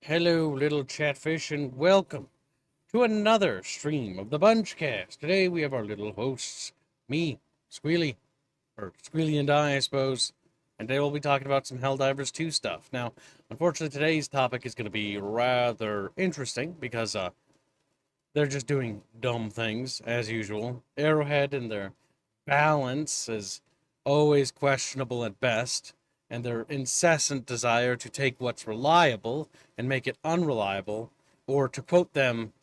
Hello, little chatfish, and welcome to another stream of the Bunchcast. Today we have our little hosts, me, Squealy, or Squealy and I suppose, and today we'll be talking about some Helldivers 2 stuff. Now, unfortunately, today's topic is going to be rather interesting because they're just doing dumb things as usual. Arrowhead and their balance is always questionable at best, and their incessant desire to take what's reliable and make it unreliable, or to quote them,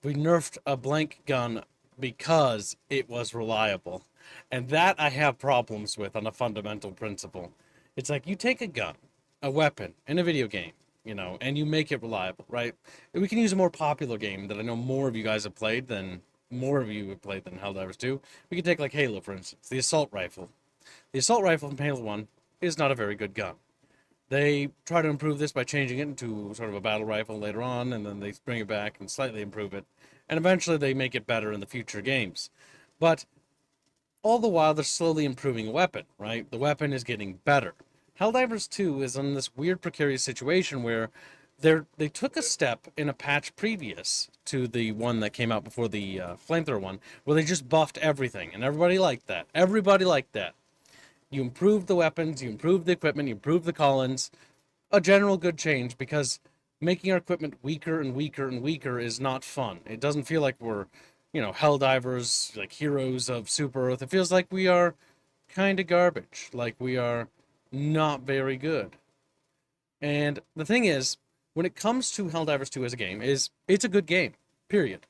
we nerfed a blank gun because it was reliable. And that I have problems with on a fundamental principle. It's like you take a gun, a weapon, in a video game, and you make it reliable, right? We can use a more popular game that I know more of you guys have played than Helldivers 2. We can take like Halo, for instance, the assault rifle. The assault rifle from Halo 1 is not a very good gun. They try to improve this by changing it into sort of a battle rifle later on, and then they bring it back and slightly improve it. And eventually they make it better in the future games. But all the while, they're slowly improving a weapon, right? The weapon is getting better. Helldivers 2 is in this weird precarious situation where they took a step in a patch previous to the one that came out before the flamethrower one, where they just buffed everything, and everybody liked that. Everybody liked that. You improve the weapons, you improve the equipment, you improve the call-ins. A general good change, because making our equipment weaker and weaker and weaker is not fun. It doesn't feel like we're, Helldivers, like heroes of Super Earth. It feels like we are kind of garbage, like we are not very good. And the thing is, when it comes to Helldivers 2 as a game, it's a good game, period.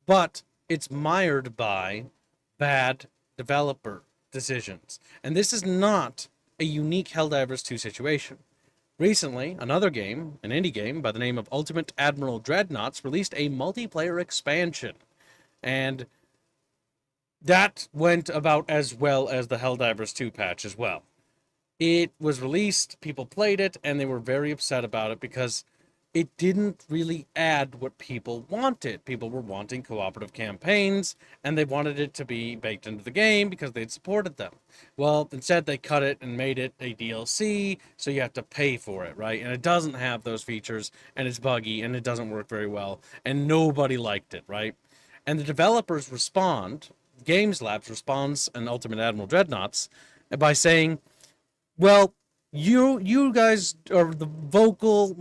But it's mired by bad developer decisions. And this is not a unique Helldivers 2 situation. Recently, another game, an indie game by the name of Ultimate Admiral Dreadnoughts, released a multiplayer expansion. And that went about as well as the Helldivers 2 patch as well. It was released, people played it, and they were very upset about it because it didn't really add what people wanted. People were wanting cooperative campaigns, and they wanted it to be baked into the game because they'd supported them. Well, instead they cut it and made it a DLC, so you have to pay for it, right? And it doesn't have those features, and it's buggy, and it doesn't work very well, and nobody liked it, right? And the developers respond, Games Labs responds in Ultimate Admiral Dreadnoughts by saying, well, you guys are the vocal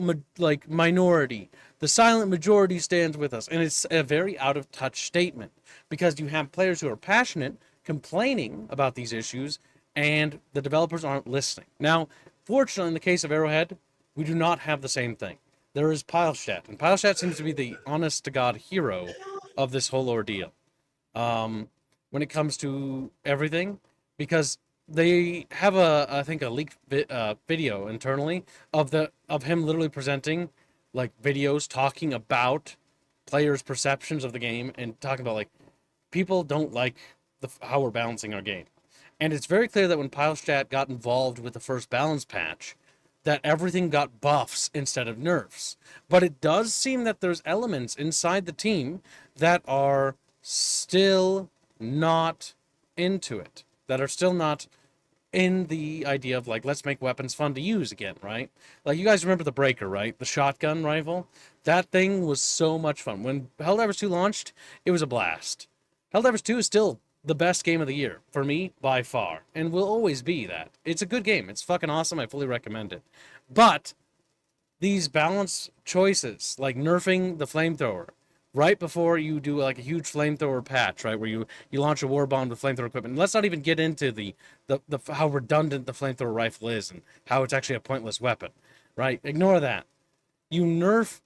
minority. The silent majority stands with us, and it's a very out of touch statement because you have players who are passionate complaining about these issues, and the developers aren't listening. Now, fortunately, in the case of Arrowhead, we do not have the same thing. There is Pilestat, and Pilestat seems to be the honest to god hero of this whole ordeal. When it comes to everything, because they have I think a leaked video internally of him literally presenting like videos talking about players' perceptions of the game and talking about like people don't like how we're balancing our game. And it's very clear that when Pilestat got involved with the first balance patch, that everything got buffs instead of nerfs. But it does seem that there's elements inside the team that are still not into it, that are still not in the idea of like, let's make weapons fun to use again, right? Like, you guys remember the Breaker, right? The shotgun rifle? That thing was so much fun. When Helldivers 2 launched, it was a blast. Helldivers 2 is still the best game of the year, for me, by far, and will always be that. It's a good game. It's fucking awesome. I fully recommend it. But these balance choices, like nerfing the flamethrower, right before you do like a huge flamethrower patch, right, where you launch a war bomb with flamethrower equipment. And let's not even get into the how redundant the flamethrower rifle is and how it's actually a pointless weapon, right? Ignore that. You nerf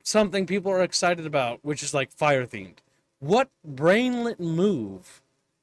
something people are excited about, which is like fire themed. What brainlet move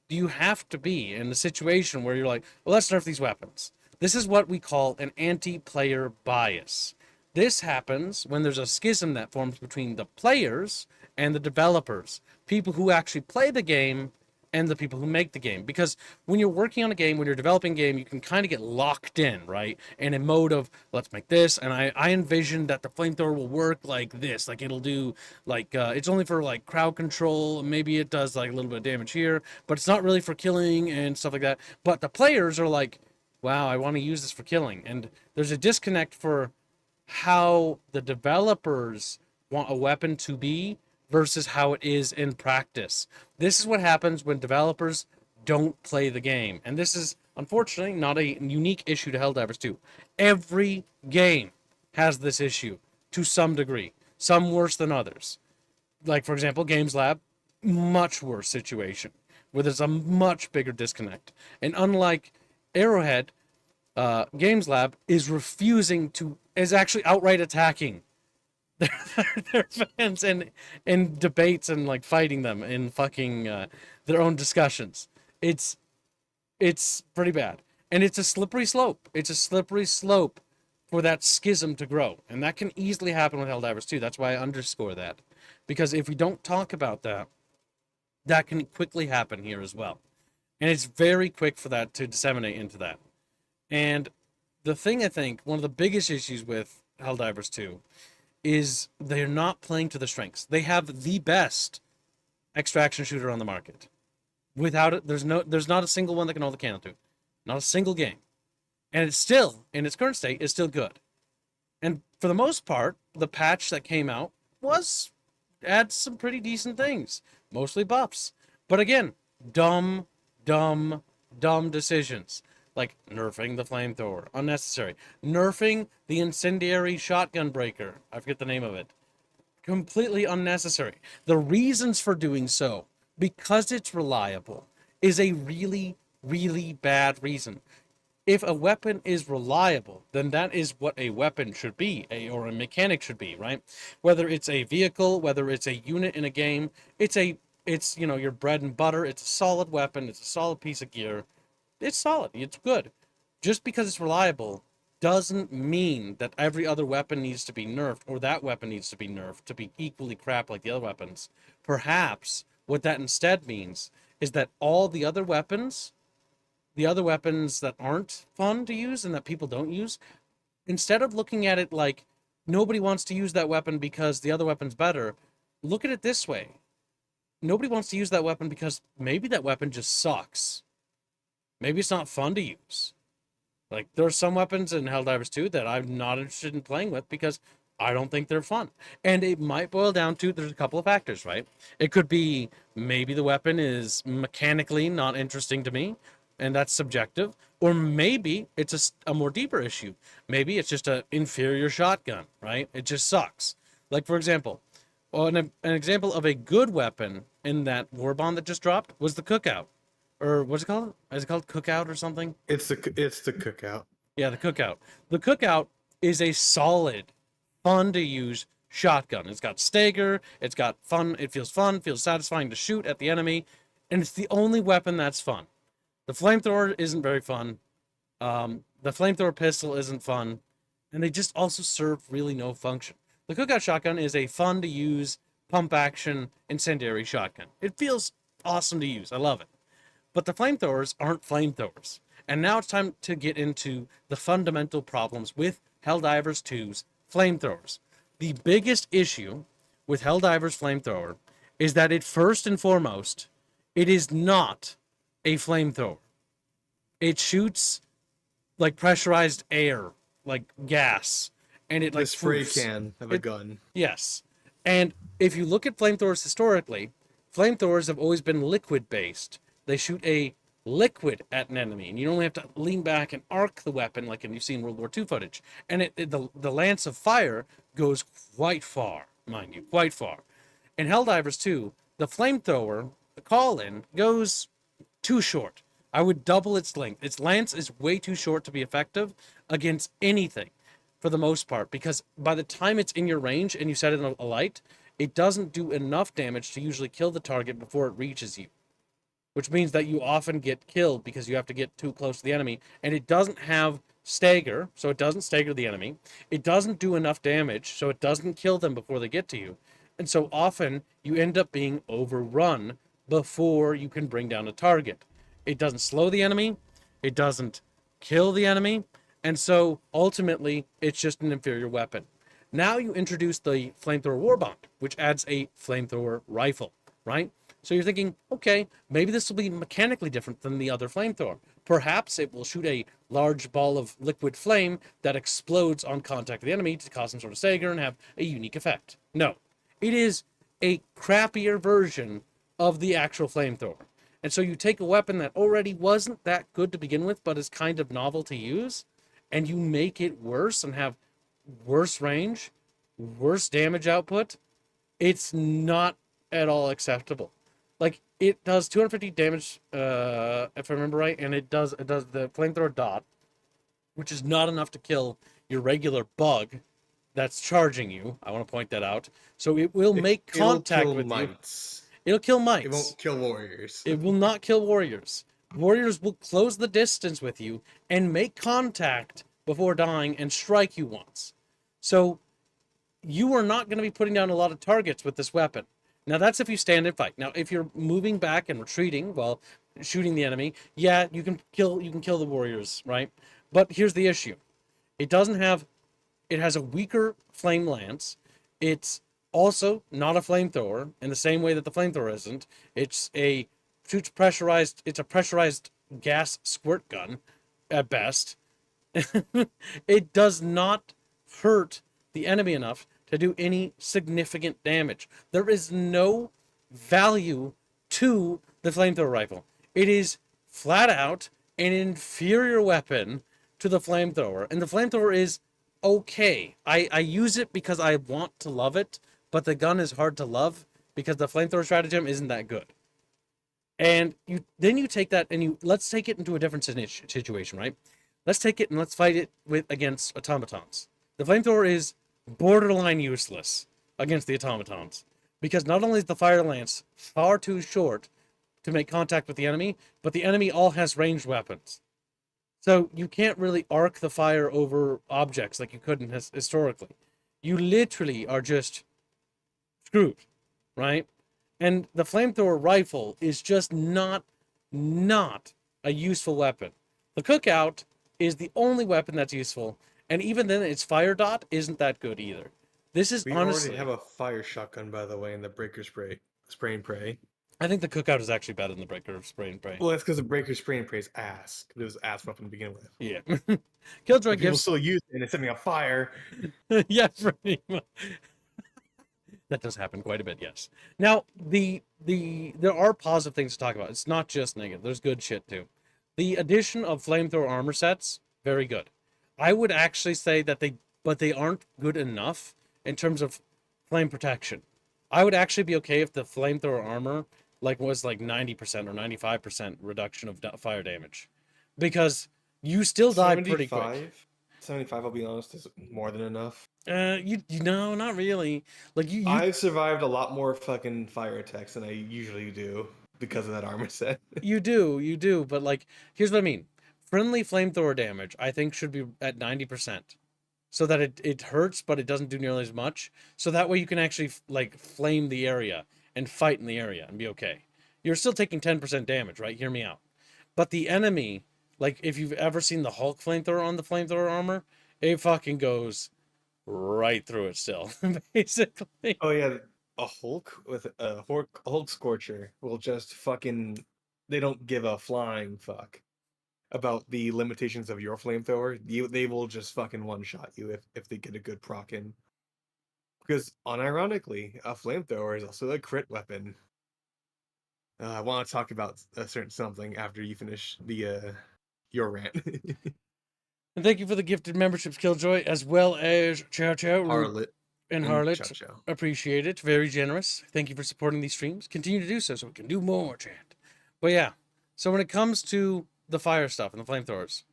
do you have to be in a situation where you're like, well, let's nerf these weapons? This is what we call an anti-player bias. This happens when there's a schism that forms between the players and the developers, people who actually play the game and the people who make the game. Because when you're working on a game, when you're developing a game, you can kind of get locked in, right? In a mode of, let's make this, and I envision that the flamethrower will work like this. Like, it'll do, like, it's only for, like, crowd control, maybe it does, like, a little bit of damage here, but it's not really for killing and stuff like that. But the players are like, wow, I want to use this for killing. And there's a disconnect for how the developers want a weapon to be versus how it is in practice. This is what happens when developers don't play the game. And this is unfortunately not a unique issue to Helldivers 2. Every game has this issue to some degree, some worse than others. Like, for example, Games Lab, much worse situation where there's a much bigger disconnect. And unlike Arrowhead, Games Lab is actually outright attacking their fans and in debates and like fighting them in fucking their own discussions. It's pretty bad, and it's a slippery slope. It's a slippery slope for that schism to grow, and that can easily happen with Helldivers too. That's why I underscore that, because if we don't talk about that, that can quickly happen here as well, and it's very quick for that to disseminate into that. And the thing I think one of the biggest issues with Helldivers 2 is they're not playing to their strengths. They have the best extraction shooter on the market. Without it, there's not a single one that can hold a candle to. Not a single game. And it's still, in its current state, is still good. And for the most part, the patch that came out adds some pretty decent things. Mostly buffs. But again, dumb decisions. Like nerfing the flamethrower. Unnecessary. Nerfing the incendiary shotgun breaker. I forget the name of it. Completely unnecessary. The reasons for doing so, because it's reliable, is a really, really bad reason. If a weapon is reliable, then that is what a weapon should be, or a mechanic should be, right? Whether it's a vehicle, whether it's a unit in a game, it's your bread and butter. It's a solid weapon. It's a solid piece of gear. It's solid. It's good. Just because it's reliable doesn't mean that every other weapon needs to be nerfed, or that weapon needs to be nerfed to be equally crap like the other weapons. Perhaps what that instead means is that all the other weapons that aren't fun to use and that people don't use, instead of looking at it like nobody wants to use that weapon because the other weapon's better, look at it this way. Nobody wants to use that weapon because maybe that weapon just sucks. Maybe it's not fun to use. Like, there are some weapons in Helldivers 2 that I'm not interested in playing with because I don't think they're fun. And it might boil down to, there's a couple of factors, right? It could be maybe the weapon is mechanically not interesting to me, and that's subjective. Or maybe it's a more deeper issue. Maybe it's just an inferior shotgun, right? It just sucks. Like, for example, an example of a good weapon in that war bond that just dropped was the Cookout. Or what's it called? Is it called Cookout or something? It's the Cookout. Yeah, the Cookout. The Cookout is a solid, fun to use shotgun. It's got stagger. It's got fun. It feels fun. Feels satisfying to shoot at the enemy, and it's the only weapon that's fun. The flamethrower isn't very fun. The flamethrower pistol isn't fun, and they just also serve really no function. The Cookout shotgun is a fun to use pump action incendiary shotgun. It feels awesome to use. I love it. But the flamethrowers aren't flamethrowers. And now it's time to get into the fundamental problems with Helldivers 2's flamethrowers. The biggest issue with Helldivers flamethrower is that first and foremost, it is not a flamethrower. It shoots like pressurized air, like gas, and it like spray can of a gun. Yes. And if you look at flamethrowers historically, flamethrowers have always been liquid based. They shoot a liquid at an enemy, and you only have to lean back and arc the weapon like you've seen World War II footage. And the lance of fire goes quite far, mind you, quite far. In Helldivers 2, the flamethrower, the call-in, goes too short. I would double its length. Its lance is way too short to be effective against anything, for the most part, because by the time it's in your range and you set it in a light, it doesn't do enough damage to usually kill the target before it reaches you. Which means that you often get killed because you have to get too close to the enemy. And it doesn't have stagger, so it doesn't stagger the enemy. It doesn't do enough damage, so it doesn't kill them before they get to you. And so often, you end up being overrun before you can bring down a target. It doesn't slow the enemy. It doesn't kill the enemy. And so, ultimately, it's just an inferior weapon. Now you introduce the Flamethrower Warbond, which adds a Flamethrower Rifle, right? So you're thinking, okay, maybe this will be mechanically different than the other flamethrower. Perhaps it will shoot a large ball of liquid flame that explodes on contact with the enemy to cause some sort of stagger and have a unique effect. No, it is a crappier version of the actual flamethrower. And so you take a weapon that already wasn't that good to begin with, but is kind of novel to use, and you make it worse and have worse range, worse damage output. It's not at all acceptable. Like, it does 250 damage, if I remember right, and it does the flamethrower dot, which is not enough to kill your regular bug that's charging you. I want to point that out. So it will make contact with mites. you. It'll kill mites. It won't kill warriors. It will not kill warriors. Warriors will close the distance with you and make contact before dying and strike you once. So you are not going to be putting down a lot of targets with this weapon. Now, that's if you stand and fight. Now, if you're moving back and retreating while shooting the enemy, yeah, you can kill the warriors, right? But here's the issue. It has a weaker flame lance. It's also not a flamethrower in the same way that the flamethrower isn't. It's a pressurized gas squirt gun at best. It does not hurt the enemy enough to do any significant damage. There is no value to the flamethrower rifle. It is flat out an inferior weapon to the flamethrower, and the flamethrower is okay. I use it because I want to love it, but the gun is hard to love because the flamethrower stratagem isn't that good. And you take that and let's take it into a different situation, right? Let's take it and let's fight it against automatons. The flamethrower is borderline useless against the automatons because not only is the fire lance far too short to make contact with the enemy, but the enemy all has ranged weapons. So you can't really arc the fire over objects like you could historically. You literally are just screwed, right? And the flamethrower rifle is just not a useful weapon. The cookout is the only weapon that's useful, and even then its fire dot isn't that good either. This is We honestly... already have a fire shotgun, by the way, in the breaker spray and pray. I think the cookout is actually better than the breaker spray and pray. Well, that's because the breaker spray and pray is ass. It was ass weapon to begin with. Yeah. Killjoy People gives... still use it and it's setting a fire. Yeah, pretty much. That does happen quite a bit, yes. Now, there are positive things to talk about. It's not just negative. There's good shit, too. The addition of flamethrower armor sets, very good. I would actually say that they aren't good enough in terms of flame protection. I would actually be okay if the flamethrower armor was 90% or 95% reduction of fire damage, because you still die pretty quick. 75, I'll be honest, is more than enough. You know, not really. I've survived a lot more fucking fire attacks than I usually do because of that armor set. You do, but here's what I mean. Friendly flamethrower damage, I think, should be at 90%. So that it hurts, but it doesn't do nearly as much. So that way you can actually flame the area and fight in the area and be okay. You're still taking 10% damage, right? Hear me out. But the enemy, if you've ever seen the Hulk flamethrower on the flamethrower armor, it fucking goes right through it still, basically. Oh yeah, a Hulk with a Hulk Scorcher will just fucking... They don't give a flying fuck about the limitations of your flamethrower. They will just fucking one-shot you if they get a good proc in. Because, unironically, a flamethrower is also a crit weapon. I want to talk about a certain something after you finish your rant. And thank you for the gifted memberships, Killjoy, as well as Chow Chow. Harlot. And Harlot. Chow Chow. Appreciate it. Very generous. Thank you for supporting these streams. Continue to do so we can do more, chat. But yeah, so when it comes to the fire stuff and the flamethrowers,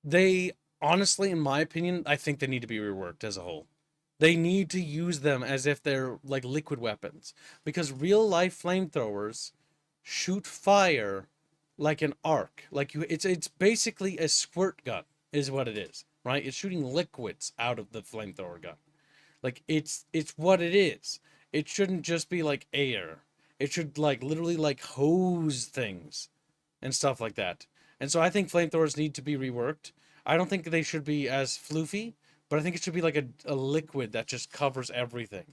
they honestly, in my opinion, I think they need to be reworked as a whole. They need to use them as if they're liquid weapons, because real life flamethrowers shoot fire like an arc. It's basically a squirt gun is what it is, right? It's shooting liquids out of the flamethrower gun. It's what it is. It shouldn't just be air. It should literally hose things and stuff like that. And so I think flamethrowers need to be reworked. I don't think they should be as floofy, but I think it should be a liquid that just covers everything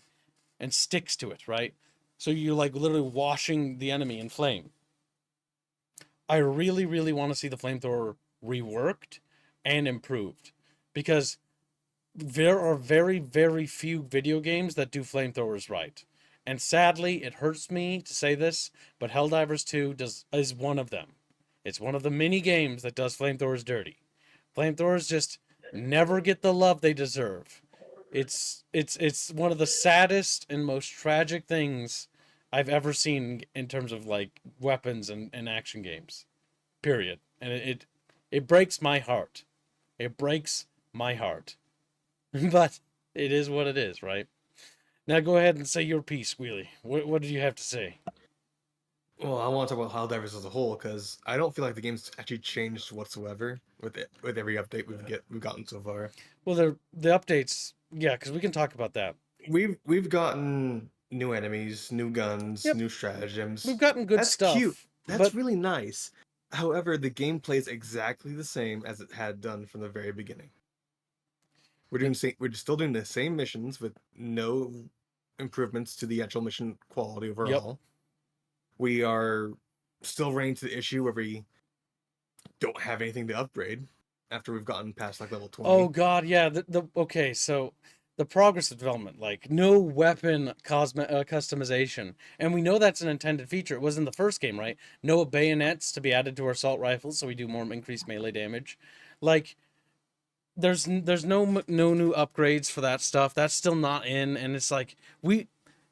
and sticks to it, right? So you're literally washing the enemy in flame. I really, really want to see the flamethrower reworked, and improved. Because there are very, very few video games that do flamethrowers right. And sadly, it hurts me to say this, but Helldivers 2 is one of them. It's one of the mini games that does flamethrowers dirty. Flamethrowers just never get the love they deserve. It's one of the saddest and most tragic things I've ever seen in terms of like weapons and action games. Period. And it breaks my heart. It breaks my heart. But it is what it is, right? Now go ahead and say your piece, Wheelie. What did you have to say? Well, I want to talk about Helldivers as a whole because I don't feel like the game's actually changed whatsoever with every update we've gotten so far. Well, the updates, yeah, because we can talk about that. We've gotten new enemies, new guns, Yep. new stratagems. We've gotten good That's stuff. cute. That's but really nice. However, the game plays exactly the same as it had done from the very beginning. We're still doing the same missions with no improvements to the actual mission quality overall. We are still running into the issue where we don't have anything to upgrade after we've gotten past like level 20. Oh god, yeah. Okay, so the progress of development, like no weapon customization, and we know that's an intended feature. It was in the first game, right? No bayonets to be added to our assault rifles, so we do more increased melee damage. Like, there's no new upgrades for that stuff. That's still not in, and it's like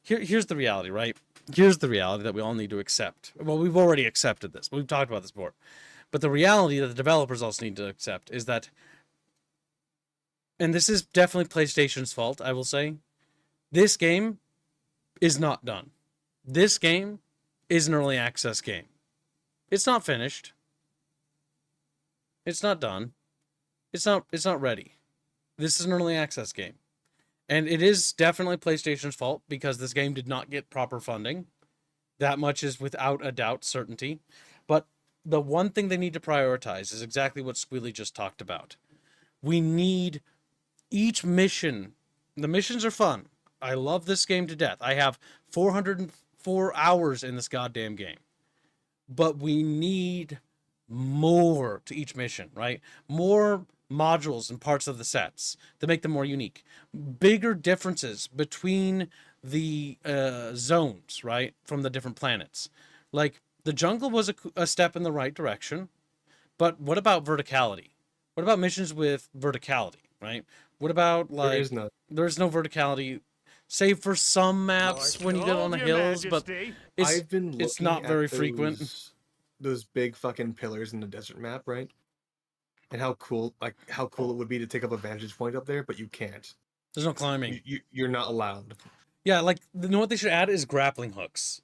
here's the reality, right? Here's the reality that we all need to accept. Well, we've already accepted this. We've talked about this before. But the reality that the developers also need to accept is that, and this is definitely PlayStation's fault, I will say, this game is not done. This game is an early access game. It's not finished. It's not done. It's not ready. This is an early access game. And it is definitely PlayStation's fault because this game did not get proper funding. That much is without a doubt certainty. But the one thing they need to prioritize is exactly what Squealy just talked about. We need each mission. The missions are fun. I love this game to death. I have 404 hours in this goddamn game. But we need more to each mission, right? More modules and parts of the sets to make them more unique. Bigger differences between the zones, right? From the different planets. Like, the jungle was a step in the right direction, but what about verticality? What about missions with verticality, right? What about, like, There is none. There's no verticality, save for some maps when you get on the hills, but I've been it's looking not very at frequent. those big fucking pillars in the desert map, right? And how cool it would be to take up a vantage point up there, but you can't. There's no climbing. You're not allowed. Yeah, like, you know what they should add is grappling hooks.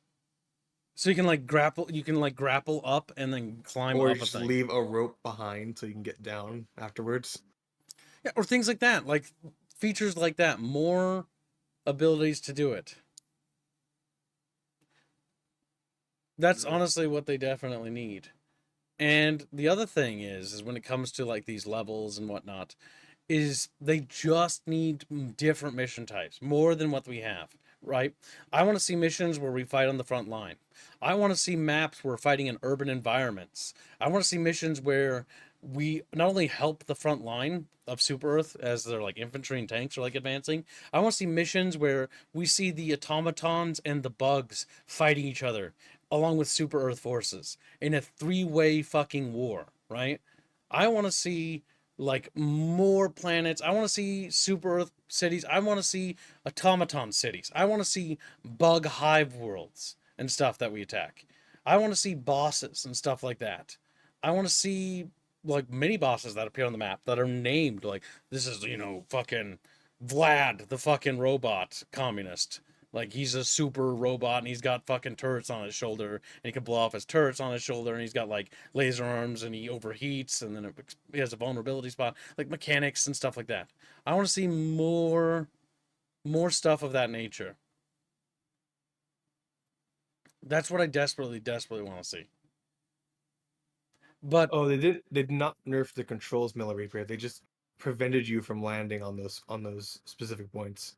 So you can grapple up and then climb Or up you a just thing. leave a rope behind so you can get down afterwards. Yeah, or things like that, like features like that, more abilities to do it. That's honestly what they definitely need. And the other thing is when it comes to like these levels and whatnot, is they just need different mission types, more than what we have, right? I want to see missions where we fight on the front line. I want to see maps where we're fighting in urban environments. I want to see missions where we not only help the front line of Super Earth as their like infantry and tanks are like advancing. I want to see missions where we see the automatons and the bugs fighting each other along with Super Earth forces in a three-way fucking war, right? I want to see like more planets. I want to see Super Earth cities. I want to see automaton cities. I want to see bug hive worlds and stuff that we attack. I want to see bosses and stuff like that. I want to see like mini bosses that appear on the map that are named like this is, fucking Vlad, the fucking robot communist. Like, he's a super robot and he's got fucking turrets on his shoulder and he can blow off his turrets on his shoulder and he's got like laser arms and he overheats and then he has a vulnerability spot, like mechanics and stuff like that. I want to see more stuff of that nature. That's what I desperately want to see. But Oh, they did not nerf the controls melee repair. They just prevented you from landing on those specific points.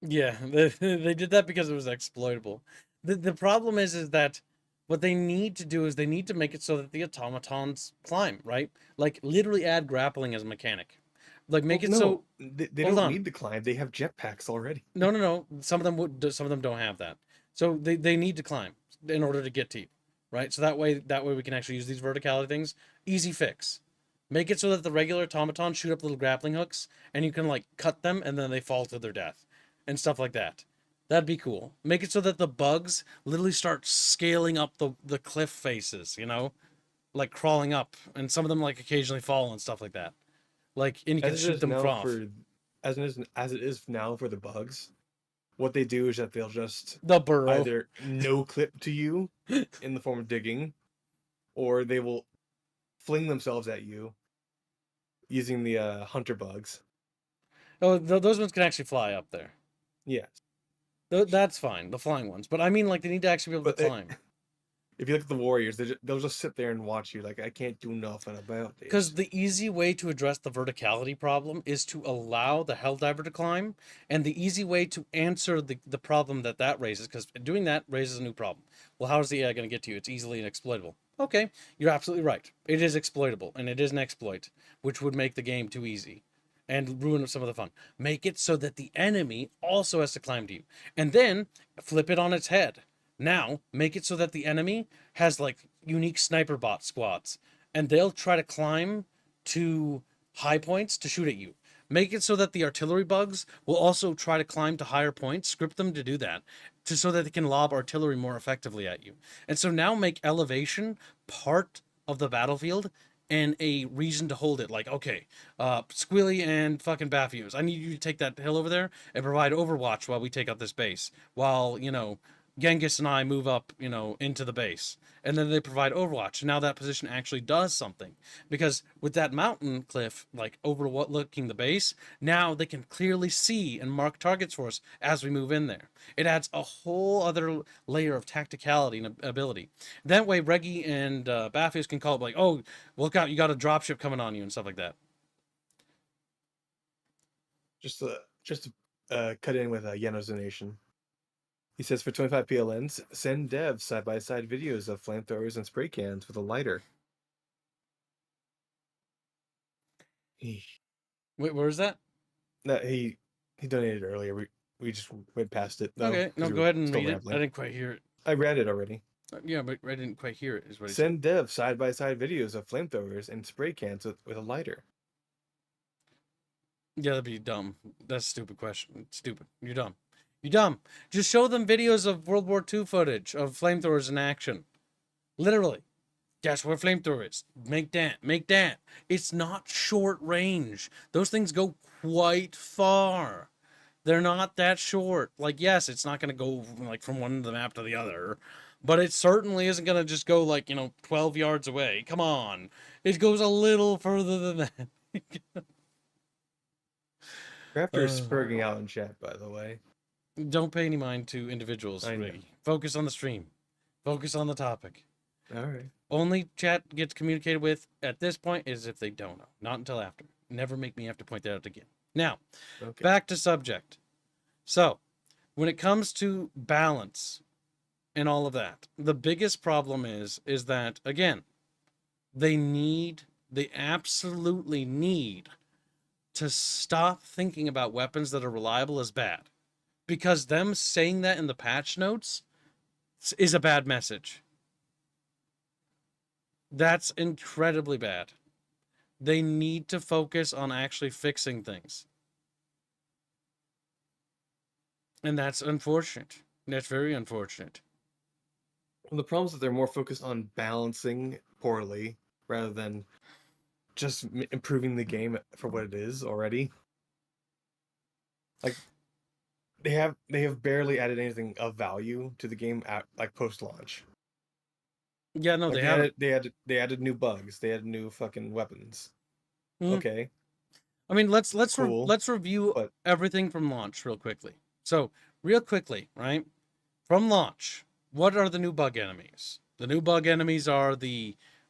yeah, they did that because it was exploitable. The problem is that What they need to do is they need to make it so that the automatons climb, right? Like literally add grappling as a mechanic. Like make Well, it so. no, they Hold don't on. need to climb. They have jetpacks already. No, no, no. Some of them would. Some of them don't have that. So they need to climb in order to get to you, right? So that way we can actually use these verticality things. Easy fix. Make it so that the regular automatons shoot up little grappling hooks, and you can like cut them, and then they fall to their death, and stuff like that. That'd be cool. Make it so that the bugs literally start scaling up the cliff faces, like crawling up, and some of them like occasionally fall and stuff like that. Like, and you can As it shoot is them now off. for, as it is now for the bugs, what they do is that they'll just The burrow. either no clip to you in the form of digging, or they will fling themselves at you using the hunter bugs. Oh, those ones can actually fly up there. Yes, That's fine, the flying ones. But I mean, like, they need to actually be able but to climb. if you look at the warriors, they'll just sit there and watch you. Like, I can't do nothing about Because this. the easy way to address the verticality problem is to allow the Helldiver to climb, and the easy way to answer the problem that raises, because doing that raises a new problem. Well, how is the AI going to get to you? It's easily exploitable. Okay, you're absolutely right. It is exploitable, and it is an exploit, which would make the game too easy and ruin some of the fun. Make it so that the enemy also has to climb to you, and then flip it on its head. Now, make it so that the enemy has like unique sniper bot squads, and they'll try to climb to high points to shoot at you. Make it so that the artillery bugs will also try to climb to higher points. Script them to do that, so that they can lob artillery more effectively at you. And so now make elevation part of the battlefield and a reason to hold it. Like, okay, Squilly and fucking Baffius, I need you to take that hill over there and provide overwatch while we take out this base. While, Genghis and I move up, into the base. And then they provide overwatch. Now that position actually does something. Because with that mountain cliff, like overlooking the base, now they can clearly see and mark targets for us as we move in there. It adds a whole other layer of tacticality and ability. That way, Reggie and Baffius can call it like, oh, look out, you got a dropship coming on you and stuff like that. Just to cut in with Yano's donation. He says for 25 PLNs, send devs side-by-side videos of flamethrowers and spray cans with a lighter. He, Wait, where is that? no, he donated earlier. We just went past it though. Okay, no, 'cause we go were ahead and still read it. I rambling. didn't quite hear it. I read it already. Yeah, but I didn't quite hear it, is what he said. Send devs side-by-side videos of flamethrowers and spray cans with a lighter. Yeah, that'd be dumb. That's a stupid question. Stupid. You're dumb. You're dumb. Just show them videos of World War II footage of flamethrowers in action. Literally. That's what flamethrower is. Make that. Make that. It's not short range. Those things go quite far. They're not that short. Like, yes, it's not going to go like from one of the map to the other, but it certainly isn't going to just go like, 12 yards away. Come on. It goes a little further than that. Raptor is spurging out in chat, by the way. Don't pay any mind to individuals, I know. Riggy. Focus on the stream. Focus on the topic. All right. Only chat gets communicated with at this point is if they don't know. Not until after. Never make me have to point that out again. Now, Okay. back to subject. So, when it comes to balance and all of that, the biggest problem is that, again, they absolutely need to stop thinking about weapons that are reliable as bad. Because them saying that in the patch notes is a bad message. That's incredibly bad. They need to focus on actually fixing things. And that's unfortunate. That's very unfortunate. Well, the problem is that they're more focused on balancing poorly rather than just improving the game for what it is already. Like they have barely added anything of value to the game at like post launch. Yeah, no, Like they haven't. they added new bugs. They added new fucking weapons. Mhm. Okay, I mean, let's cool, let's review but everything from launch real quickly. So, real quickly, right? From launch, what are the new bug enemies? The new bug enemies are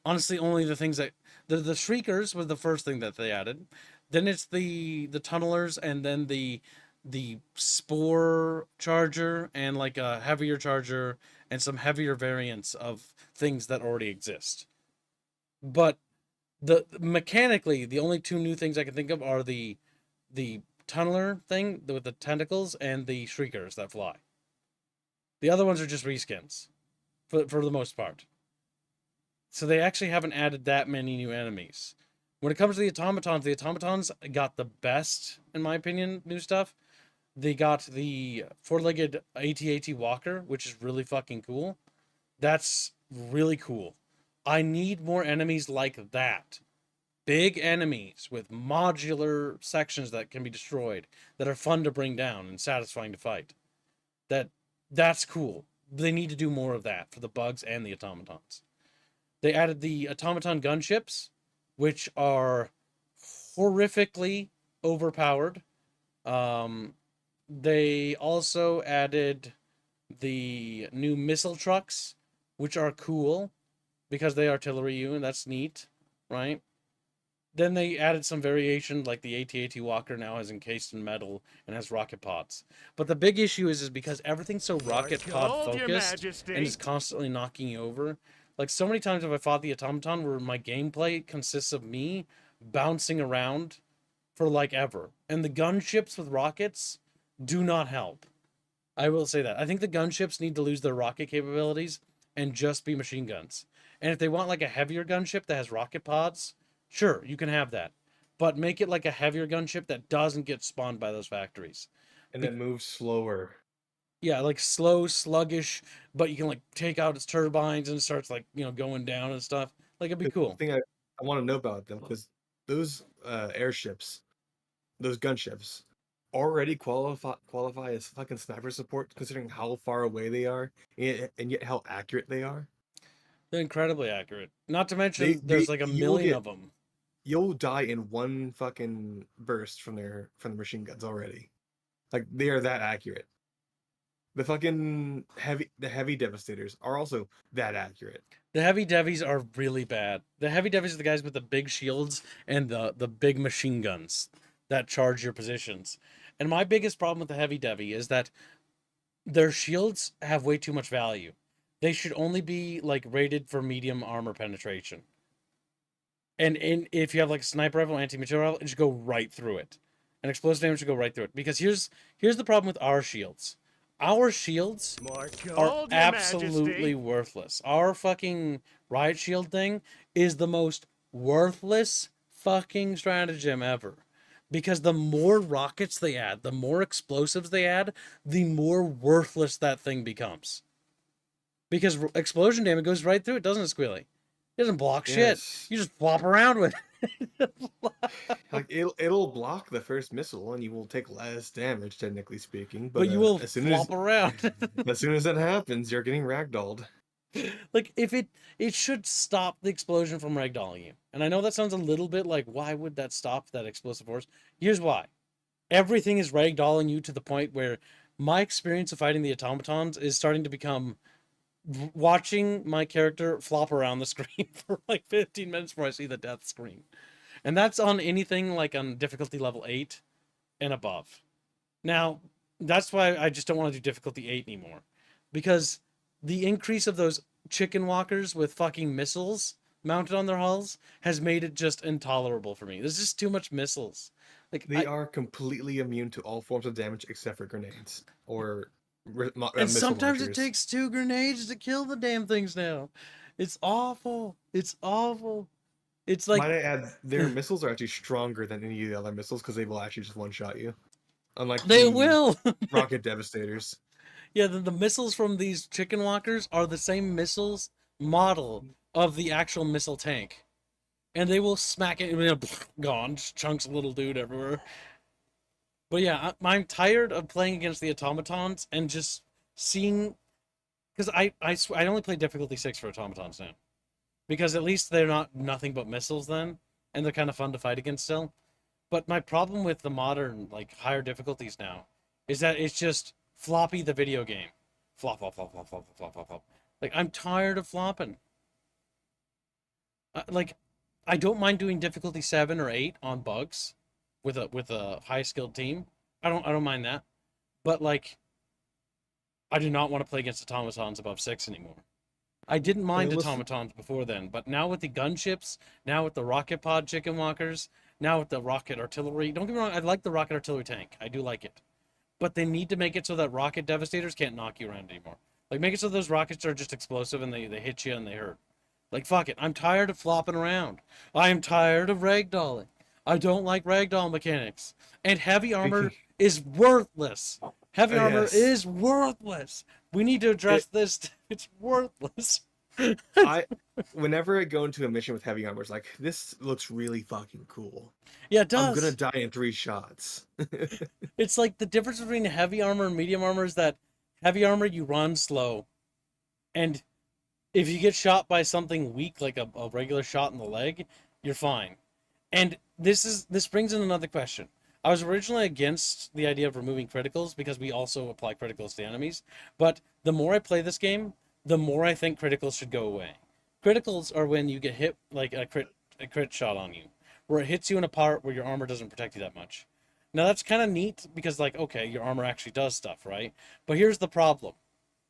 honestly only the things that the shriekers were the first thing that they added. Then it's the tunnelers, and then the the spore charger and like a heavier charger and some heavier variants of things that already exist. But the mechanically, the only two new things I can think of are the tunneler thing with the tentacles and the shriekers that fly. The other ones are just reskins for the most part. So they actually haven't added that many new enemies. When it comes to the automatons got the best, in my opinion, new stuff. They got the four-legged AT-AT walker, which is really fucking cool. That's really cool. I need more enemies like that. Big enemies with modular sections that can be destroyed, that are fun to bring down and satisfying to fight. That's cool. They need to do more of that for the bugs and the automatons. They added the automaton gunships, which are horrifically overpowered. They also added the new missile trucks, which are cool because they artillery you, and that's neat, right? Then they added some variation, like the AT-AT Walker now is encased in metal and has rocket pods. But the big issue is because everything's so rocket pod focused and is constantly knocking you over. Like, so many times have I fought the automaton where my gameplay consists of me bouncing around for like ever. And the gunships with rockets do not help. I will say that. I think the gunships need to lose their rocket capabilities and just be machine guns. And if they want like a heavier gunship that has rocket pods, sure, you can have that. But make it like a heavier gunship that doesn't get spawned by those factories. And then move slower. Yeah, like slow, sluggish, but you can like take out its turbines and it starts like, going down and stuff. Like, it'd be cool. The thing I want to know about them, because those airships, those gunships, already qualify as fucking sniper support, considering how far away they are and yet how accurate they are. They're incredibly accurate. Not to mention, there's like a million of them. You'll die in one fucking burst from the machine guns already. Like, they are that accurate. The fucking heavy devastators are also that accurate. The heavy devies are really bad. The heavy devies are the guys with the big shields and the big machine guns that charge your positions. And my biggest problem with the heavy devi is that their shields have way too much value. They should only be like rated for medium armor penetration. And if you have like a sniper rifle, anti-material rifle, it should go right through it. And explosive damage should go right through it. Because here's the problem with our shields. Our shields are absolutely worthless. Our fucking riot shield thing is the most worthless fucking stratagem ever. Because the more rockets they add, the more explosives they add, the more worthless that thing becomes. Because explosion damage goes right through it, doesn't it, Squealy? It doesn't block shit. You just flop around with it. Like, it'll block the first missile and you will take less damage, technically speaking. But you will flop around. As soon as that happens, you're getting ragdolled. Like, if it should stop the explosion from ragdolling you. And I know that sounds a little bit like, why would that stop that explosive force? Here's why. Everything is ragdolling you to the point where my experience of fighting the automatons is starting to become watching my character flop around the screen for like 15 minutes before I see the death screen. And that's on anything like on difficulty level 8 and above. Now, that's why I just don't want to do difficulty 8 anymore. Because the increase of those chicken walkers with fucking missiles mounted on their hulls has made it just intolerable for me. There's just too much missiles. Like, they are completely immune to all forms of damage except for grenades or and sometimes it takes 2 grenades to kill the damn things now. It's awful. It's awful. It's like, might I add, their missiles are actually stronger than any of the other missiles because they will actually just one-shot you. Unlike they will rocket devastators. Yeah, the missiles from these chicken walkers are the same missiles model of the actual missile tank. And they will smack it, gone, just chunks of little dude everywhere. But yeah, I'm tired of playing against the automatons and just seeing, because I only play difficulty 6 for automatons now, because at least they're not nothing but missiles then, and they're kind of fun to fight against still. But my problem with the modern, like, higher difficulties now is that it's just floppy the video game. Flop, flop, flop, flop, flop, flop, flop, flop. Like, I'm tired of flopping. Like, I don't mind doing difficulty 7 or 8 on bugs with a high skilled team, I don't mind that. But like, I do not want to play against automatons above 6 anymore. I didn't I mind mean, listen, automatons before then, but now with the gunships, now with the rocket pod chicken walkers, now with the rocket artillery. Don't get me wrong, I like the rocket artillery tank. I do like it. But they need to make it so that rocket devastators can't knock you around anymore. Like, make it so those rockets are just explosive and they hit you and they hurt. Like, fuck it. I'm tired of flopping around. I am tired of ragdolling. I don't like ragdoll mechanics. And heavy armor speaking, is worthless. Heavy armor yes, is worthless. We need to address it. this. It's worthless. I whenever I go into a mission with heavy armor, it's like this looks really fucking cool. Yeah, it I'm gonna does. die in 3 shots. It's like the difference between heavy armor and medium armor is that heavy armor you run slow, and if you get shot by something weak like a regular shot in the leg, you're fine. And this brings in another question. I was originally against the idea of removing criticals because we also apply criticals to enemies, but the more I play this game, the more I think criticals should go away. Criticals are when you get hit like a crit shot on you, where it hits you in a part where your armor doesn't protect you that much. Now that's kind of neat because like okay, your armor actually does stuff, right? But here's the problem.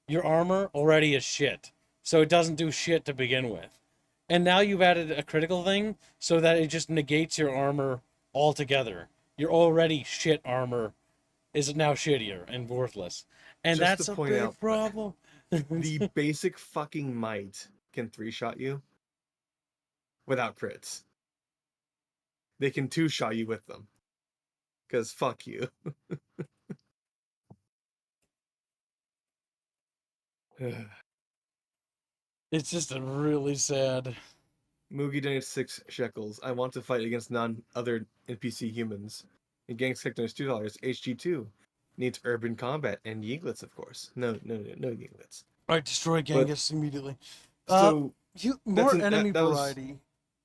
Your armor already is shit. So it doesn't do shit to begin with. And now you've added a critical thing so that it just negates your armor altogether. Your already shit armor is now shittier and worthless. And Just to that's a point big out, problem. the basic fucking might can 3-shot you without crits. They can 2-shot you with them. Cause fuck you. It's just a really sad. Mugi donates 6 shekels. I want to fight against none other NPC humans. And Gang donates $2. HG2 needs urban combat and Yeaglets, of course. No Yeaglets. Right, destroy But Genghis immediately. Uh, so you that's more enemy that was variety.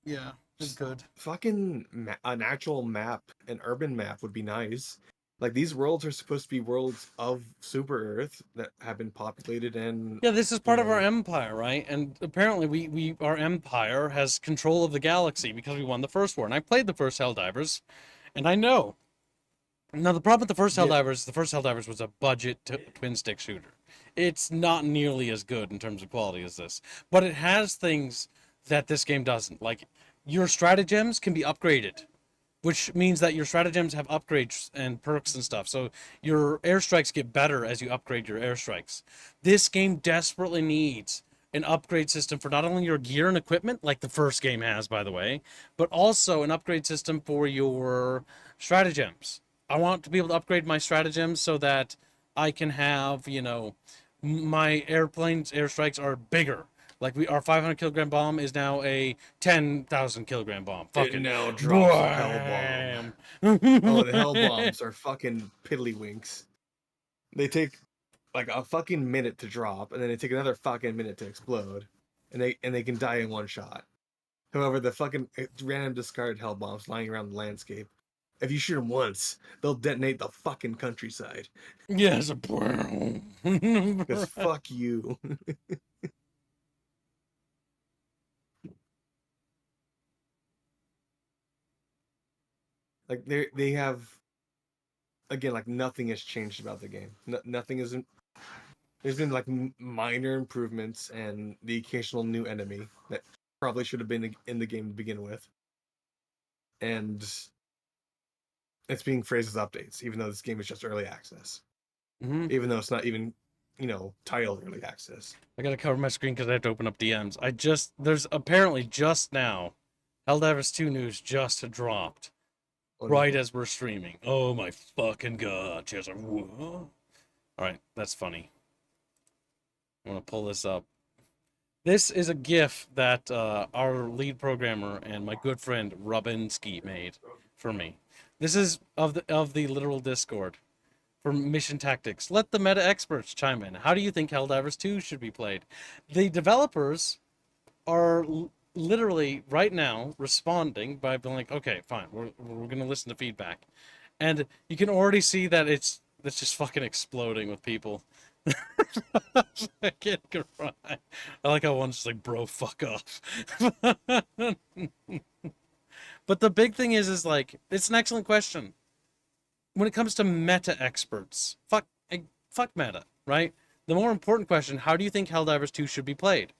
Yeah, is just good. fucking an actual map, an urban map would be nice. Like these worlds are supposed to be worlds of Super Earth that have been populated and Yeah, this is you part of our know empire, right? And apparently we our empire has control of the galaxy because we won the first war. And I played the first Helldivers, and I know. Now the problem with yeah. the first Helldivers was a budget twin stick shooter. It's not nearly as good in terms of quality as this, but it has things that this game doesn't. Like your stratagems can be upgraded, which means that your stratagems have upgrades and perks and stuff. So your airstrikes get better as you upgrade your airstrikes. This game desperately needs an upgrade system for not only your gear and equipment, like the first game has, by the way, but also an upgrade system for your stratagems. I want to be able to upgrade my stratagems so that I can have, my airplanes airstrikes are bigger. Like our 500 kilogram bomb is now a 10,000 kilogram bomb. It Fucking now drops a hell bomb. bam. Oh, the hell bombs are fucking piddlywinks. They take like a fucking minute to drop, and then they take another fucking minute to explode, and they can die in 1 shot. However, the fucking random discarded hell bombs lying around the landscape, if you shoot them once, they'll detonate the fucking countryside. Yes. Because fuck you. Like they have again like nothing has changed about the game. Nothing isn't. There's been like minor improvements and the occasional new enemy that probably should have been in the game to begin with, and it's being phrased as updates, even though this game is just early access. Mhm. Even though it's not even titled early access. I gotta cover my screen because I have to open up DMs. There's apparently just now, Helldivers 2 news just dropped Oh right no. as we're streaming. Oh my fucking god. Cheers. Alright, that's funny. I'm gonna pull this up. This is a GIF that our lead programmer and my good friend Rubinsky made for me. This is of the literal Discord for mission tactics. Let the meta experts chime in. How do you think Helldivers 2 should be played? The developers are literally right now responding by being like, okay, fine, we're gonna listen to feedback, and you can already see that it's just fucking exploding with people. I can't cry. I like how one's just like, bro, fuck off. But the big thing is like, it's an excellent question. when it comes to meta experts, fuck meta, right? The more important question, how do you think Helldivers 2 should be played?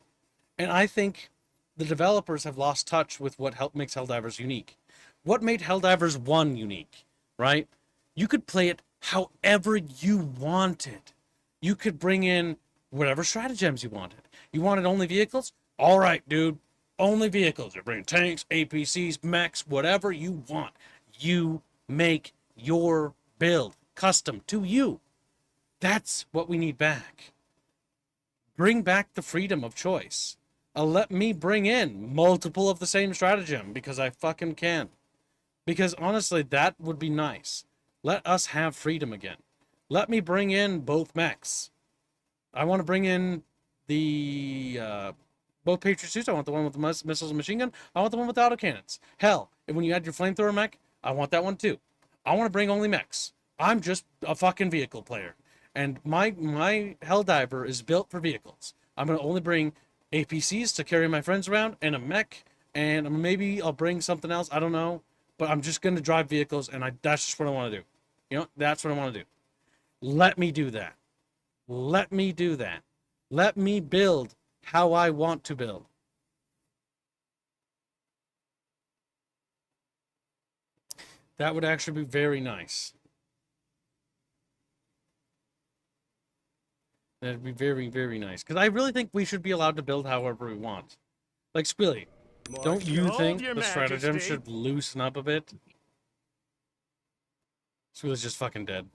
And I think the developers have lost touch with what makes Helldivers unique. What made Helldivers 1 unique, right? You could play it however you wanted. You could bring in whatever stratagems you wanted. You wanted only vehicles? All right, dude. Only vehicles. You're bringing tanks, APCs, mechs, whatever you want. You make your build custom to you. That's what we need back. Bring back the freedom of choice. Let me bring in multiple of the same stratagem because I fucking can. Because honestly, that would be nice. Let us have freedom again. Let me bring in both mechs. I want to bring in the both Patriot suits. I want the one with the missiles and machine gun. I want the one with the autocannons. Hell, if when you add your flamethrower mech, I want that one too. I want to bring only mechs. I'm just a fucking vehicle player. And my Helldiver is built for vehicles. I'm going to only bring APCs to carry my friends around and a mech. And maybe I'll bring something else. I don't know. But I'm just going to drive vehicles, and that's just what I want to do. You know, that's what I want to do. Let me do that. Let me do that. Let me build how I want to build. That would actually be very nice. That'd be very, very nice. Because I really think we should be allowed to build however we want. Like, Squilly, don't you think the stratagem should loosen up a bit? Squilly's just fucking dead.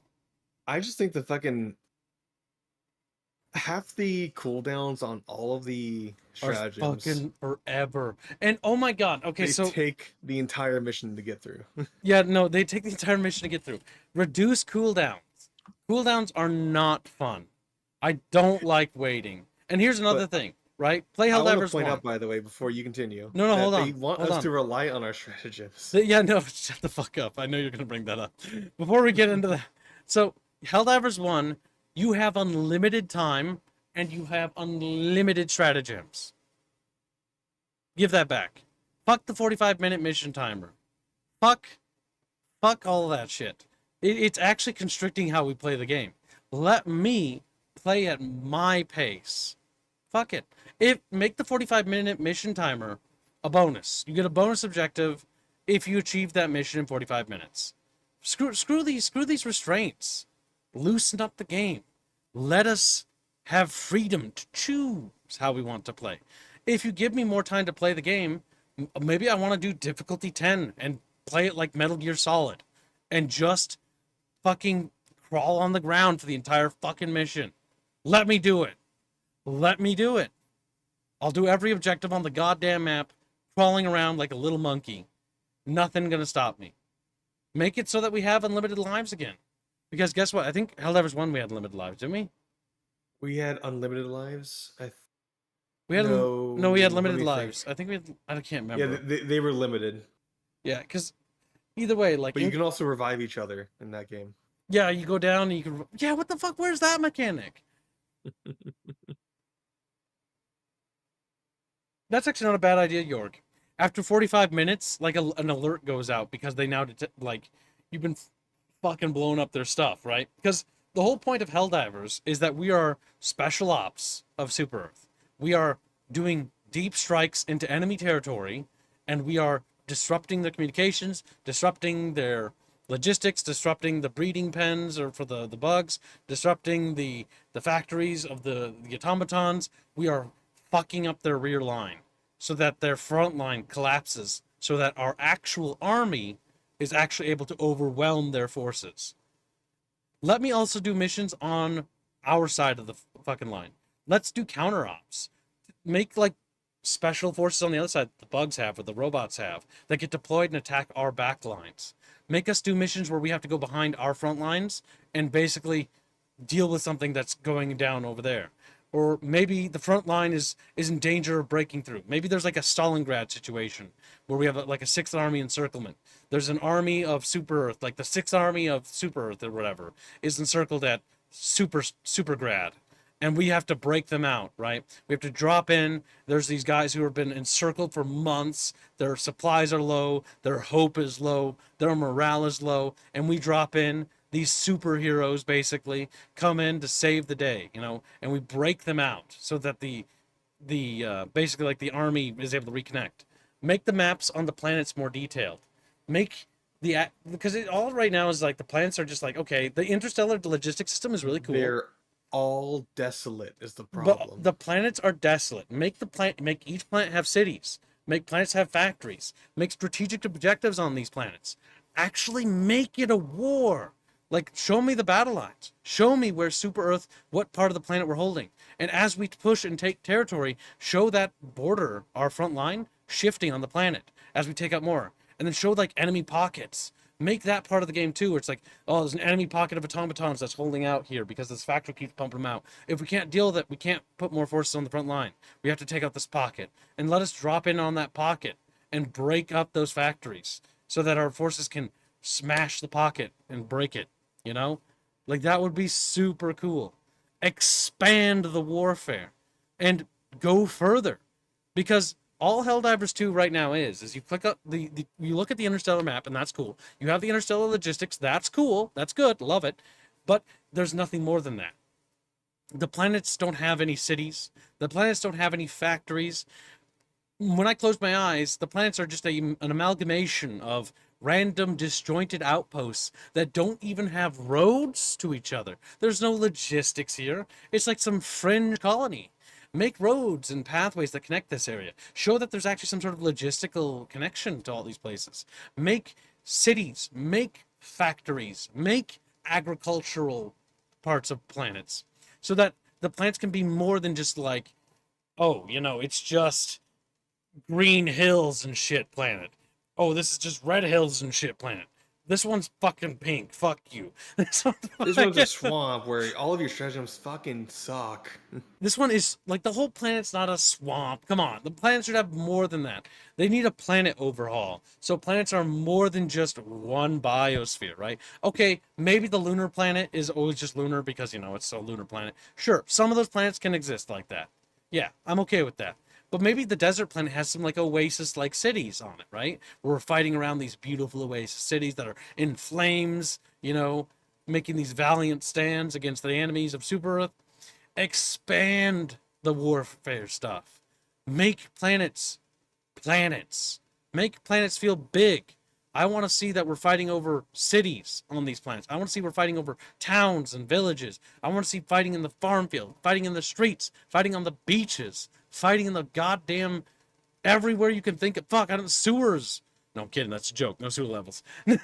I just think the fucking half the cooldowns on all of the stratagems are fucking forever. And oh my god, okay, they so take the entire mission to get through. yeah, no, they take the entire mission to get through. Reduce cooldowns. Cooldowns are not fun. I don't like waiting. And here's another thing, right? Play I want Helldivers to point 1. out, by the way, before you continue. No, hold on. They want hold us on. to rely on our stratagems. Yeah, no, shut the fuck up. I know you're going to bring that up. Before we get into that. So, Helldivers 1, you have unlimited time and you have unlimited stratagems. Give that back. Fuck the 45-minute mission timer. Fuck all of that shit. It's actually constricting how we play the game. Let me play at my pace. Fuck it. Make the 45-minute mission timer a bonus. You get a bonus objective if you achieve that mission in 45 minutes. Screw these restraints. Loosen up the game. Let us have freedom to choose how we want to play. If you give me more time to play the game, maybe I want to do difficulty 10 and play it like Metal Gear Solid and just fucking crawl on the ground for the entire fucking mission. Let me do it. Let me do it. I'll do every objective on the goddamn map, crawling around like a little monkey. Nothing gonna stop me. Make it so that we have unlimited lives again. Because guess what? I think Helldivers 1 we had unlimited lives, didn't we? We had unlimited lives? We had no, we had limited let me lives. think. I think we had, I can't remember. Yeah, they were limited. Yeah, because either way, like... But you can also revive each other in that game. Yeah, you go down and you can... Yeah, what the fuck? Where's that mechanic? That's actually not a bad idea, York. After 45 minutes, like an alert goes out because they now like you've been fucking blowing up their stuff, right? Because the whole point of Helldivers is that we are special ops of Super Earth. We are doing deep strikes into enemy territory, and we are disrupting their communications, disrupting their logistics, disrupting the breeding pens or for the bugs, disrupting the factories of the automatons. We are fucking up their rear line so that their front line collapses, so that our actual army is actually able to overwhelm their forces. Let me also do missions on our side of the fucking line. Let's do counter ops. Make like special forces on the other side the bugs have or the robots have that get deployed and attack our back lines. Make us do missions where we have to go behind our front lines and basically deal with something that's going down over there. Or maybe the front line is in danger of breaking through. Maybe there's like a Stalingrad situation where we have like a 6th Army encirclement. There's an army of Super Earth, like the 6th Army of Super Earth or whatever, is encircled at Supergrad. and we have to break them out, right? We have to drop in. There's these guys who have been encircled for months. Their supplies are low, their hope is low, their morale is low, and we drop in. These superheroes basically come in to save the day, and we break them out so that the basically like the army is able to reconnect. Make the maps on the planets more detailed. Make because it all right now is like the planets are just like, okay, the interstellar logistics system is really cool. They're all desolate is the But problem. the planets are desolate. Make each planet have cities. Make planets have factories. Make strategic objectives on these planets. Actually make it a war. Like, show me the battle lines. Show me where Super Earth, what part of the planet we're holding. And as we push and take territory, show that border, our front line, shifting on the planet as we take out more. And then show like enemy pockets. Make that part of the game too, where it's like, oh, there's an enemy pocket of automatons that's holding out here because this factory keeps pumping them out. If we can't deal with it, we can't put more forces on the front line. We have to take out this pocket. And let us drop in on that pocket and break up those factories so that our forces can smash the pocket and break it, Like, that would be super cool. Expand the warfare and go further. Because all Helldivers 2 right now is you click up you look at the interstellar map, and that's cool. You have the interstellar logistics, that's cool, that's good, love it. But there's nothing more than that. The planets don't have any cities. The planets don't have any factories. When I close my eyes, the planets are just an amalgamation of random disjointed outposts that don't even have roads to each other. There's no logistics here. It's like some fringe colony. Make roads and pathways that connect this area. Show that there's actually some sort of logistical connection to all these places. Make cities, make factories, make agricultural parts of planets so that the planets can be more than just like, oh, it's just green hills and shit planet. Oh, this is just red hills and shit planet. This one's fucking pink. Fuck you. This one's a swamp where all of your stratagems fucking suck. This one is like the whole planet's not a swamp. Come on, the planet should have more than that. They need a planet overhaul. So planets are more than just one biosphere, right? Okay, maybe the lunar planet is always just lunar because it's a lunar planet. Sure, some of those planets can exist like that. Yeah, I'm okay with that. But maybe the desert planet has some like oasis-like cities on it, right? Where we're fighting around these beautiful oasis cities that are in flames, making these valiant stands against the enemies of Super Earth. Expand the warfare stuff. Make planets. Make planets feel big. I want to see that we're fighting over cities on these planets. I want to see we're fighting over towns and villages. I want to see fighting in the farm field, fighting in the streets, fighting on the beaches, fighting in the goddamn everywhere you can think of. Fuck, I don't sewers. No, I'm kidding. That's a joke. No sewer levels. Yeah,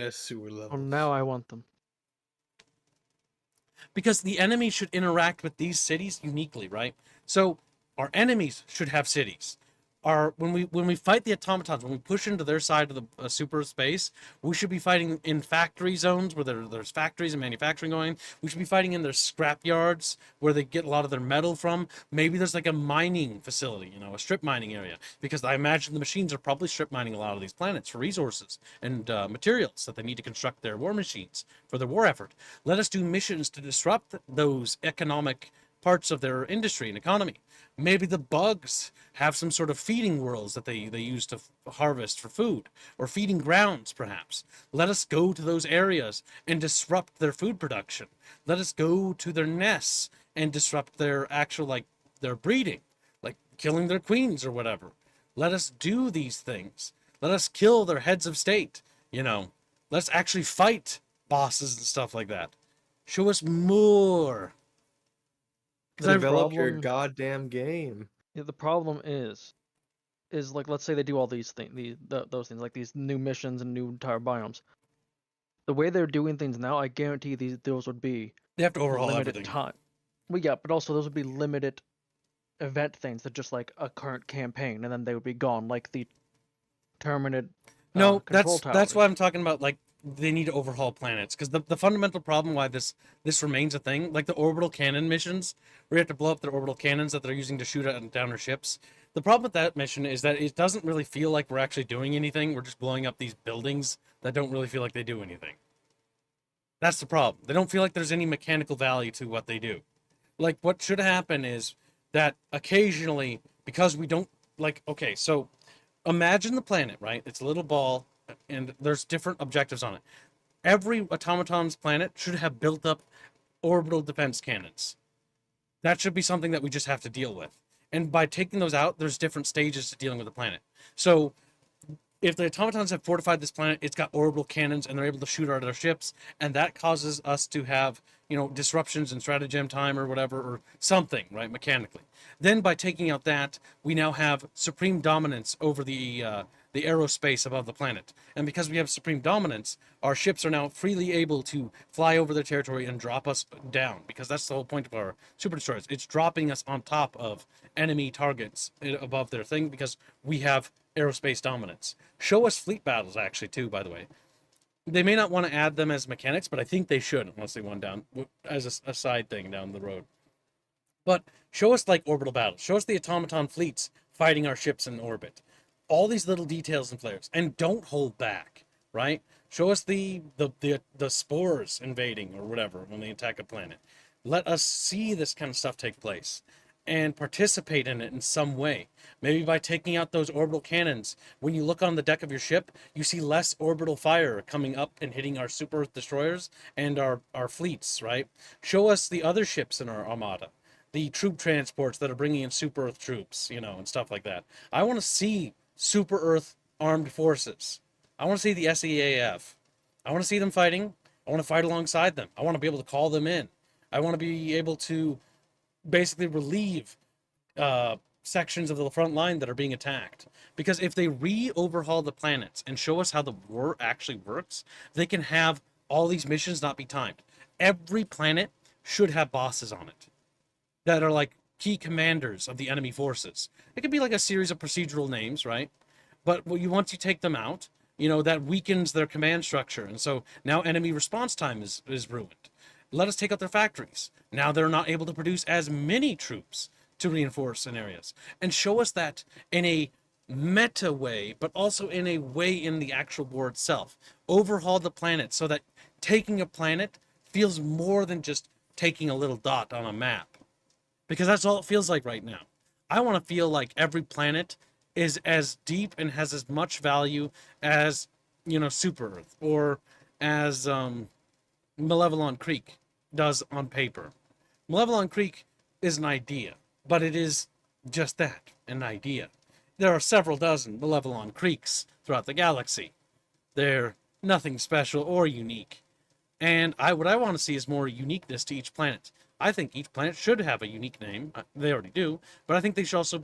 sewer levels. Oh, now I want them. Because the enemy should interact with these cities uniquely, right? So our enemies should have cities. When we fight the automatons, when we push into their side of the super space, we should be fighting in factory zones where there's factories and manufacturing going. We should be fighting in their scrap yards where they get a lot of their metal from. Maybe there's like a mining facility, a strip mining area, because I imagine the machines are probably strip mining a lot of these planets for resources and materials that they need to construct their war machines for their war effort. Let us do missions to disrupt those economic parts of their industry and economy. Maybe the bugs have some sort of feeding worlds that they use to harvest for food, or feeding grounds perhaps. Let us go to those areas and disrupt their food production. Let us go to their nests and disrupt their actual, their breeding, like killing their queens or whatever. Let us do these things. Let us kill their heads of state, Let's actually fight bosses and stuff like that. Show us more. Develop your goddamn game. Yeah, the problem is like, let's say they do all these things, those things, like these new missions and new entire biomes. The way they're doing things now, I guarantee those would be They have to overhaul limited everything. time. Well, yeah, but also those would be limited event things that just like a current campaign, and then they would be gone, like the terminated. No, control that's towers. why I'm talking about, like, they need to overhaul planets, because the fundamental problem why this remains a thing, like the orbital cannon missions where you have to blow up their orbital cannons that they're using to shoot at down their ships. The problem with that mission is that it doesn't really feel like we're actually doing anything. We're just blowing up these buildings that don't really feel like they do anything. That's the problem. They don't feel like there's any mechanical value to what they do. Like, what should happen is that occasionally, because we don't, like, okay, so imagine the planet, right? It's a little ball, and there's different objectives on it. Every automaton's planet should have built up orbital defense cannons. That should be something that we just have to deal with. And by taking those out, there's different stages to dealing with the planet. So if the automatons have fortified this planet, it's got orbital cannons and they're able to shoot out of their ships, and that causes us to have, disruptions in stratagem time or whatever, or something, right, mechanically. Then by taking out that, we now have supreme dominance over the aerospace above the planet. And because we have supreme dominance, our ships are now freely able to fly over their territory and drop us down, because that's the whole point of our super destroyers. It's dropping us on top of enemy targets above their thing, because we have aerospace dominance. Show us fleet battles, actually, too, by the way. They may not want to add them as mechanics, but I think they should, unless they want down as a side thing down the road. But show us, like, orbital battles. Show us the automaton fleets fighting our ships in orbit. All these little details and flares. And don't hold back, right? Show us the spores invading or whatever when they attack a planet. Let us see this kind of stuff take place and participate in it in some way. Maybe by taking out those orbital cannons. When you look on the deck of your ship, you see less orbital fire coming up and hitting our super Earth destroyers and our fleets, right? Show us the other ships in our armada, the troop transports that are bringing in super Earth troops, and stuff like that. I want to see super Earth armed forces. I want to see the SEAF. I want to see them fighting. I want to fight alongside them. I want to be able to call them in. I want to be able to basically relieve sections of the front line that are being attacked. Because if they re-overhaul the planets and show us how the war actually works, they can have all these missions not be timed. Every planet should have bosses on it that are like key commanders of the enemy forces. It could be like a series of procedural names, right? But once you take them out, that weakens their command structure. And so now enemy response time is ruined. Let us take out their factories. Now they're not able to produce as many troops to reinforce in areas. And show us that in a meta way, but also in a way in the actual war itself. Overhaul the planet so that taking a planet feels more than just taking a little dot on a map. Because that's all it feels like right now. I want to feel like every planet is as deep and has as much value as, Super Earth, or as Malevelon Creek does on paper. Malevelon Creek is an idea, but it is just that, an idea. There are several dozen Malevelon Creeks throughout the galaxy. They're nothing special or unique. And what I want to see is more uniqueness to each planet. I think each planet should have a unique name. They already do, but I think they should also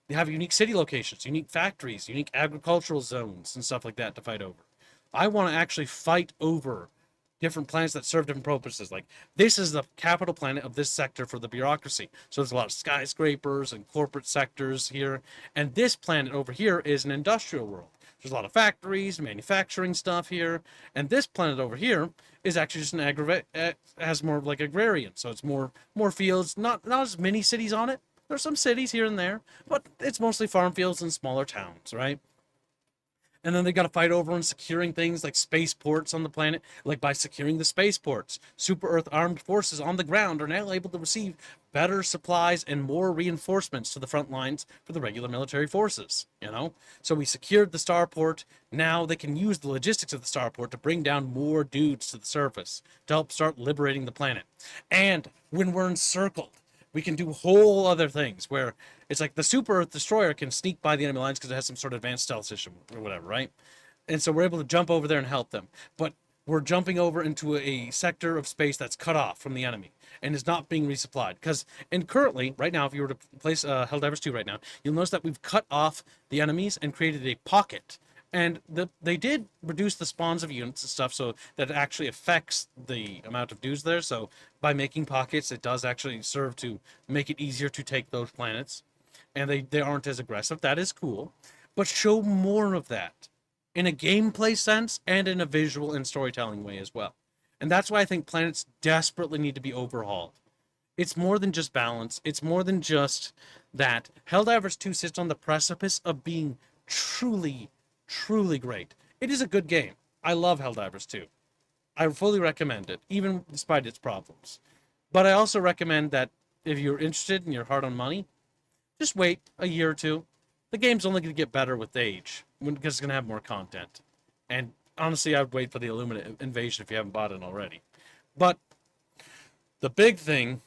have unique city locations, unique factories, unique agricultural zones, and stuff like that to fight over. I want to actually fight over different planets that serve different purposes. Like, this is the capital planet of this sector for the bureaucracy. So there's a lot of skyscrapers and corporate sectors here. And this planet over here is an industrial world. There's a lot of factories, manufacturing stuff here. And this planet over here is actually just has more like agrarian. So it's more fields, not as many cities on it. There's some cities here and there, but it's mostly farm fields and smaller towns, right? And then they got to fight over and securing things like spaceports on the planet. Like, by securing the spaceports, Super Earth armed forces on the ground are now able to receive better supplies and more reinforcements to the front lines for the regular military forces, So we secured the starport. Now they can use the logistics of the starport to bring down more dudes to the surface to help start liberating the planet. And when we're encircled, we can do whole other things where it's like the Super Earth Destroyer can sneak by the enemy lines because it has some sort of advanced stealth system or whatever, right? And so we're able to jump over there and help them. But we're jumping over into a sector of space that's cut off from the enemy and is not being resupplied. And currently, right now, if you were to place Helldivers 2 right now, you'll notice that we've cut off the enemies and created a pocket. And they did reduce the spawns of units and stuff, so that it actually affects the amount of dudes there. So by making pockets, it does actually serve to make it easier to take those planets. And they aren't as aggressive. That is cool. But show more of that in a gameplay sense and in a visual and storytelling way as well. And that's why I think planets desperately need to be overhauled. It's more than just balance. It's more than just that. Helldivers 2 sits on the precipice of being truly, truly great. It is a good game. I love Helldivers 2. I fully recommend it, even despite its problems. But I also recommend that if you're interested and you're hard on money, just wait a year or two. The game's only going to get better with age because it's going to have more content. And honestly, I'd wait for the Illuminate invasion if you haven't bought it already. But the big thing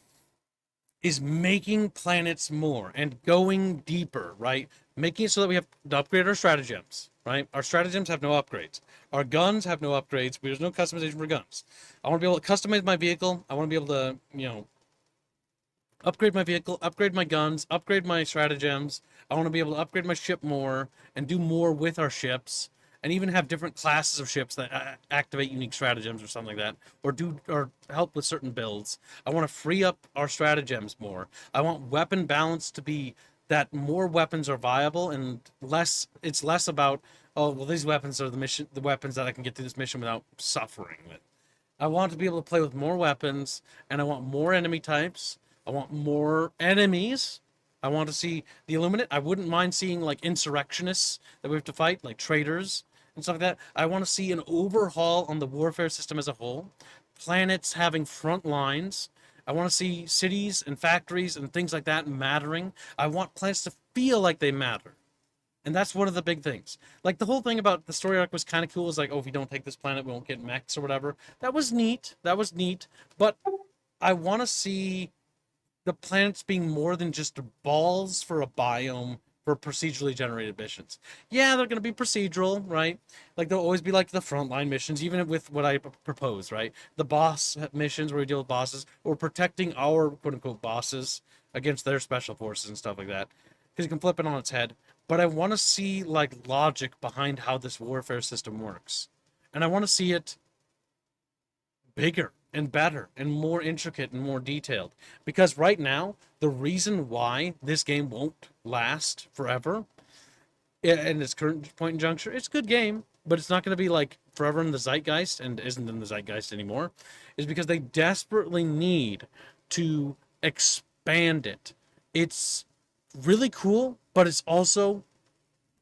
is making planets more and going deeper, right? Making it so that we have to upgrade our stratagems, right? Our stratagems have no upgrades. Our guns have no upgrades. There's no customization for guns. I want to be able to customize my vehicle. I want to be able to, upgrade my vehicle, upgrade my guns, upgrade my stratagems. I want to be able to upgrade my ship more and do more with our ships, and even have different classes of ships that activate unique stratagems or something like that, or help with certain builds. I want to free up our stratagems more. I want weapon balance to be that more weapons are viable and it's less about, oh well, these weapons are the weapons that I can get through this mission without suffering with. I want to be able to play with more weapons, and I want more enemy types. I want more enemies. I want to see the Illuminate. I wouldn't mind seeing like insurrectionists that we have to fight, like traitors and stuff like that. I want to see an overhaul on the warfare system as a whole. Planets having front lines. I want to see cities and factories and things like that mattering. I want planets to feel like they matter. And that's one of the big things. Like the whole thing about the story arc was kind of cool. It's like, oh, if we don't take this planet, we won't get mechs or whatever. That was neat. But I want to see the planets being more than just balls for a biome for procedurally generated missions. Yeah, they're going to be procedural, right? Like they'll always be like the frontline missions, even with what I propose, right? The boss missions where we deal with bosses, or protecting our quote unquote bosses against their special forces and stuff like that. Because you can flip it on its head. But I want to see like logic behind how this warfare system works. And I want to see it bigger and better and more intricate and more detailed. Because right now, the reason why this game won't last forever in its current point in juncture, it's a good game, but it's not going to be like forever in the zeitgeist and isn't in the zeitgeist anymore, is because they desperately need to expand it. It's really cool, but it's also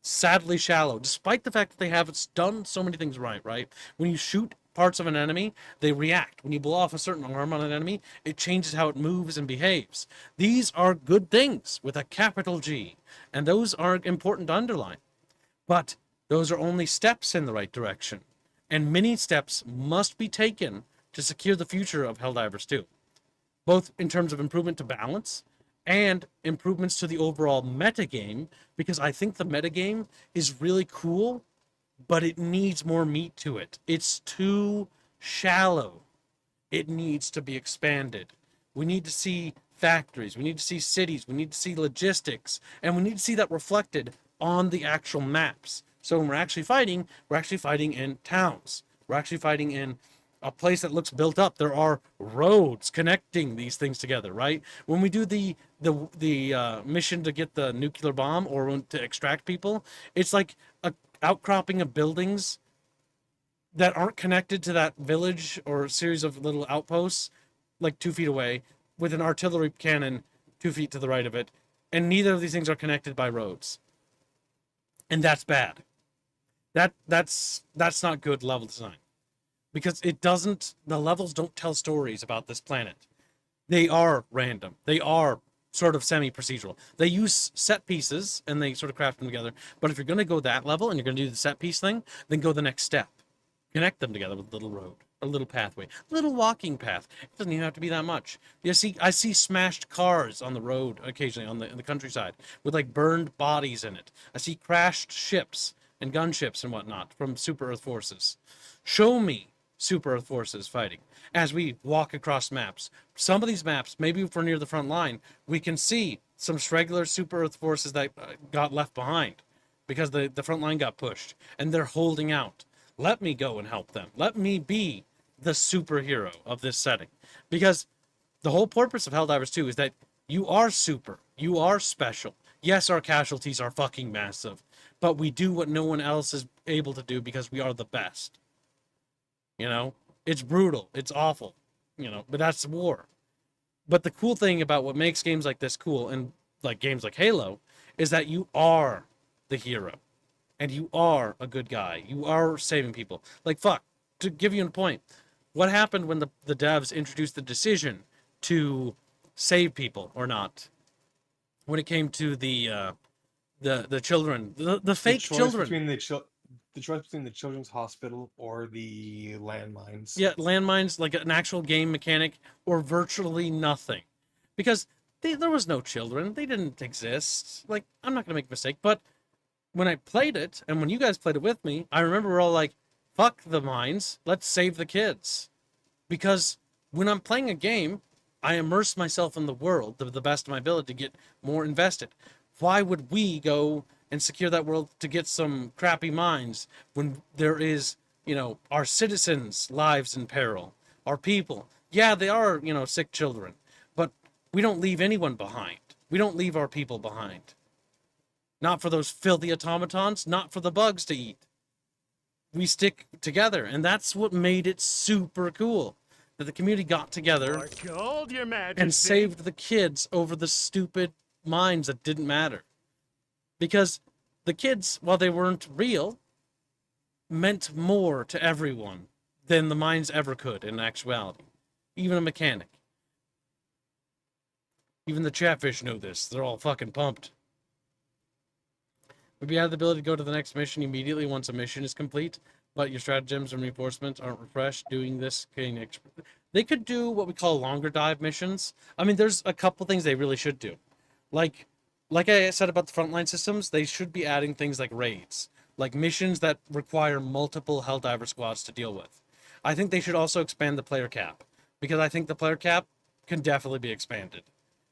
sadly shallow, despite the fact that they have done so many things right? When you shoot parts of an enemy, they react. When you blow off a certain arm on an enemy, it changes how it moves and behaves. These are good things with a capital G, and those are important to underline. But those are only steps in the right direction, and many steps must be taken to secure the future of Helldivers 2, both in terms of improvement to balance and improvements to the overall metagame, because I think the metagame is really cool, but it needs more meat to it. It's too shallow. It needs to be expanded. We need to see factories. We need to see cities. We need to see logistics. And we need to see that reflected on the actual maps. So when we're actually fighting in towns. We're actually fighting in a place that looks built up. There are roads connecting these things together, right? When we do the mission to get the nuclear bomb or to extract people, it's like a outcropping of buildings that aren't connected to that village or series of little outposts, like 2 feet away, with an artillery cannon 2 feet to the right of it, and neither of these things are connected by roads, and that's bad. That's not good level design, because the levels don't tell stories about this planet. They are random. They are sort of semi-procedural. They use set pieces and they sort of craft them together. But if you're going to go that level and you're going to do the set piece thing, then go the next step. Connect them together with a little road, a little pathway, a little walking path. It doesn't even have to be that much. I see smashed cars on the road occasionally in the countryside with like burned bodies in it. I see crashed ships and gunships and whatnot from Super Earth forces. Show me Super Earth forces fighting as we walk across maps. Some of these maps, maybe if we're near the front line, we can see some regular Super Earth forces that got left behind because the front line got pushed and they're holding out. Let me go and help them. Let me be the superhero of this setting, because the whole purpose of Helldivers 2 is that you are super, you are special. Yes, our casualties are fucking massive, but we do what no one else is able to do because we are the best. It's brutal, it's awful, but that's war. But the cool thing about what makes games like this cool, and like games like Halo, is that you are the hero. And you are a good guy. You are saving people. Like, fuck, to give you a point, what happened when the devs introduced the decision to save people or not? When it came to the children, the fake children. The choice between the children's hospital or the landmines. Yeah, landmines, like an actual game mechanic, or virtually nothing. Because there was no children. They didn't exist. Like, I'm not going to make a mistake, but when I played it, and when you guys played it with me, I remember we're all like, fuck the mines, let's save the kids. Because when I'm playing a game, I immerse myself in the world to the best of my ability to get more invested. Why would we go and secure that world to get some crappy mines when there is, our citizens' lives in peril, our people? Yeah, they are, sick children, but we don't leave anyone behind. We don't leave our people behind. Not for those filthy automatons, not for the bugs to eat. We stick together, and that's what made it super cool. That the community got together and saved the kids over the stupid mines that didn't matter. Because the kids, while they weren't real, meant more to everyone than the mines ever could in actuality. Even a mechanic. Even the Chatfish know this. They're all fucking pumped. Maybe you have the ability to go to the next mission immediately once a mission is complete, but your stratagems and reinforcements aren't refreshed. Doing this can... They could do what we call longer dive missions. I mean, there's a couple things they really should do. Like I said about the frontline systems, they should be adding things like raids. Like missions that require multiple Helldiver squads to deal with. I think they should also expand the player cap. Because I think the player cap can definitely be expanded.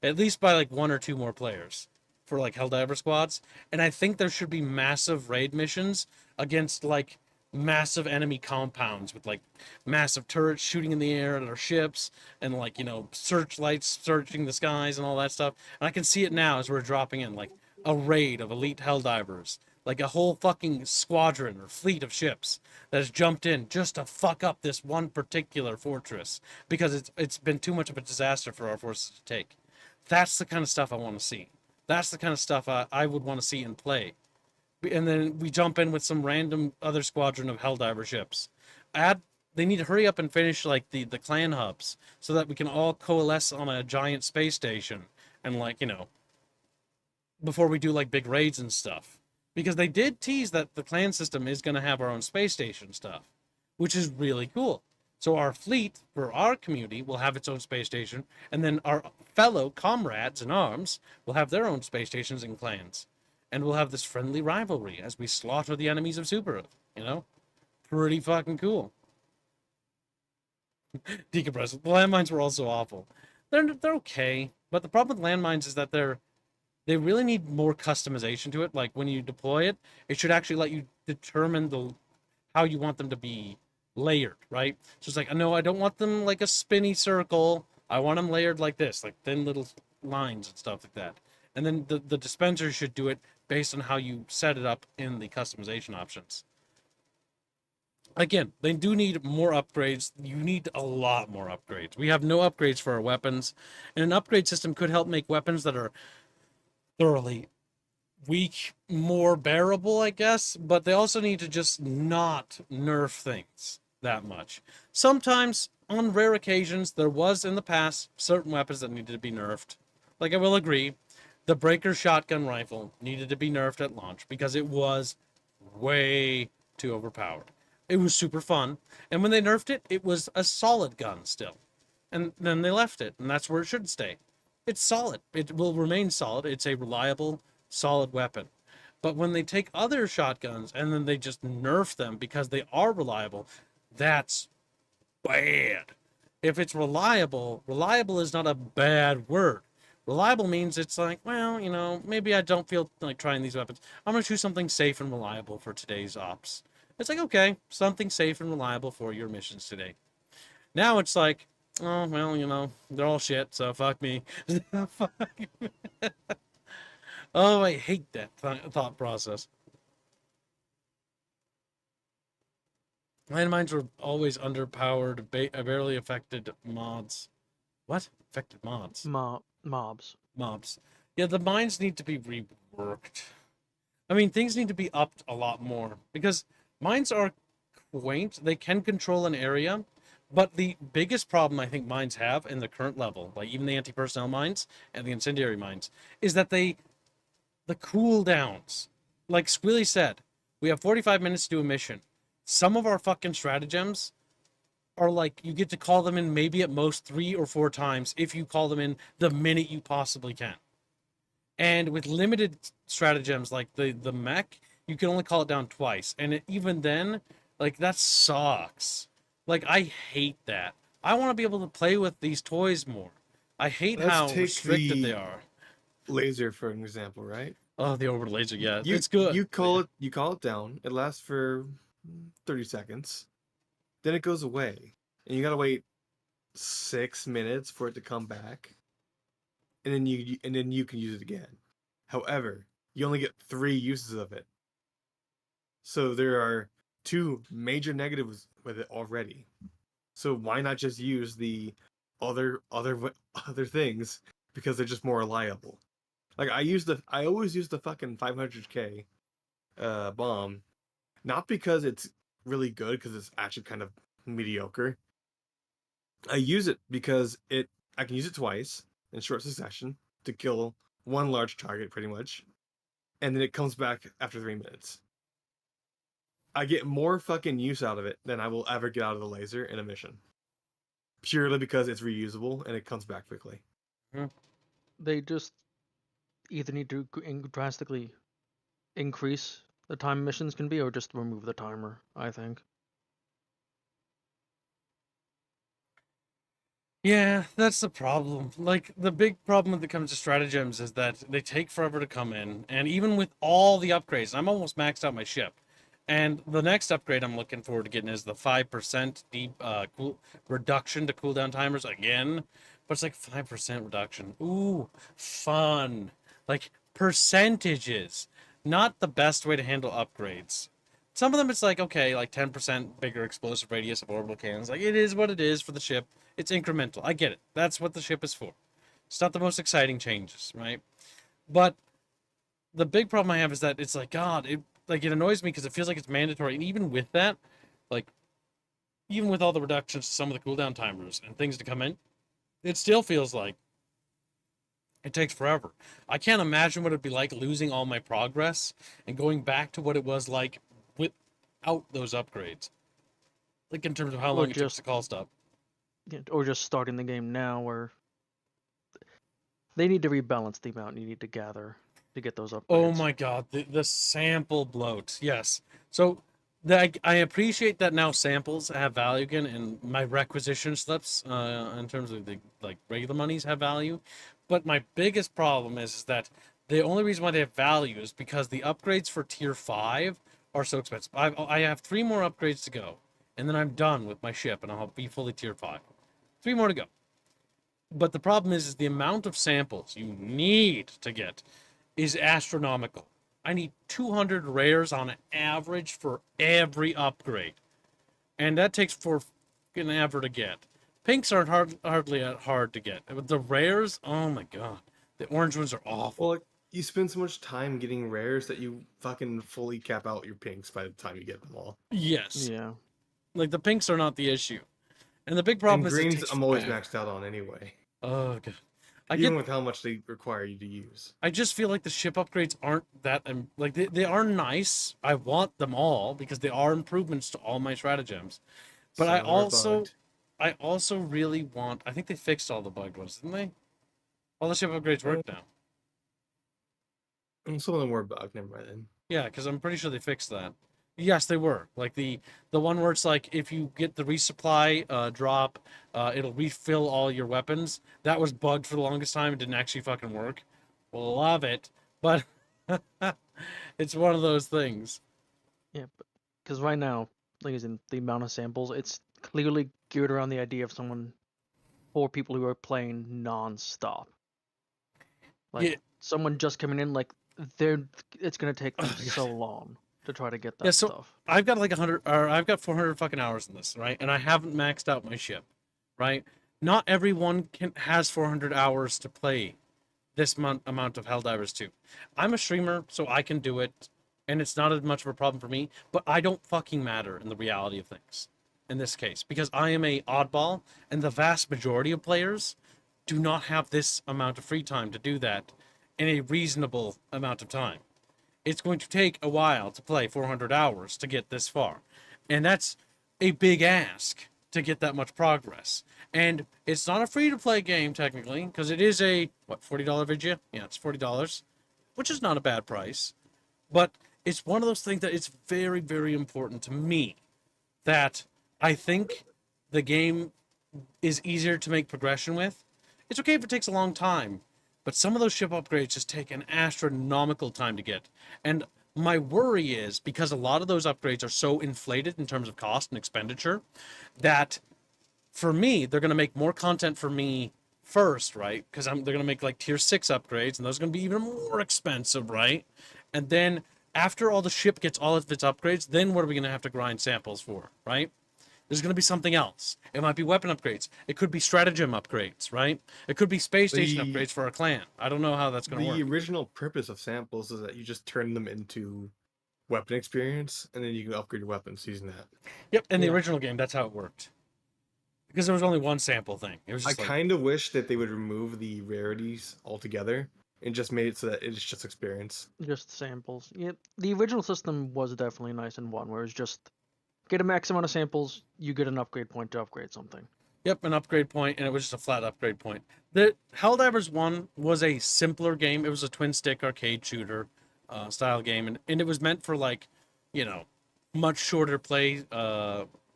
At least by like 1 or 2 more players. For like Helldiver squads. And I think there should be massive raid missions against like massive enemy compounds with like massive turrets shooting in the air at our ships and like, searchlights searching the skies and all that stuff. And I can see it now as we're dropping in like a raid of elite Helldivers, like a whole fucking squadron or fleet of ships that has jumped in just to fuck up this one particular fortress because it's been too much of a disaster for our forces to take. That's the kind of stuff I want to see. That's the kind of stuff I would want to see in play. And then we jump in with some random other squadron of Helldiver ships. They need to hurry up and finish like the clan hubs so that we can all coalesce on a giant space station and like, before we do like big raids and stuff. Because they did tease that the clan system is going to have our own space station stuff, which is really cool. So our fleet for our community will have its own space station, and then our fellow comrades in arms will have their own space stations and clans. And we'll have this friendly rivalry as we slaughter the enemies of Super, Pretty fucking cool. Decompressed. The landmines were also awful. They're okay, but the problem with landmines is that they really need more customization to it. Like when you deploy it, it should actually let you determine how you want them to be layered, right? So it's like, no, I don't want them like a spinny circle. I want them layered like this, like thin little lines and stuff like that. And then the dispenser should do it based on how you set it up in the customization options. Again, they do need more upgrades. You need a lot more upgrades. We have no upgrades for our weapons. And an upgrade system could help make weapons that are thoroughly weak more bearable, I guess. But they also need to just not nerf things that much. Sometimes, on rare occasions, there was in the past certain weapons that needed to be nerfed. Like, I will agree, the Breaker shotgun rifle needed to be nerfed at launch because it was way too overpowered. It was super fun, and when they nerfed it, it was a solid gun still. And then they left it, and that's where it should stay. It's solid. It will remain solid. It's a reliable, solid weapon. But when they take other shotguns and then they just nerf them because they are reliable, that's bad. If it's reliable is not a bad word. Reliable means it's like, well, maybe I don't feel like trying these weapons. I'm going to choose something safe and reliable for today's ops. It's like, okay, something safe and reliable for your missions today. Now it's like, oh, well, they're all shit, so fuck me. Oh, I hate that thought process. Landmines were always underpowered, barely affected mods. What? Affected mods? Mobs. Mobs. Yeah, the mines need to be reworked. I mean, things need to be upped a lot more. Because mines are quaint. They can control an area. But the biggest problem I think mines have in the current level, like even the anti-personnel mines and the incendiary mines, is that the cooldowns. Like Squilly said, we have 45 minutes to do a mission. Some of our fucking stratagems are like you get to call them in maybe at most 3 or 4 times if you call them in the minute you possibly can. And with limited stratagems like the mech, you can only call it down twice. And even then, like that sucks. Like I hate that. I want to be able to play with these toys more. I hate Let's how take restricted they the are. laser for an example, right? Oh, the orbital laser, yeah, You, it's good. You call it down. It lasts for 30 seconds. Then it goes away. And you gotta wait 6 minutes for it to come back. And then you can use it again. However, you only get 3 uses of it. So there are 2 major negatives with it already. So why not just use the other things because they're just more reliable. Like I always use the fucking 500k bomb, not because it's really good, because it's actually kind of mediocre. I use it because I can use it twice in short succession to kill one large target pretty much, and then it comes back after 3 minutes. I get more fucking use out of it than I will ever get out of the laser in a mission. Purely because it's reusable and it comes back quickly. They just either need to drastically increase the time missions can be, or just remove the timer, I think. Yeah, that's the problem. Like, the big problem when it comes to stratagems is that they take forever to come in, and even with all the upgrades, I'm almost maxed out my ship. And the next upgrade I'm looking forward to getting is the 5% deep reduction to cooldown timers again. But it's like 5% reduction. Ooh, fun. Like, percentages. Not the best way to handle upgrades. Some of them it's like, okay, like 10% bigger explosive radius of orbital cannons. Like, it is what it is for the ship. It's incremental. I get it. That's what the ship is for. It's not the most exciting changes, right? But the big problem I have is that it's like, God, it annoys me because it feels like it's mandatory. And even with that, like, even with all the reductions to some of the cooldown timers and things to come in, it still feels like it takes forever. I can't imagine what it'd be like losing all my progress and going back to what it was like without those upgrades. Like, in terms of how long it takes to call stuff. Or just starting the game now, where they need to rebalance the amount you need to gather to get those upgrades. Oh my god, the sample bloat. Yes. So I appreciate that now samples have value again, and my requisition slips in terms of the like regular monies have value. But my biggest problem is that the only reason why they have value is because the upgrades for tier 5 are so expensive. I have 3 more upgrades to go, and then I'm done with my ship, and I'll be fully tier 5. 3 more to go. But the problem is the amount of samples you need to get is astronomical. I need 200 rares on average for every upgrade. And that takes forever to get. Pinks aren't hardly hard to get. But the rares, oh my god. The orange ones are awful. Well, you spend so much time getting rares that you fucking fully cap out your pinks by the time you get them all. Yes. Yeah. Like, the pinks are not the issue. And the big problem and is greens I'm always maxed out on anyway. Oh god. Even with how much they require you to use. I just feel like the ship upgrades aren't that like they are nice. I want them all because they are improvements to all my stratagems. But I also really want. I think they fixed all the bugged ones, didn't they? All the ship upgrades work now. And some of them were bugged. Never mind then. Yeah, because I'm pretty sure they fixed that. Yes, they were. Like the one where it's like if you get the resupply drop, it'll refill all your weapons. That was bugged for the longest time. It didn't actually fucking work. Love it, but it's one of those things. Yeah, because right now, like in the amount of samples, it's clearly geared around the idea of for people who are playing non-stop. Like someone just coming in, like it's gonna take them so long to try to get that stuff. I've got like 100, or I've got 400 fucking hours in this, right? And I haven't maxed out my ship, right? Not everyone has 400 hours to play this amount of Helldivers 2. I'm a streamer, so I can do it, and it's not as much of a problem for me, but I don't fucking matter in the reality of things. in this case, because I am a oddball, and the vast majority of players do not have this amount of free time to do that in a reasonable amount of time. It's going to take a while to play 400 hours to get this far. And that's a big ask to get that much progress. And it's not a free-to-play game, technically, because it is a, what, $40 video? Yeah, it's $40, which is not a bad price. But it's one of those things that it's very, very important to me that I think the game is easier to make progression with. It's okay if it takes a long time, but some of those ship upgrades just take an astronomical time to get. And my worry is, because a lot of those upgrades are so inflated in terms of cost and expenditure, that for me, they're going to make more content for me first, right? Because they're going to make like tier 6 upgrades, and those are going to be even more expensive, right? And then after all the ship gets all of its upgrades, then what are we going to have to grind samples for, right? There's going to be something else. It might be weapon upgrades. It could be stratagem upgrades, right? It could be space station upgrades for our clan. I don't know how that's going to work. The original purpose of samples is that you just turn them into weapon experience, and then you can upgrade your weapons using that. Yep, in the original game, that's how it worked. Because there was only one sample thing. It was just kind of wish that they would remove the rarities altogether and just made it so that it's just experience. Just samples. Yeah, the original system was definitely nice in one, where it's just get a max amount of samples, you get an upgrade point to upgrade something. Yep, an upgrade point, and it was just a flat upgrade point. The Helldivers 1 was a simpler game. It was a twin-stick arcade shooter style game, and it was meant for, like, you know, much shorter play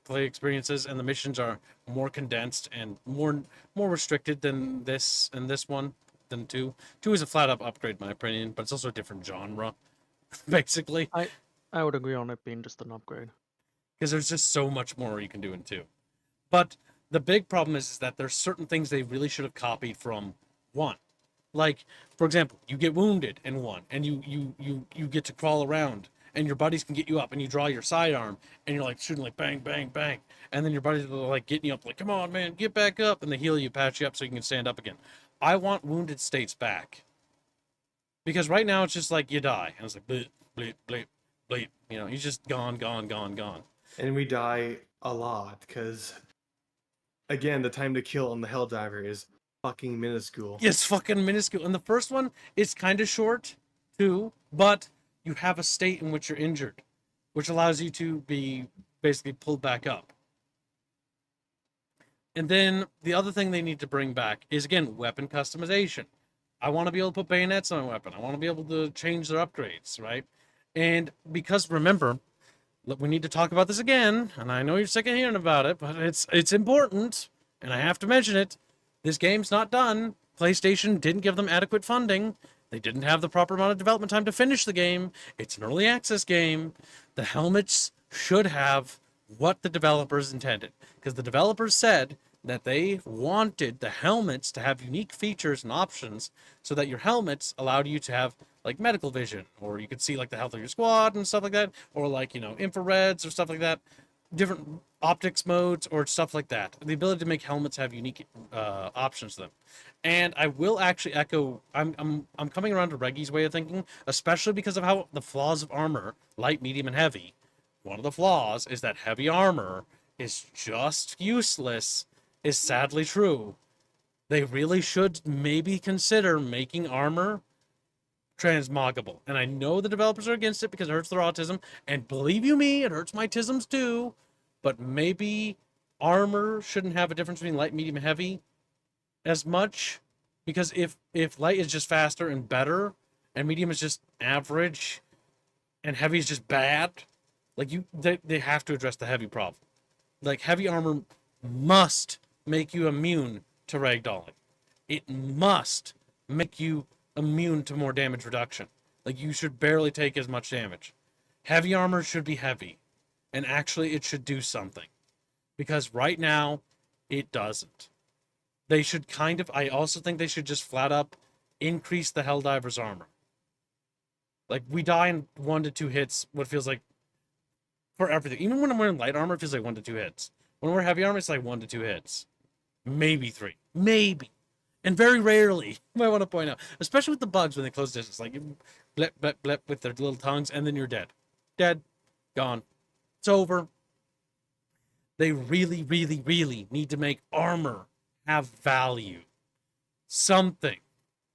experiences, and the missions are more condensed and more restricted than this one, than 2. 2 is a flat-up upgrade, in my opinion, but it's also a different genre, basically. I would agree on it being just an upgrade. Because there's just so much more you can do in 2. But the big problem is that there's certain things they really should have copied from 1. Like, for example, you get wounded in 1, and you get to crawl around, and your buddies can get you up, and you draw your sidearm, and you're like shooting like bang, bang, bang, and then your buddies are like getting you up, like, come on, man, get back up, and they heal you, patch you up so you can stand up again. I want wounded states back. Because right now it's just like you die, and it's like bleep, bleep, bleep, bleep. You know, you're just gone, gone, gone, gone. And we die a lot, because, again, the time to kill on the Helldiver is fucking minuscule. It's fucking minuscule. And the first one is kind of short, too, but you have a state in which you're injured, which allows you to be basically pulled back up. And then the other thing they need to bring back is, again, weapon customization. I want to be able to put bayonets on a weapon. I want to be able to change their upgrades, right? And because, remember, we need to talk about this again, and I know you're sick of hearing about it, but it's important, and I have to mention it. This game's not done. PlayStation didn't give them adequate funding. They didn't have the proper amount of development time to finish the game. It's an early access game. The helmets should have what the developers intended, because the developers said that they wanted the helmets to have unique features and options so that your helmets allowed you to have like medical vision, or you could see like the health of your squad and stuff like that, or like, you know, infrareds or stuff like that, different optics modes or stuff like that. The ability to make helmets have unique options to them. And I will actually echo, I'm coming around to Reggie's way of thinking, especially because of how the flaws of armor, light, medium, and heavy. One of the flaws is that heavy armor is just useless, is sadly true. They really should maybe consider making armor transmoggable. And I know the developers are against it because it hurts their autism, and believe you me, it hurts my tisms too, but maybe armor shouldn't have a difference between light, medium, and heavy as much, because if light is just faster and better, and medium is just average, and heavy is just bad, like they have to address the heavy problem. Like, heavy armor must make you immune to ragdolling. It must make you immune to more damage reduction. Like, you should barely take as much damage. Heavy armor should be heavy, and actually it should do something, because right now it doesn't. They should I also think they should just flat up increase the Helldiver's armor. Like, we die in 1 to 2 hits, what feels like, for everything. Even when I'm wearing light armor, it feels like 1 to 2 hits. When we're heavy armor, it's like 1 to 2 hits. Maybe 3. Maybe. And very rarely, I want to point out, especially with the bugs when they close distance, like blip, blip, blip with their little tongues, and then you're dead. Dead. Gone. It's over. They really, really, really need to make armor have value. Something.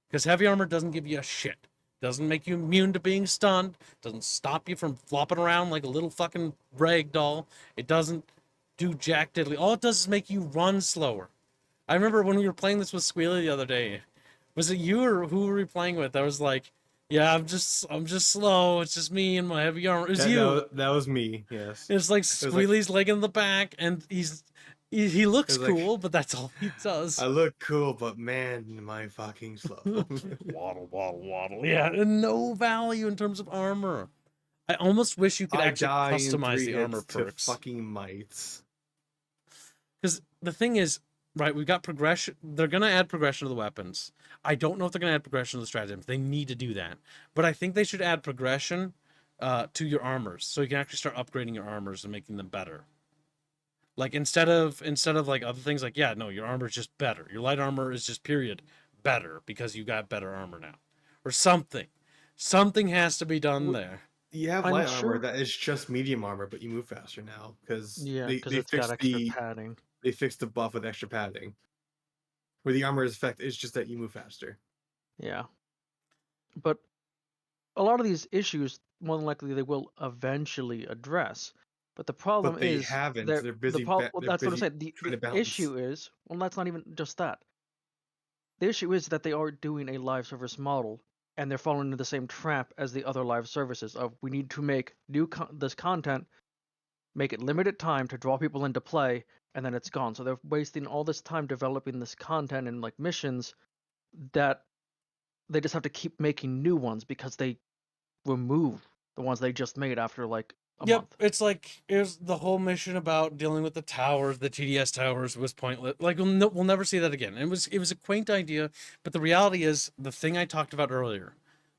Because heavy armor doesn't give you a shit. Doesn't make you immune to being stunned. Doesn't stop you from flopping around like a little fucking rag doll. It doesn't do jack diddly. All it does is make you run slower. I remember when we were playing this with Squealy the other day. Was it you or who were we playing with? I was like, yeah, I'm just slow. It's just me and my heavy armor. It was you. That was me. Yes. It's like It was like, Squealy's leg in the back, and he looks It was like, cool, but that's all he does. I look cool, but man, am I fucking slow. Waddle, waddle, waddle. Yeah, and no value in terms of armor. I almost wish you could actually customize the armor perks. Fucking mites. Because the thing is, right, we've got progression. They're going to add progression to the weapons. I don't know if they're going to add progression to the stratagems. They need to do that. But I think they should add progression to your armors, so you can actually start upgrading your armors and making them better. Like instead of like other things, like, yeah, no, your armor is just better. Your light armor is just period better because you got better armor now, or something. Something has to be done there. You have I'm light sure- armor that is just medium armor, but you move faster now because Yeah, they because it's got fixed extra padding. they fixed the buff with extra padding. Where the armor's effect is just that you move faster. Yeah. But a lot of these issues, more than likely, they will eventually address. But the problem But they is haven't. they're- They're busy. well, They're that's what I'm busy saying. The trying to balance. issue is, well, that's not even just that. The issue is that they are doing a live service model, and they're falling into the same trap as the other live services of we need to make this content, make it limited time to draw people into play, and then it's gone. So they're wasting all this time developing this content and like missions that they just have to keep making new ones because they remove the ones they just made after like a month. It's like the whole mission about dealing with the towers, the TDS towers was pointless. Like we'll never see that again. It was a quaint idea, but the reality is the thing I talked about earlier,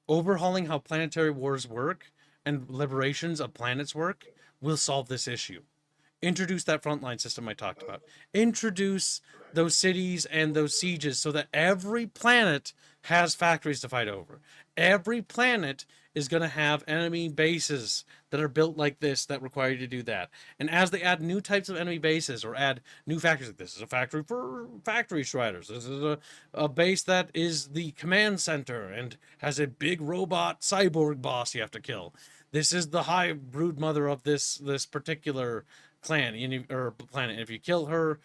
overhauling how planetary wars work and liberations of planets work will solve this issue. Introduce that frontline system I talked about. Introduce those cities and those sieges so that every planet has factories to fight over. Every planet is going to have enemy bases that are built like this that require you to do that. And as they add new types of enemy bases or add new factories, like this is a factory for factory striders. This is a base that is the command center and has a big robot cyborg boss you have to kill. This is the high brood mother of this particular clan or planet. If you kill her,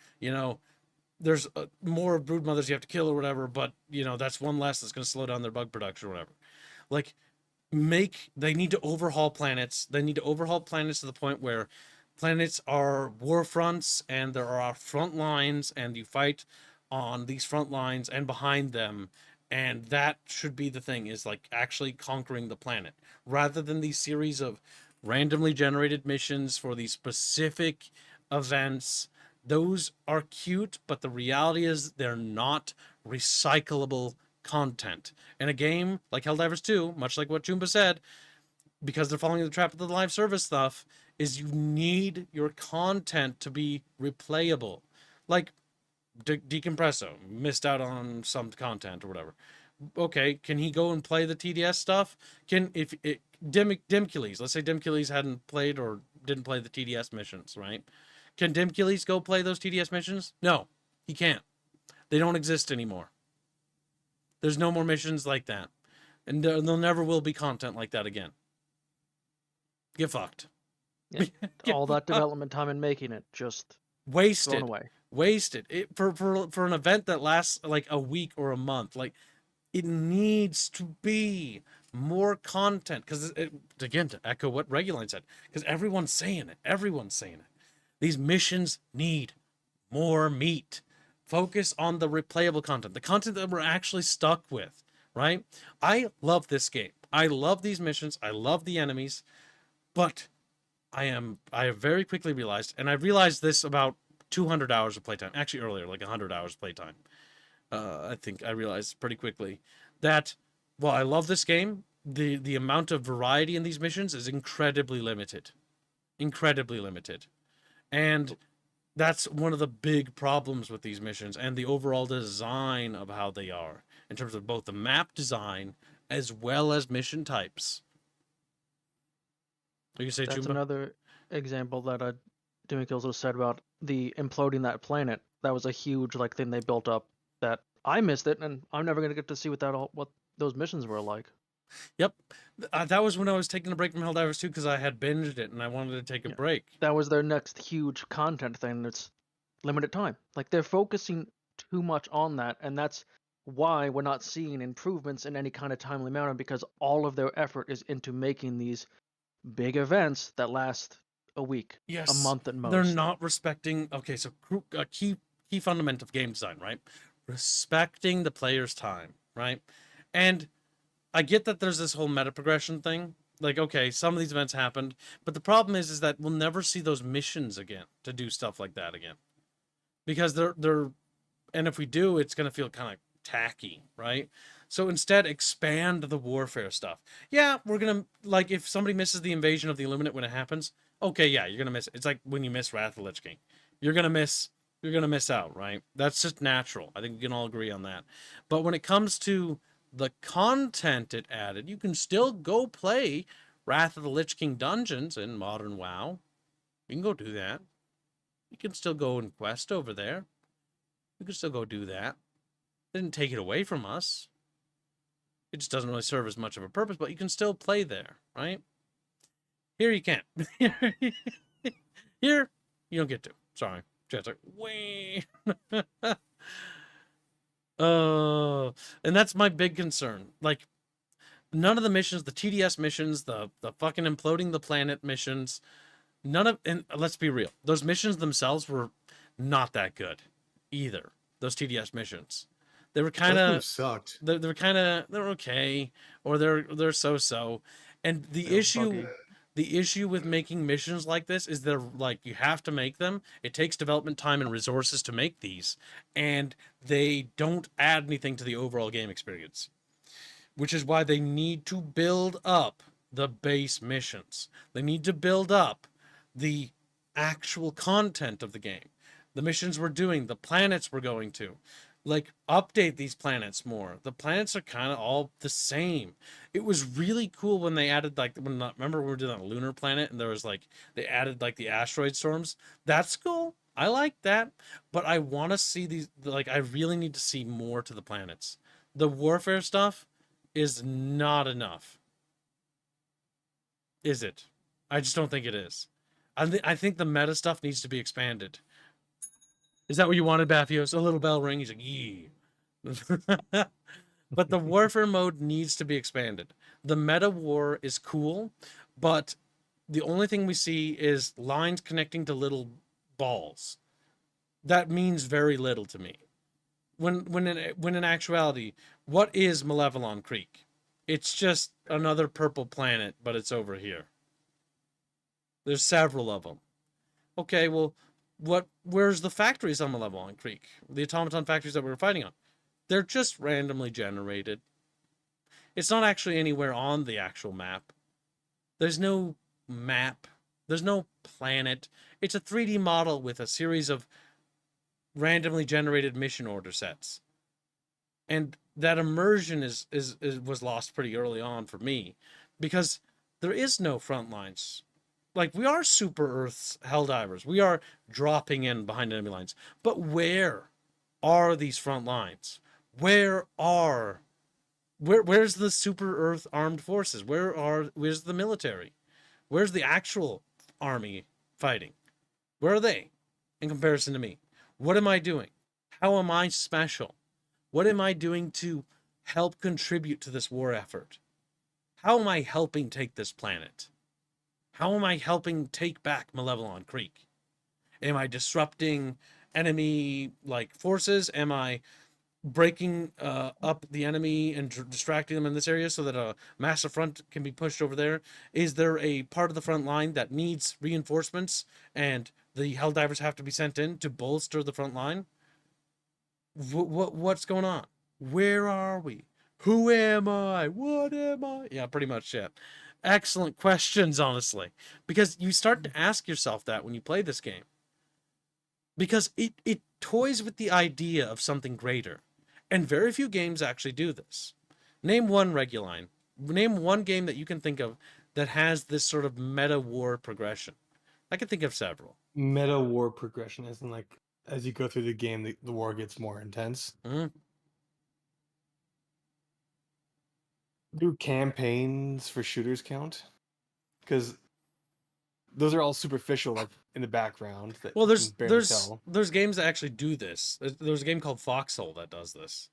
there's more brood mothers you have to kill or whatever, but that's one less that's going to slow down their bug production or whatever. Like, they need to overhaul planets. They need to overhaul planets to the point where planets are war fronts and there are front lines and you fight on these front lines and behind them. And that should be the thing, is like actually conquering the planet rather than these series of randomly generated missions for these specific events. Those are cute, but the reality is they're not recyclable content. In a game like Helldivers 2, much like what Jumba said, because they're falling in the trap of the live service stuff, is you need your content to be replayable. Like Decompresso missed out on some content or whatever. Okay, can he go and play the TDS stuff? Dimcules, let's say Dimcules hadn't played or didn't play the TDS missions, right? Can Dimcules go play those TDS missions? No, he can't. They don't exist anymore. There's no more missions like that. And there never will be content like that again. Get fucked. Yeah. All that development time in making it just wasted. thrown away. Wasted. For an event that lasts like a week or a month, like it needs to be more content. Because again, to echo what Reguline said, because everyone's saying it. These missions need more meat. Focus on the replayable content, the content that we're actually stuck with, right? I love this game. I love these missions. I love the enemies, but I have very quickly realized, and I realized this about 200 hours of playtime, actually earlier, like 100 hours of playtime. I think I realized pretty quickly that while I love this game, the amount of variety in these missions is incredibly limited. And that's one of the big problems with these missions and the overall design of how they are in terms of both the map design as well as mission types. You say That's Jumba? another example that Dimmy Kills said about the imploding that planet, that was a huge like thing they built up that I missed it, and I'm never gonna get to see what those missions were like. Yep. That was when I was taking a break from Helldivers 2 because I had binged it and I wanted to take a Yeah. break. That was their next huge content thing. It's limited time. Like they're focusing too much on that, and that's why we're not seeing improvements in any kind of timely manner, because all of their effort is into making these big events that last a week, a Yes, month at most. they're not respecting. Okay, so a key fundament of game design, right? Respecting the player's time, right? And I get that there's this whole meta progression thing. Like, okay, some of these events happened, but the problem is that we'll never see those missions again to do stuff like that again, because they're, and if we do, it's gonna feel kind of tacky, right? So instead, expand the warfare stuff. Yeah, we're gonna, like, if somebody misses the invasion of the Illuminate when it happens, okay, yeah, you're gonna miss it. It's like when you miss Wrath of the Lich King, you're gonna miss out, right? That's just natural. I think we can all agree on that. But when it comes to the content it added, you can still go play Wrath of the Lich King dungeons in modern WoW. You can go do that. You can still go and quest over there. You can still go do that. Didn't take it away from us. It just doesn't really serve as much of a purpose, but you can still play there, right? Here you can't. Here, you don't get to. Sorry. Chat's like, wait. And that's my big concern. Like, none of the missions, the TDS missions, the fucking imploding the planet missions, none of, and let's be real, those missions themselves were not that good either. Those TDS missions. They were kind of sucked. They're kind of, they're okay, or they're so. And the issue with making missions like this is they're like, you have to make them. It takes development time and resources to make these, and they don't add anything to the overall game experience, which is why they need to build up the base missions. They need to build up the actual content of the game. The missions we're doing, the planets we're going to. Like, update these planets more. The planets are kind of all the same. It was really cool when they added, like, remember we were doing that lunar planet and there was like, they added like the asteroid storms. That's cool. I like that. But I want to see these, like, I really need to see more to the planets. The warfare stuff is not enough. Is it? I just don't think it is. I think the meta stuff needs to be expanded. Is that what you wanted, Bathios? A little bell ring. He's like, yee. But the warfare mode needs to be expanded. The meta war is cool, but the only thing we see is lines connecting to little balls. That means very little to me. When in actuality, what is Malevelon Creek? It's just another purple planet, but it's over here. There's several of them. Okay, well, where's the factories on Malevelon Creek? The automaton factories that we were fighting on. They're just randomly generated. It's not actually anywhere on the actual map. There's no map. There's no planet. It's a 3D model with a series of randomly generated mission order sets. And that immersion was lost pretty early on for me, because there is no front lines. Like, we are Super Earth's Helldivers. We are dropping in behind enemy lines. But where are these front lines? Where's the Super Earth armed forces? Where's the military? Where's the actual army fighting? Where are they in comparison to me? What am I doing? How am I special? What am I doing to help contribute to this war effort? How am I helping take this planet? How am I helping take back Malevelon Creek? Am I disrupting enemy like forces? Am I breaking up the enemy and distracting them in this area so that a massive front can be pushed over there? Is there a part of the front line that needs reinforcements and the Helldivers have to be sent in to bolster the front line? What's going on? Where are we? Who am I? What am I? Yeah, pretty much, yeah. Excellent questions, honestly, because you start to ask yourself that when you play this game, because it toys with the idea of something greater, and very few games actually do this. Name one Reguline. Name one game that you can think of that has this sort of meta war progression. I can think of several. meta war progression is, and like as you go through the game, the war gets more intense. Hmm. Do campaigns for shooters count? Because those are all superficial, like in the background that Well, you can barely tell. there's games that actually do this. There's a game called Foxhole that does this,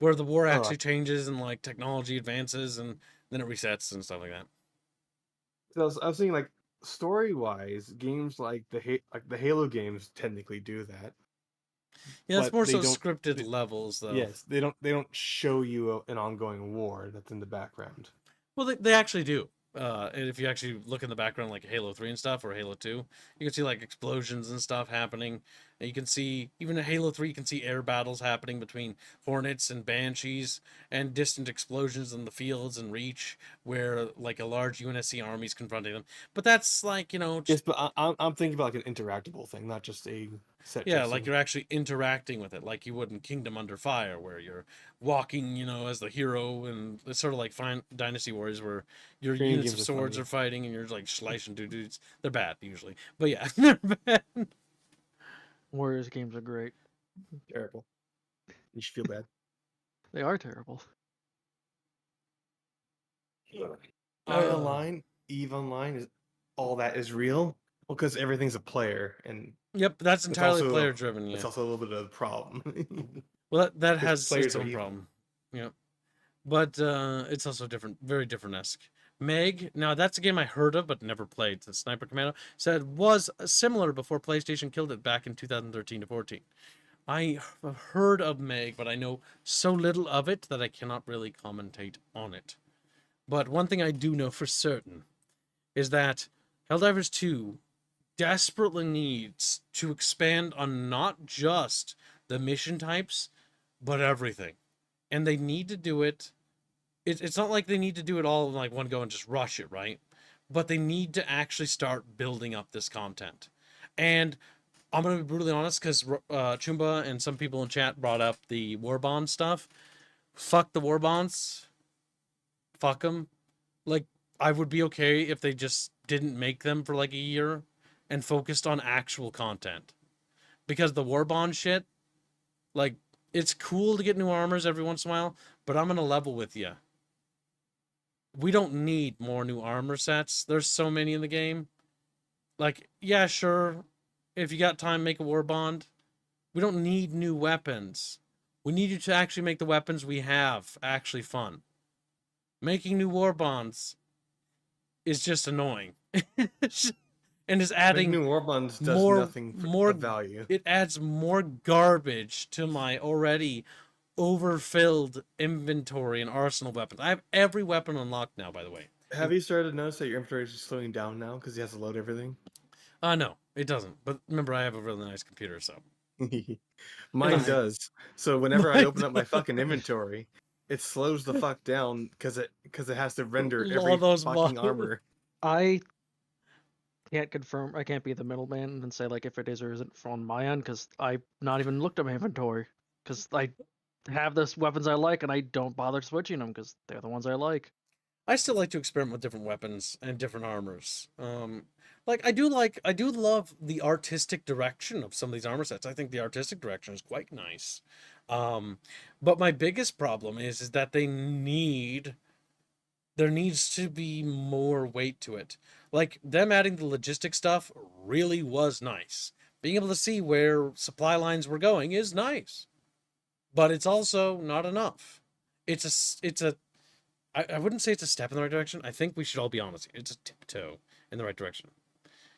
where the war Oh, actually changes and like technology advances and then it resets and stuff like that. I was thinking like story-wise, games like the Halo games technically do that, Yeah, it's but more they so don't. scripted levels though. Yes, they don't show you an ongoing war that's in the background. Well, they actually do. And if you actually look in the background, like Halo 3 and stuff, or Halo 2, you can see like explosions and stuff happening. And you can see, even in Halo 3, you can see air battles happening between Hornets and Banshees, and distant explosions in the fields and Reach, where like a large UNSC army is confronting them. But that's like, Yes, but I'm thinking about like an interactable thing, not just a set. yeah, like you're actually interacting with it, like you would in Kingdom Under Fire, where you're walking, as the hero, and it's sort of like Dynasty Warriors, where your Training units of games are swords funny. are fighting, and you're like slicing dudes. They're bad usually, but yeah, they're bad. Warriors games are great. Terrible. You should feel bad. They are terrible. Eve Online is all that is real. Well, because everything's a player, and Yep, that's it's entirely also player driven. it's Yeah, also a little bit of a problem. well, that 'Cause has its players are own evil. problem. Yeah, but it's also different, very different esque. Meg, now that's a game I heard of but never played. The Sniper Commando said was similar before PlayStation killed it back in 2013 to 14. I have heard of Meg, but I know so little of it that I cannot really commentate on it. But one thing I do know for certain is that Helldivers 2 desperately needs to expand on not just the mission types, but everything. And they need to do it. It's not like they need to do it all in like one go and just rush it, right? But they need to actually start building up this content. And I'm gonna be brutally honest, because Chumba and some people in chat brought up the war bond stuff. Fuck the war bonds. Fuck them. Like, I would be okay if they just didn't make them for like a year and focused on actual content. Because the war bond shit, like, it's cool to get new armors every once in a while, but I'm gonna level with you. We don't need more new armor sets. There's so many in the game. Like, yeah, sure. If you got time, make a war bond. We don't need new weapons. We need you to actually make the weapons we have actually fun. Making new war bonds is just annoying. And is adding Making new war bonds does nothing of value. It adds more garbage to my already overfilled inventory and arsenal of weapons. I have every weapon unlocked now, by the way. Have you started to notice that your inventory is slowing down now because he has to load everything? No, it doesn't. But remember, I have a really nice computer, so. Mine does. So whenever I open up my fucking inventory, it slows the fuck down because it has to render every fucking armor. I can't confirm. I can't be the middleman and say like if it is or isn't on my end because I've not even looked at my inventory because I have the weapons I like and I don't bother switching them because they're the ones I like. I still like to experiment with different weapons and different armors. I do love the artistic direction of some of these armor sets. I think the artistic direction is quite nice. But my biggest problem is that there needs to be more weight to it. Like, them adding the logistic stuff really was nice. Being able to see where supply lines were going is nice. But it's also not enough. I wouldn't say it's a step in the right direction. I think we should all be honest. It's a tiptoe in the right direction.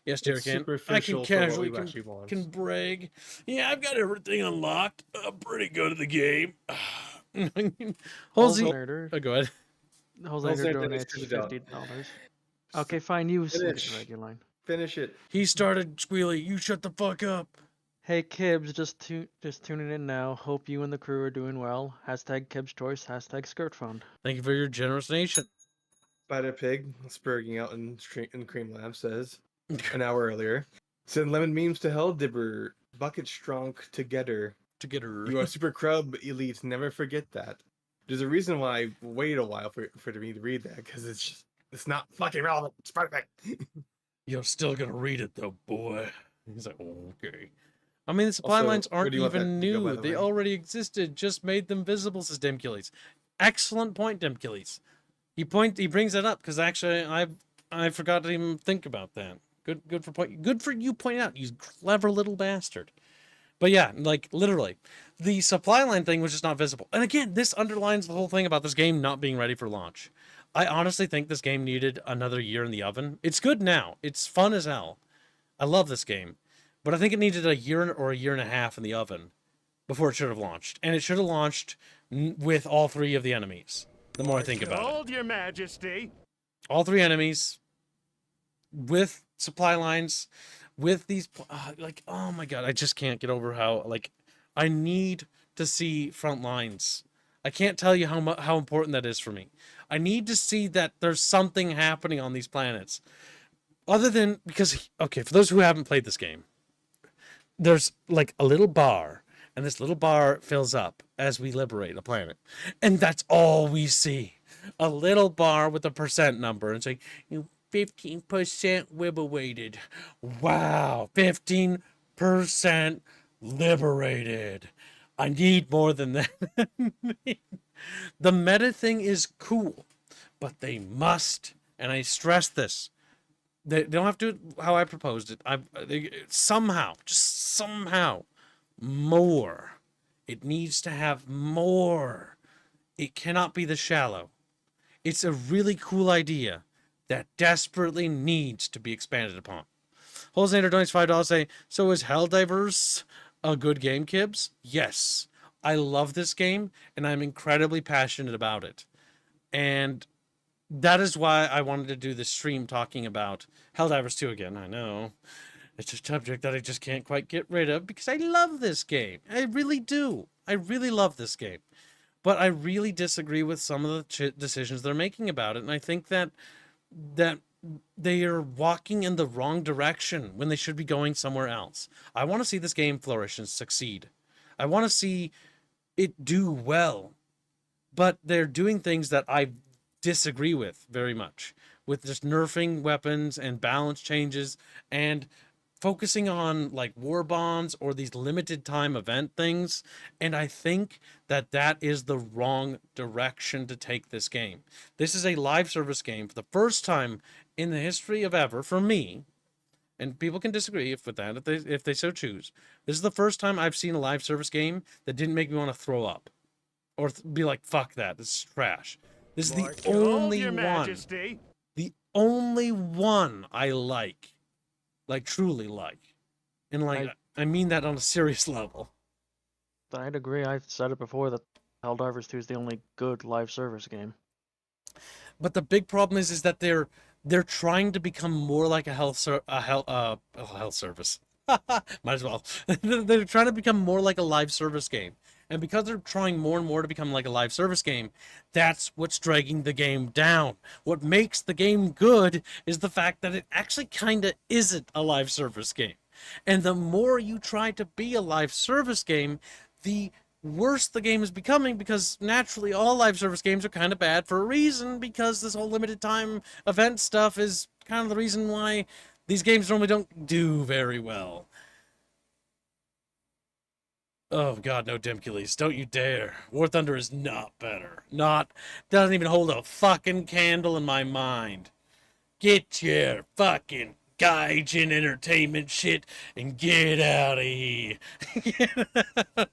Yes, Jerry It's can. I superficial can for what casually we actually want. can brag. Yeah, I've got everything unlocked. I'm pretty good at the game. Halsey, go ahead. Jose donates $50. Okay, fine. You switch the regular line. Finish it. He started, Squealy. You shut the fuck up. Hey Kibbs, just tuning in now. Hope you and the crew are doing well. Hashtag Kibbs Choice. Hashtag Skirt Fund. Thank you for your generous donation. Spider Pig, spurging out in Cream Lab, says an hour earlier. Send lemon memes to Hell Dibber. Bucket strong together. You are super crub elite. Never forget that. There's a reason why I waited a while for me to read that because it's not fucking relevant. Spider Pig. You're still gonna read it though, boy. He's like, okay. I mean, the supply Also, lines where aren't do you want that even to go, by new. the They way? already existed. Just made them visible, says Demcules. Excellent point, Demcules. He brings that up because actually I forgot to even think about that. Good for you pointing out, you clever little bastard. But yeah, like literally, the supply line thing was just not visible. And again, this underlines the whole thing about this game not being ready for launch. I honestly think this game needed another year in the oven. It's good now. It's fun as hell. I love this game. But I think it needed a year or a year and a half in the oven before it should have launched. And it should have launched with all three of the enemies. The more I think about it. Hold your majesty. All three enemies with supply lines, with these like, oh my god, I just can't get over how, like, I need to see front lines. I can't tell you how important that is for me. I need to see that there's something happening on these planets. Other than, because, okay, for those who haven't played this game, there's like a little bar, and this little bar fills up as we liberate a planet. And that's all we see. A little bar with a percent number. And it's like, you 15% liberated. Wow, 15% liberated. I need more than that. The meta thing is cool, but they must, and I stress this, they don't have to do it how I proposed it. Somehow, just somehow, more. It needs to have more. It cannot be the shallow. It's a really cool idea that desperately needs to be expanded upon. Holzander donates $5 say, so is Helldivers a good game, Kibbs? Yes. I love this game, and I'm incredibly passionate about it. And that is why I wanted to do this stream talking about Helldivers 2 again. I know. It's a subject that I just can't quite get rid of because I love this game. I really do. I really love this game. But I really disagree with some of the decisions they're making about it. And I think that they are walking in the wrong direction when they should be going somewhere else. I want to see this game flourish and succeed. I want to see it do well. But they're doing things that I disagree with very much, with just nerfing weapons and balance changes and focusing on like war bonds or these limited time event things. And I think that that is the wrong direction to take this game. This is a live service game for the first time in the history of ever for me. And people can disagree with that if they so choose. This is the first time I've seen a live service game that didn't make me want to throw up or be like, fuck that, this is trash. This is the only one. The only one I like truly like. And like, I mean that on a serious level. I'd agree. I've said it before that Helldivers 2 is the only good live service game. But the big problem is that they're trying to become more like a health service. Might as well. They're trying to become more like a live service game. And because they're trying more and more to become like a live service game, that's what's dragging the game down. What makes the game good is the fact that it actually kind of isn't a live service game. And the more you try to be a live service game, the worse the game is becoming, because naturally all live service games are kind of bad for a reason, because this whole limited time event stuff is kind of the reason why these games normally don't do very well. Oh god, no, Demcules, don't you dare. War Thunder is not better. Doesn't even hold a fucking candle in my mind. Get your fucking gaijin entertainment shit and get out of here.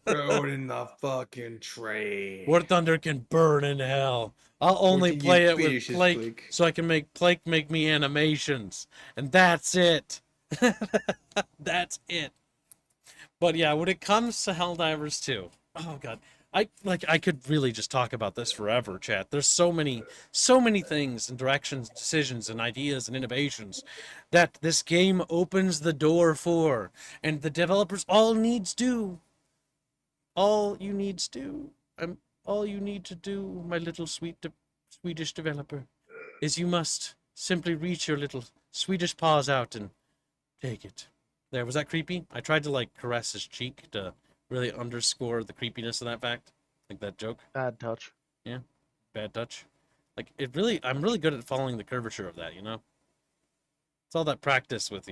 Throw it in the fucking tray. War Thunder can burn in hell. I'll only play it with Plake so I can make Plake make me animations. And that's it. That's it. But yeah, when it comes to Helldivers 2, oh god, I could really just talk about this forever, chat. There's so many things and directions, decisions and ideas and innovations that this game opens the door for, and the developers all you need to do, my little Swedish developer, is you must simply reach your little Swedish paws out and take it. There, was that creepy? I tried to like caress his cheek to really underscore the creepiness of that fact. Like that joke. Bad touch. Yeah, bad touch. Like I'm really good at following the curvature of that, you know? It's all that practice with,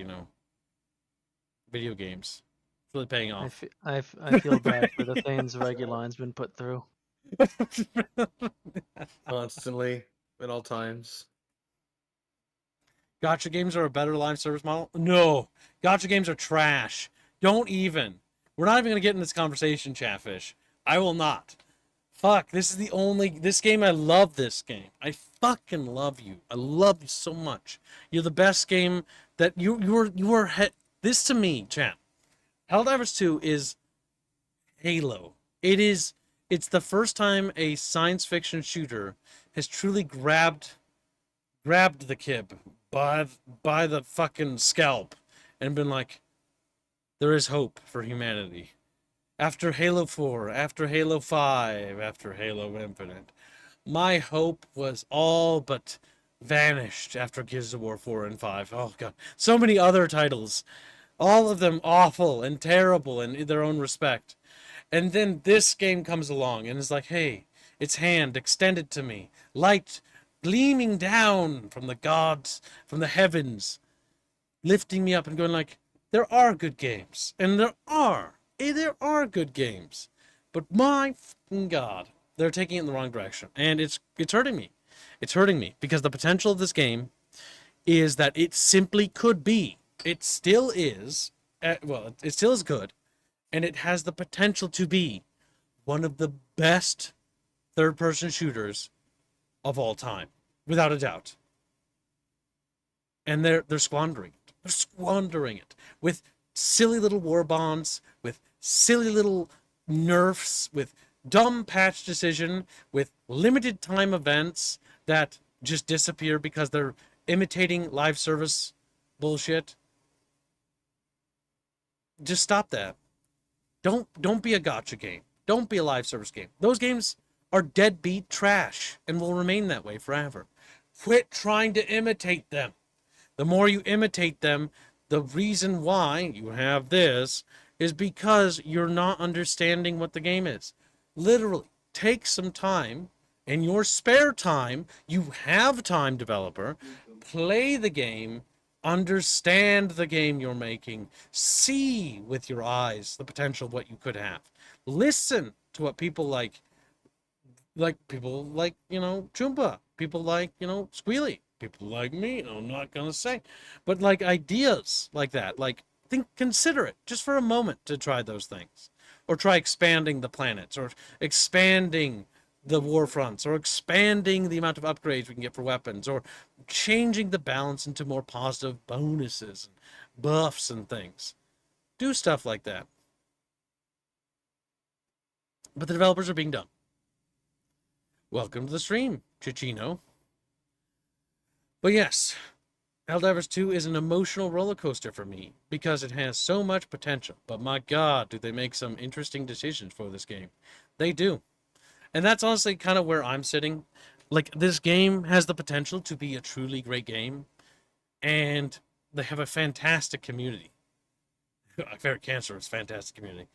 video games. It's really paying off. I feel bad for the things Reguline's been put through. Constantly, at all times. Gacha games are a better live service model? No. Gacha games are trash. Don't even. We're not even going to get in this conversation, Chatfish. I will not. Fuck, this game, I love this game. I fucking love you. I love you so much. You're the best game that this to me, chat. Helldivers 2 is Halo. It's the first time a science fiction shooter has truly grabbed the kid by the fucking scalp and been like, there is hope for humanity. After Halo 4, after Halo 5, after Halo Infinite, my hope was all but vanished after Gears of War 4 and 5. Oh god, so many other titles, all of them awful and terrible in their own respect. And then this game comes along and is like, hey, its hand extended to me, light gleaming down from the gods, from the heavens, lifting me up and going like, there are good games. And there are good games. But my fucking god, they're taking it in the wrong direction. And it's hurting me. It's hurting me because the potential of this game is that it simply could be. It still is. It still is good. And it has the potential to be one of the best third-person shooters of all time, without a doubt. And they're squandering it. They're squandering it with silly little war bonds, with silly little nerfs, with dumb patch decision, with limited time events that just disappear because they're imitating live service bullshit. Just stop that. Don't be a gacha game. Don't be a live service game. Those games are deadbeat trash and will remain that way forever. Quit trying to imitate them. The more you imitate them, the reason why you have this is because you're not understanding what the game is. Literally, take some time in your spare time. You have time, developer. Play the game. Understand the game you're making. See with your eyes the potential of what you could have. Listen to what people like people like, Chumba, people like, Squealy, people like me, I'm not gonna say, but like ideas like that, like consider it just for a moment to try those things, or try expanding the planets, or expanding the war fronts, or expanding the amount of upgrades we can get for weapons, or changing the balance into more positive bonuses and buffs and things. Do stuff like that. But the developers are being dumb. Welcome to the stream, Chichino. But yes, Helldivers 2 is an emotional roller coaster for me because it has so much potential. But my god, do they make some interesting decisions for this game. They do. And that's honestly kind of where I'm sitting. Like, this game has the potential to be a truly great game. And they have a fantastic community. A very cancerous, fantastic community.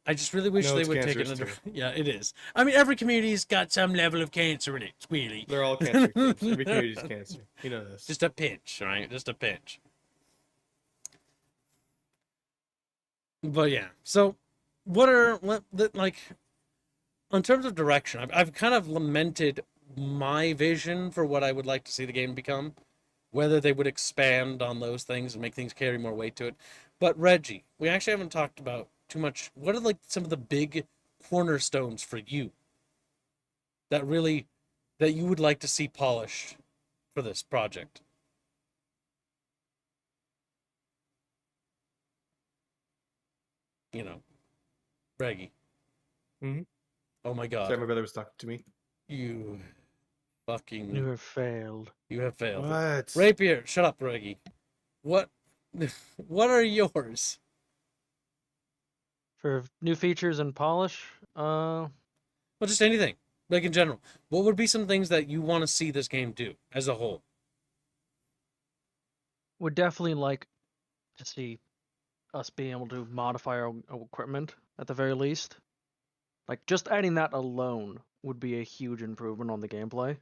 I just really wish they would take it under. Yeah, it is. I mean, every community's got some level of cancer in it, Squealy. They're all cancer. Every community's cancer. You know this. Just a pinch, right? Just a pinch. But yeah, so like, in terms of direction, I've kind of lamented my vision for what I would like to see the game become, whether they would expand on those things and make things carry more weight to it. But Reggie, we actually haven't talked about too much. What are like some of the big cornerstones for you that you would like to see polished for this project? Reggie. Mm-hmm. Oh my god. Sorry, my brother was talking to me. You have failed. You have failed. What? Rapier, shut up, Reggie. What are yours? For new features and polish? Well, just anything. Like, in general. What would be some things that you want to see this game do as a whole? Would definitely like to see us being able to modify our equipment at the very least. Like, just adding that alone would be a huge improvement on the gameplay.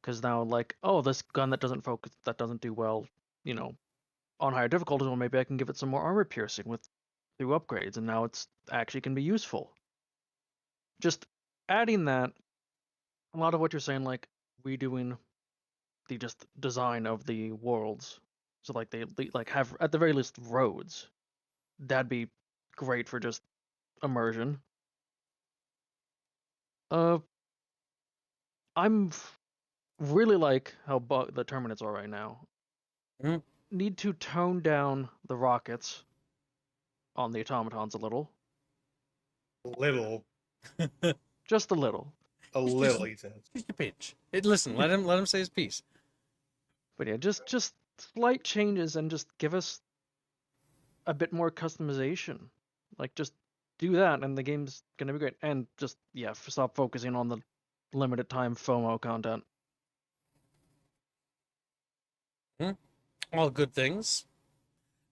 Because now, like, oh, this gun that doesn't focus, that doesn't do well, on higher difficulties, well, maybe I can give it some more armor piercing through upgrades, and now it's actually can be useful. Just adding that, a lot of what you're saying, like redoing the just design of the worlds, so like they like have at the very least roads. That'd be great for just immersion. I'm really like how the Terminates are right now. Mhm. Need to tone down the rockets on the automatons a little. Just a little. A little, he says. Just a pinch. Listen, let him say his piece. But yeah, just slight changes and just give us a bit more customization. Like just do that and the game's gonna be great. And just stop focusing on the limited time FOMO content. All good things.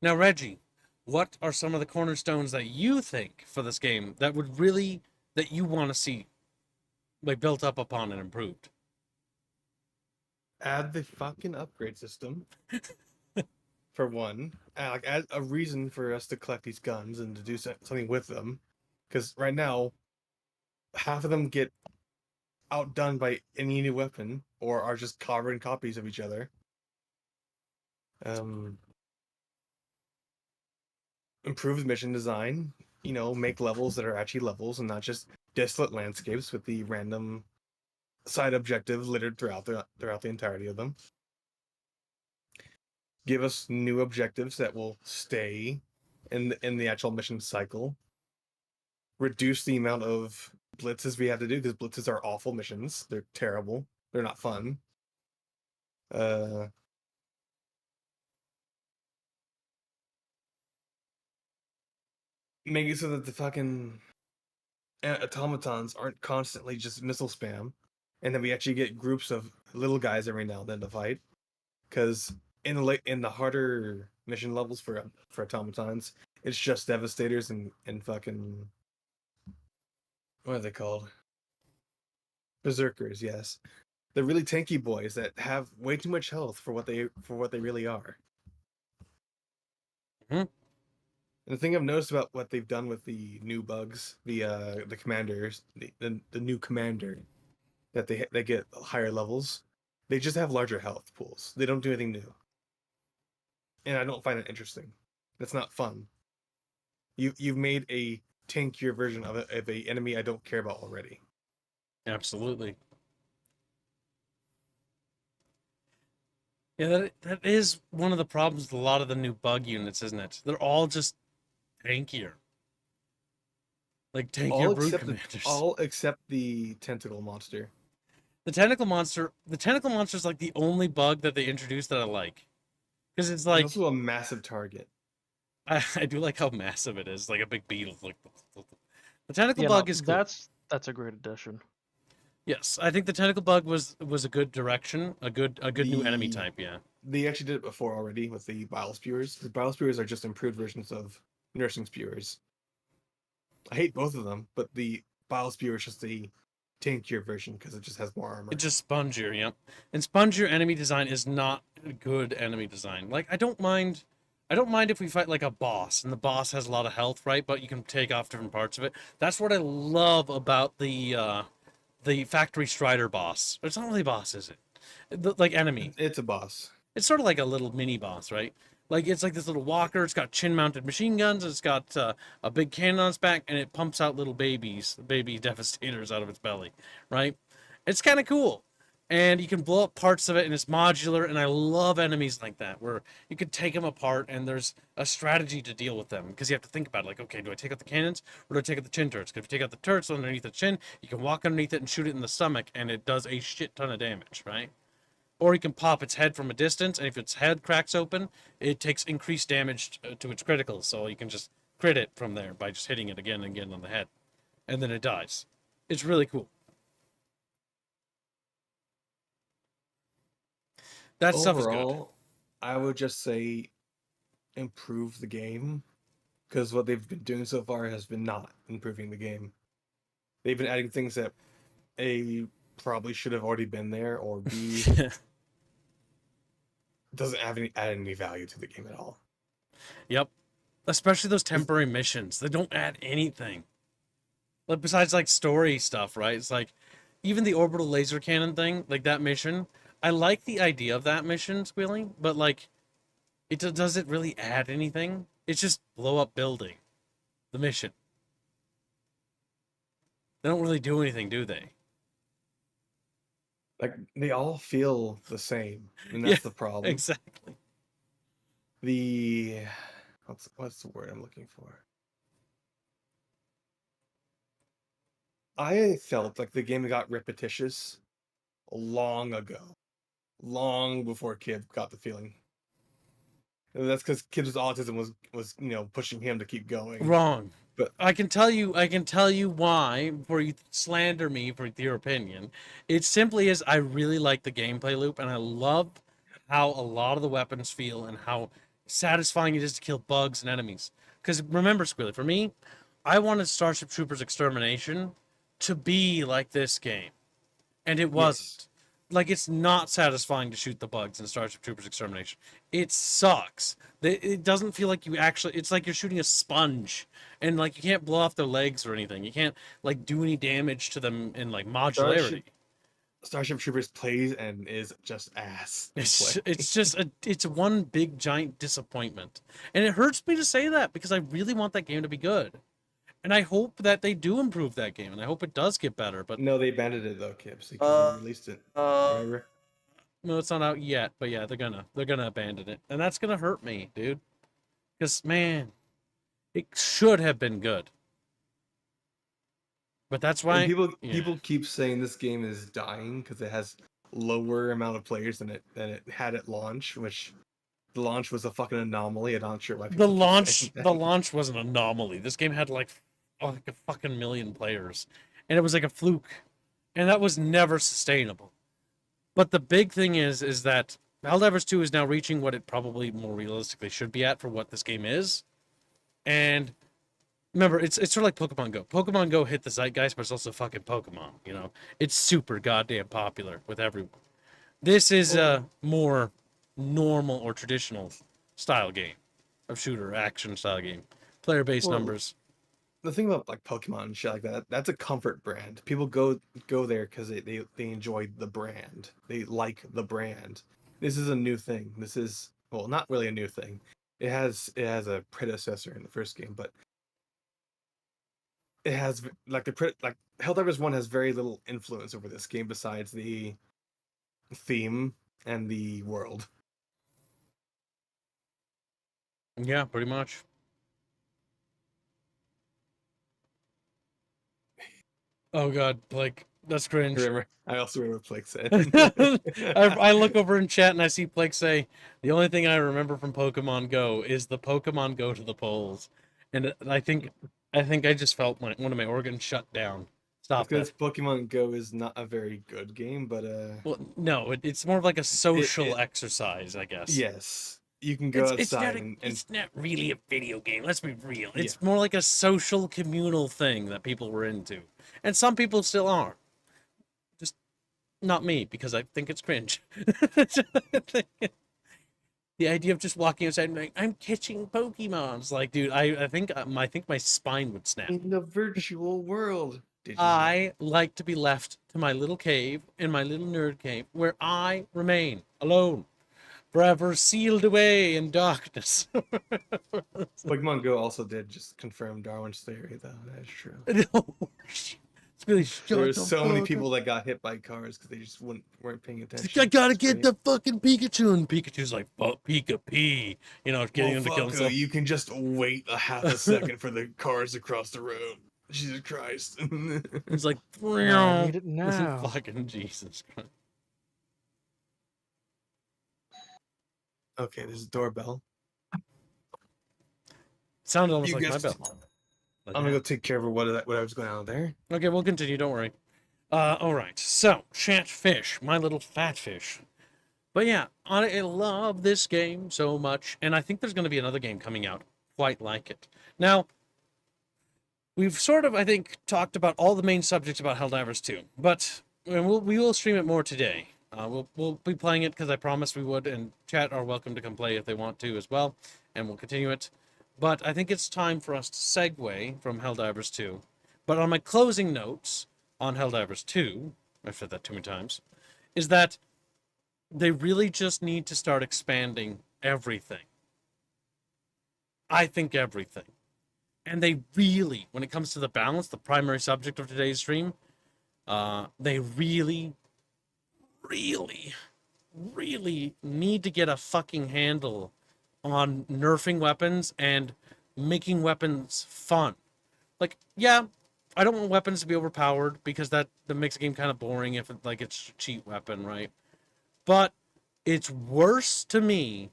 Now, Reggie, what are some of the cornerstones that you think for this game that you want to see like built up upon and improved? Add the fucking upgrade system. For one, like add a reason for us to collect these guns and to do something with them, because right now, half of them get outdone by any new weapon or are just carbon copies of each other. Improve mission design. Make levels that are actually levels and not just desolate landscapes with the random side objectives littered throughout the entirety of them. Give us new objectives that will stay in the actual mission cycle. Reduce the amount of blitzes we have to do, because blitzes are awful missions. They're terrible. They're not fun. Make it so that the fucking automatons aren't constantly just missile spam, and that we actually get groups of little guys every now and then to fight. Because in the harder mission levels for automatons, it's just devastators and fucking, what are they called? Berserkers. Yes, they're really tanky boys that have way too much health for what they really are. Mm-hmm. And the thing I've noticed about what they've done with the new bugs, the commanders, the new commander, that they get higher levels, they just have larger health pools. They don't do anything new, and I don't find it interesting. That's not fun. You've made a tankier version of a enemy I don't care about already. Absolutely. Yeah, that is one of the problems with a lot of the new bug units, isn't it? They're all just tankier. Like tankier brute commanders. All except the tentacle monster. The tentacle monster is like the only bug that they introduced that I like. Because it's like, also a massive target. I do like how massive it is, like a big beetle. Like the tentacle bug is cool. That's a great addition. Yes, I think the tentacle bug was a good direction, a good new enemy type. Yeah, they actually did it before already with the bile spewers. The bile spewers are just improved versions of nursing spewers. I hate both of them, but the bile spewer is just the tankier version because it just has more armor. it's just spongier. Yeah, and spongier enemy design is not good enemy design. Like I don't mind if we fight like a boss and the boss has a lot of health, right? But you can take off different parts of it. That's what I love about the factory strider boss. It's not really a boss, is it? Like enemy. It's a boss. It's sort of like a little mini boss, right? Like it's like this little walker. It's got chin-mounted machine guns. It's got a big cannon on its back, and it pumps out little baby devastators out of its belly, right? It's kind of cool, and you can blow up parts of it, and it's modular. And I love enemies like that, where you could take them apart, and there's a strategy to deal with them because you have to think about it. Like, okay, do I take out the cannons or do I take out the chin turrets? Because if you take out the turrets underneath the chin, you can walk underneath it and shoot it in the stomach, and it does a shit ton of damage, right? Or you can pop its head from a distance, and if its head cracks open, it takes increased damage to its criticals, so you can just crit it from there by just hitting it again and again on the head. And then it dies. It's really cool. That stuff is good. I would just say improve the game, because what they've been doing so far has been not improving the game. They've been adding things that A, probably should have already been there, or B, doesn't add any value to the game at all. Yep. Especially those temporary missions. They don't add anything. Like, besides, like, story stuff, right? It's like, even the orbital laser cannon thing, like, that mission, I like the idea of that mission, Squealy, but, like, does it really add anything? It's just blow up building. The mission. They don't really do anything, do they? Like, they all feel the same, and Yeah, that's the problem. Exactly. What's the word I'm looking for? I felt like the game got repetitious long ago, long before Kid got the feeling. And that's because Kid's autism was pushing him to keep going. Wrong. But I can tell you why, before you slander me for your opinion. It simply is I really like the gameplay loop, and I love how a lot of the weapons feel and how satisfying it is to kill bugs and enemies. Because remember, Squealy, for me, I wanted Starship Troopers Extermination to be like this game, and it wasn't. Like, it's not satisfying to shoot the bugs in Starship Troopers Extermination. It sucks. It doesn't feel like you actually... It's like you're shooting a sponge. And, like, you can't blow off their legs or anything. You can't, like, do any damage to them in, like, modularity. Starship Troopers plays and is just ass. It's one big, giant disappointment. And it hurts me to say that, because I really want that game to be good. And I hope that they do improve that game, and I hope it does get better. But no, they abandoned it though, Kip. So they released it. Remember? No, it's not out yet. But yeah, they're gonna abandon it, and that's gonna hurt me, dude. Because man, it should have been good. But that's why And people keep saying this game is dying because it has lower amount of players than it had at launch, which the launch was a fucking anomaly. I'm not sure why people keep saying that. The launch was an anomaly. This game had like a fucking million players, and it was like a fluke, and that was never sustainable. But the big thing is that Helldivers 2 is now reaching what it probably more realistically should be at for what this game is. And remember, it's sort of like Pokemon Go. Pokemon Go hit the zeitgeist, but it's also fucking Pokemon, you know? It's super goddamn popular with everyone. This is a more normal or traditional style game of shooter, action style game. Player-based numbers. The thing about like Pokemon and shit like that, that's a comfort brand. People go there because they enjoy the brand. They like the brand. This is a new thing. This is, well, not really a new thing. It has a predecessor in the first game, but it has like Helldivers 1 has very little influence over this game besides the theme and the world. Yeah, pretty much. Oh god, Blake, that's cringe. I also remember Blake said. I look over in chat and I see Blake say, the only thing I remember from Pokemon Go is the Pokemon Go to the polls. And I think I just felt one of my organs shut down. Stop because that. Pokemon Go is not a very good game, but well, no, it's more of like a social exercise, I guess. Yes. You can go outside it's not really a video game. Let's be real. It's more like a social communal thing that people were into. And some people still are. Just not me, because I think it's cringe. The idea of just walking outside and like, I'm catching Pokemons. Like, dude, I think my spine would snap. In the virtual world. I like to be left to my little cave, in my little nerd cave, where I remain alone. Forever sealed away in darkness. Pokemon Go also did just confirm Darwin's theory, though. That's true. It's really there were so many people that got hit by cars because they just weren't paying attention. I gotta get the fucking Pikachu, and Pikachu's like, Pika-Pee, you know, getting him to kill himself. You can just wait a half a second for the cars across the road. Jesus Christ. It's like, I need it now. Fucking Jesus Christ. Okay, there's a doorbell. Sounded almost like my bell. I'm gonna go take care of what I was going on there. Okay, we'll continue. Don't worry. All right. So, Chatfish, my little fat fish. But yeah, I love this game so much, and I think there's going to be another game coming out quite like it. Now, we've sort of, I think, talked about all the main subjects about Helldivers 2, but we will stream it more today. We'll be playing it because I promised we would, and chat are welcome to come play if they want to as well, and we'll continue it. But I think it's time for us to segue from Helldivers 2. But on my closing notes on Helldivers 2, I've said that too many times, is that they really just need to start expanding everything. I think everything. And they really, when it comes to the balance, the primary subject of today's stream, they really need to get a fucking handle on nerfing weapons and making weapons fun. Like, yeah, I don't want weapons to be overpowered because that makes a game kind of boring if it's a cheat weapon, right? But it's worse to me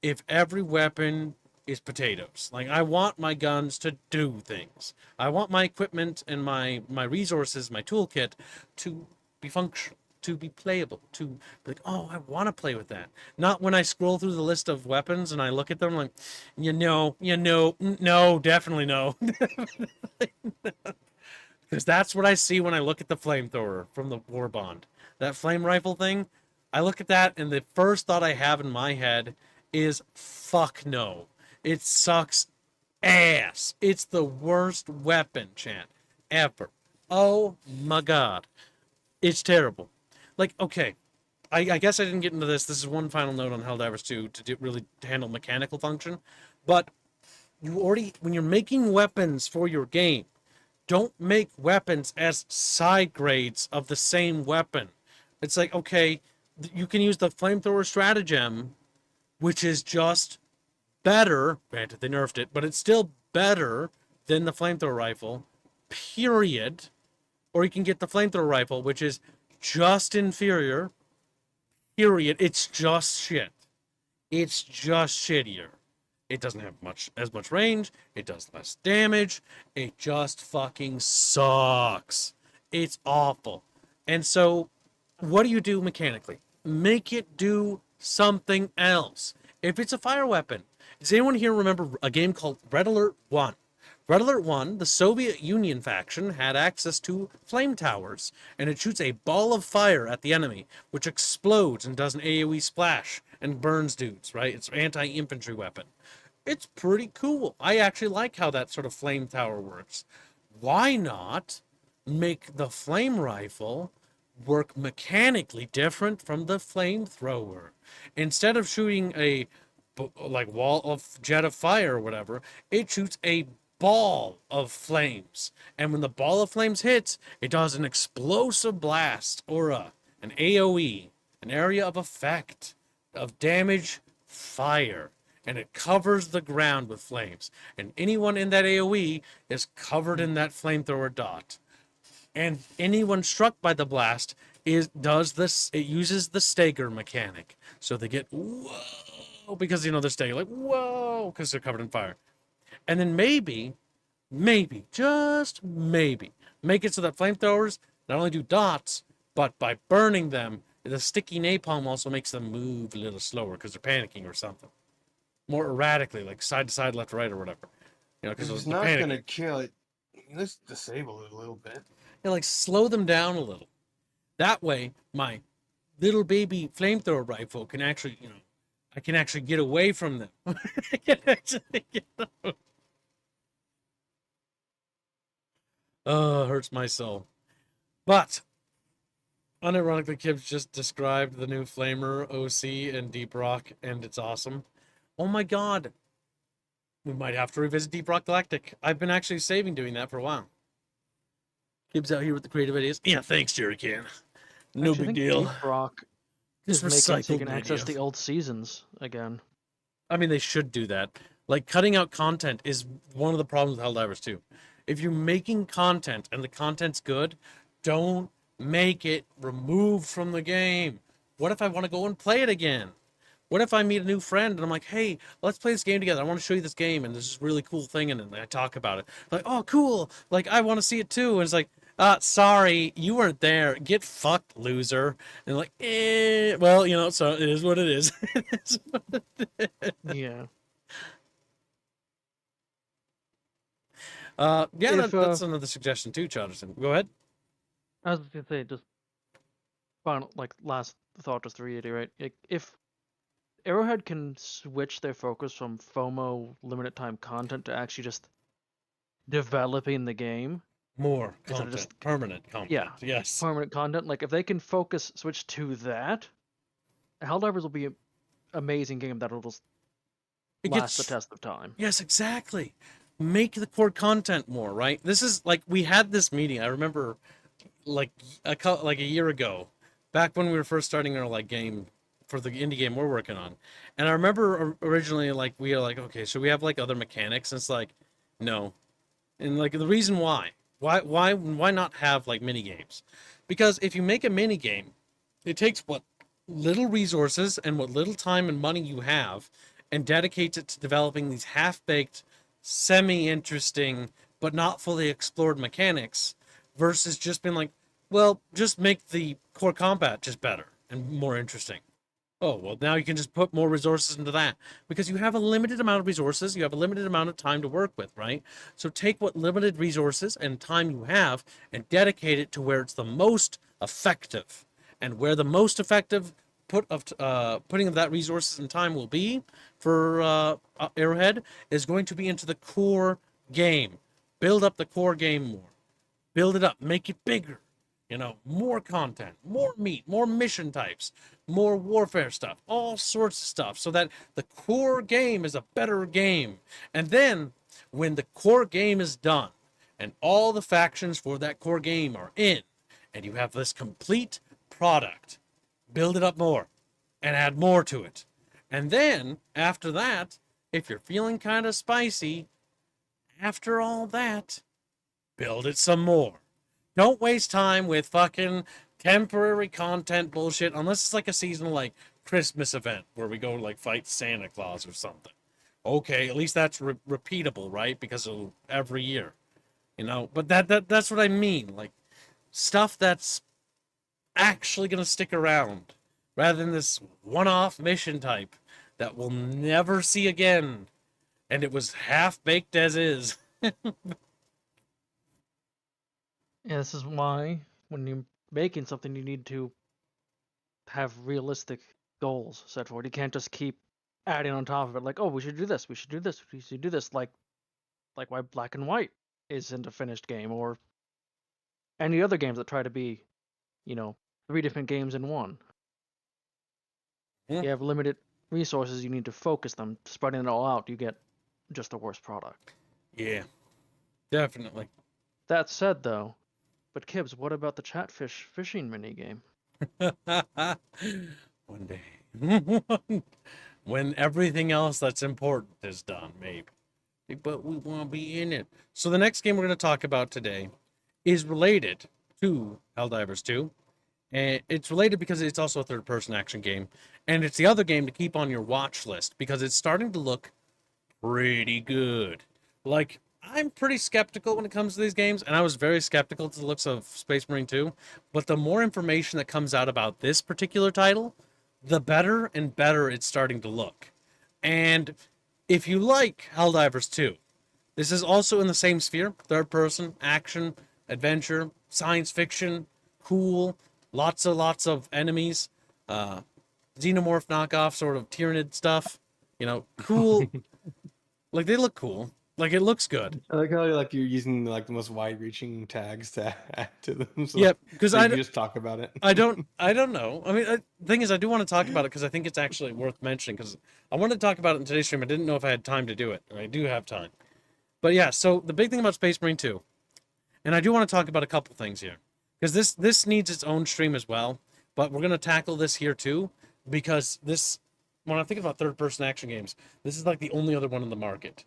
if every weapon is potatoes. Like, I want my guns to do things. I want my equipment and my resources, my toolkit, to be functional, to be playable, to be like, oh, I want to play with that. Not when I scroll through the list of weapons and I look at them like, no, definitely no. Because that's what I see when I look at the flamethrower from the war bond. That flame rifle thing, I look at that and the first thought I have in my head is, fuck no. It sucks ass. It's the worst weapon, chat, ever. Oh my god. It's terrible. Like, okay, I guess I didn't get into this. This is one final note on Helldivers 2 to really handle mechanical function. But when you're making weapons for your game, don't make weapons as side grades of the same weapon. It's like, okay, you can use the flamethrower stratagem, which is just better. Granted, they nerfed it, but it's still better than the flamethrower rifle, period. Or you can get the flamethrower rifle, which is just inferior, period. It's just shit. It's just shittier. It doesn't have as much range. It does less damage. It just fucking sucks. It's awful. And so, what do you do mechanically? Make it do something else. If it's a fire weapon, does anyone here remember a game called Red Alert 1? Red Alert 1, the Soviet Union faction had access to flame towers, and it shoots a ball of fire at the enemy, which explodes and does an AoE splash and burns dudes, right? It's an anti-infantry weapon. It's pretty cool. I actually like how that sort of flame tower works. Why not make the flame rifle work mechanically different from the flamethrower? Instead of shooting a wall of jet of fire or whatever, it shoots a ball of flames, and when the ball of flames hits, it does an explosive blast or an AoE, an area of effect of damage, fire, and it covers the ground with flames, and anyone in that AoE is covered in that flamethrower dot, and anyone struck by the blast does this. It uses the stagger mechanic, so they get whoa because they're staggered, like whoa because they're covered in fire. And then maybe, just maybe, make it so that flamethrowers not only do dots, but by burning them, the sticky napalm also makes them move a little slower because they're panicking or something. More erratically, like side to side, left to right, or whatever. Because it's not going to kill it. Let's disable it a little bit. Like slow them down a little. That way, my little baby flamethrower rifle can actually, I can actually get away from them. I can actually get them. Oh, hurts my soul. But, unironically, Kibbs just described the new Flamer OC in Deep Rock, and it's awesome. Oh my god. We might have to revisit Deep Rock Galactic. I've been actually saving doing that for a while. Kibbs out here with the creative ideas. Yeah, thanks, Jerry Can. No big deal. Deep Rock is making so you can access the old seasons again. I mean, they should do that. Like, cutting out content is one of the problems with Helldivers 2. If you're making content and the content's good, don't make it removed from the game. What if I want to go and play it again? What if I meet a new friend and I'm like, hey, let's play this game together. I want to show you this game and there's this really cool thing in it. And I talk about it. Like, oh, cool. Like, I want to see it too. And it's like, sorry, you weren't there. Get fucked, loser. And like, well, so it is what it is. It is what it is. Yeah. That's another suggestion too, Chatterton. Go ahead. I was going to say, just final, like, last thought, just to reiterate, if Arrowhead can switch their focus from FOMO limited time content to actually just developing the game, More instead of content, just permanent content. yeah, Yes. permanent content, like if they can switch to that, Helldivers will be an amazing game that'll just It last the gets test of time. Yes, exactly. Make the core content more, right? This is like we had this meeting. I remember like like a year ago, back when we were first starting our like game for the indie game we're working on. And I remember originally like we were like, okay, so we have like other mechanics, and it's like, no. And like the reason why not have like mini games? Because if you make a mini game, it takes what little resources and what little time and money you have and dedicates it to developing these half-baked, semi-interesting, but not fully explored mechanics versus just being like, well, just make the core combat just better and more interesting. Oh, well, now you can just put more resources into that because you have a limited amount of resources. You have a limited amount of time to work with, right? So take what limited resources and time you have and dedicate it to where it's the most effective. And where the most effective putting of that resources and time will be for Arrowhead is going to be into the core game. Build up the core game more. Build it up. Make it bigger. You know, more content, more meat, more mission types, more warfare stuff, all sorts of stuff, so that the core game is a better game. And then, when the core game is done, and all the factions for that core game are in, and you have this complete product, build it up more, and add more to it. And then, after that, if you're feeling kind of spicy, after all that, build it some more. Don't waste time with fucking temporary content bullshit unless it's like a seasonal like Christmas event where we go like fight Santa Claus or something. Okay, at least that's repeatable, right? Because of every year, you know. But that's what I mean, like stuff that's actually gonna stick around, rather than this one-off mission type that we'll never see again, and it was half-baked as is. Yeah, this is why when you're making something, you need to have realistic goals set forward. You can't just keep adding on top of it, like, oh, we should do this, we should do this, we should do this, like why Black and White isn't a finished game, or any other games that try to be, 3 different games in one. Yeah. You have limited resources, you need to focus them. Spreading it all out, you get just the worst product. Yeah, definitely. That said, though, but Kibbs, what about the Chatfish fishing minigame? One day. When everything else that's important is done, maybe. But we want to be in it. So the next game we're going to talk about today is related to Helldivers 2. And it's related because it's also a third-person action game. And it's the other game to keep on your watch list because it's starting to look pretty good. Like, I'm pretty skeptical when it comes to these games, and I was very skeptical to the looks of Space Marine 2. But the more information that comes out about this particular title, the better and better it's starting to look. And if you like Helldivers 2, this is also in the same sphere, third person, action, adventure, science fiction, cool, lots of enemies, xenomorph knockoff sort of Tyranid stuff, cool. Like, they look cool. Like, it looks good. I like how you're using like the most wide-reaching tags to add to them. So Yep, because I just talk about it. I don't know. I mean, the thing is, I do want to talk about it because I think it's actually worth mentioning. Because I wanted to talk about it in today's stream. I didn't know if I had time to do it. I do have time, but yeah. So the big thing about Space Marine 2, and I do want to talk about a couple things here, because this needs its own stream as well. But we're gonna tackle this here too, because this, when I'm thinking about third-person action games, this is like the only other one in the market.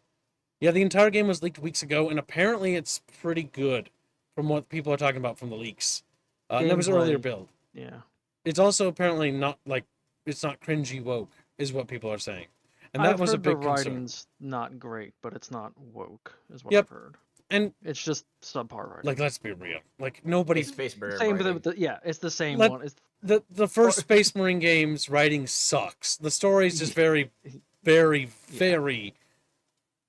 Yeah, the entire game was leaked weeks ago, and apparently it's pretty good from what people are talking about from the leaks. And that was an earlier build. Yeah. It's also apparently not like, it's not cringy woke, is what people are saying. And that was a big the concern. writing's not great, but it's not woke, is what Yep. I've heard. And It's just subpar writing. like, let's be real. Like, nobody. Space Marine Same writing. with yeah, it's the same Let- one. It's The first Space Marine game's writing sucks. The story's just very, very, very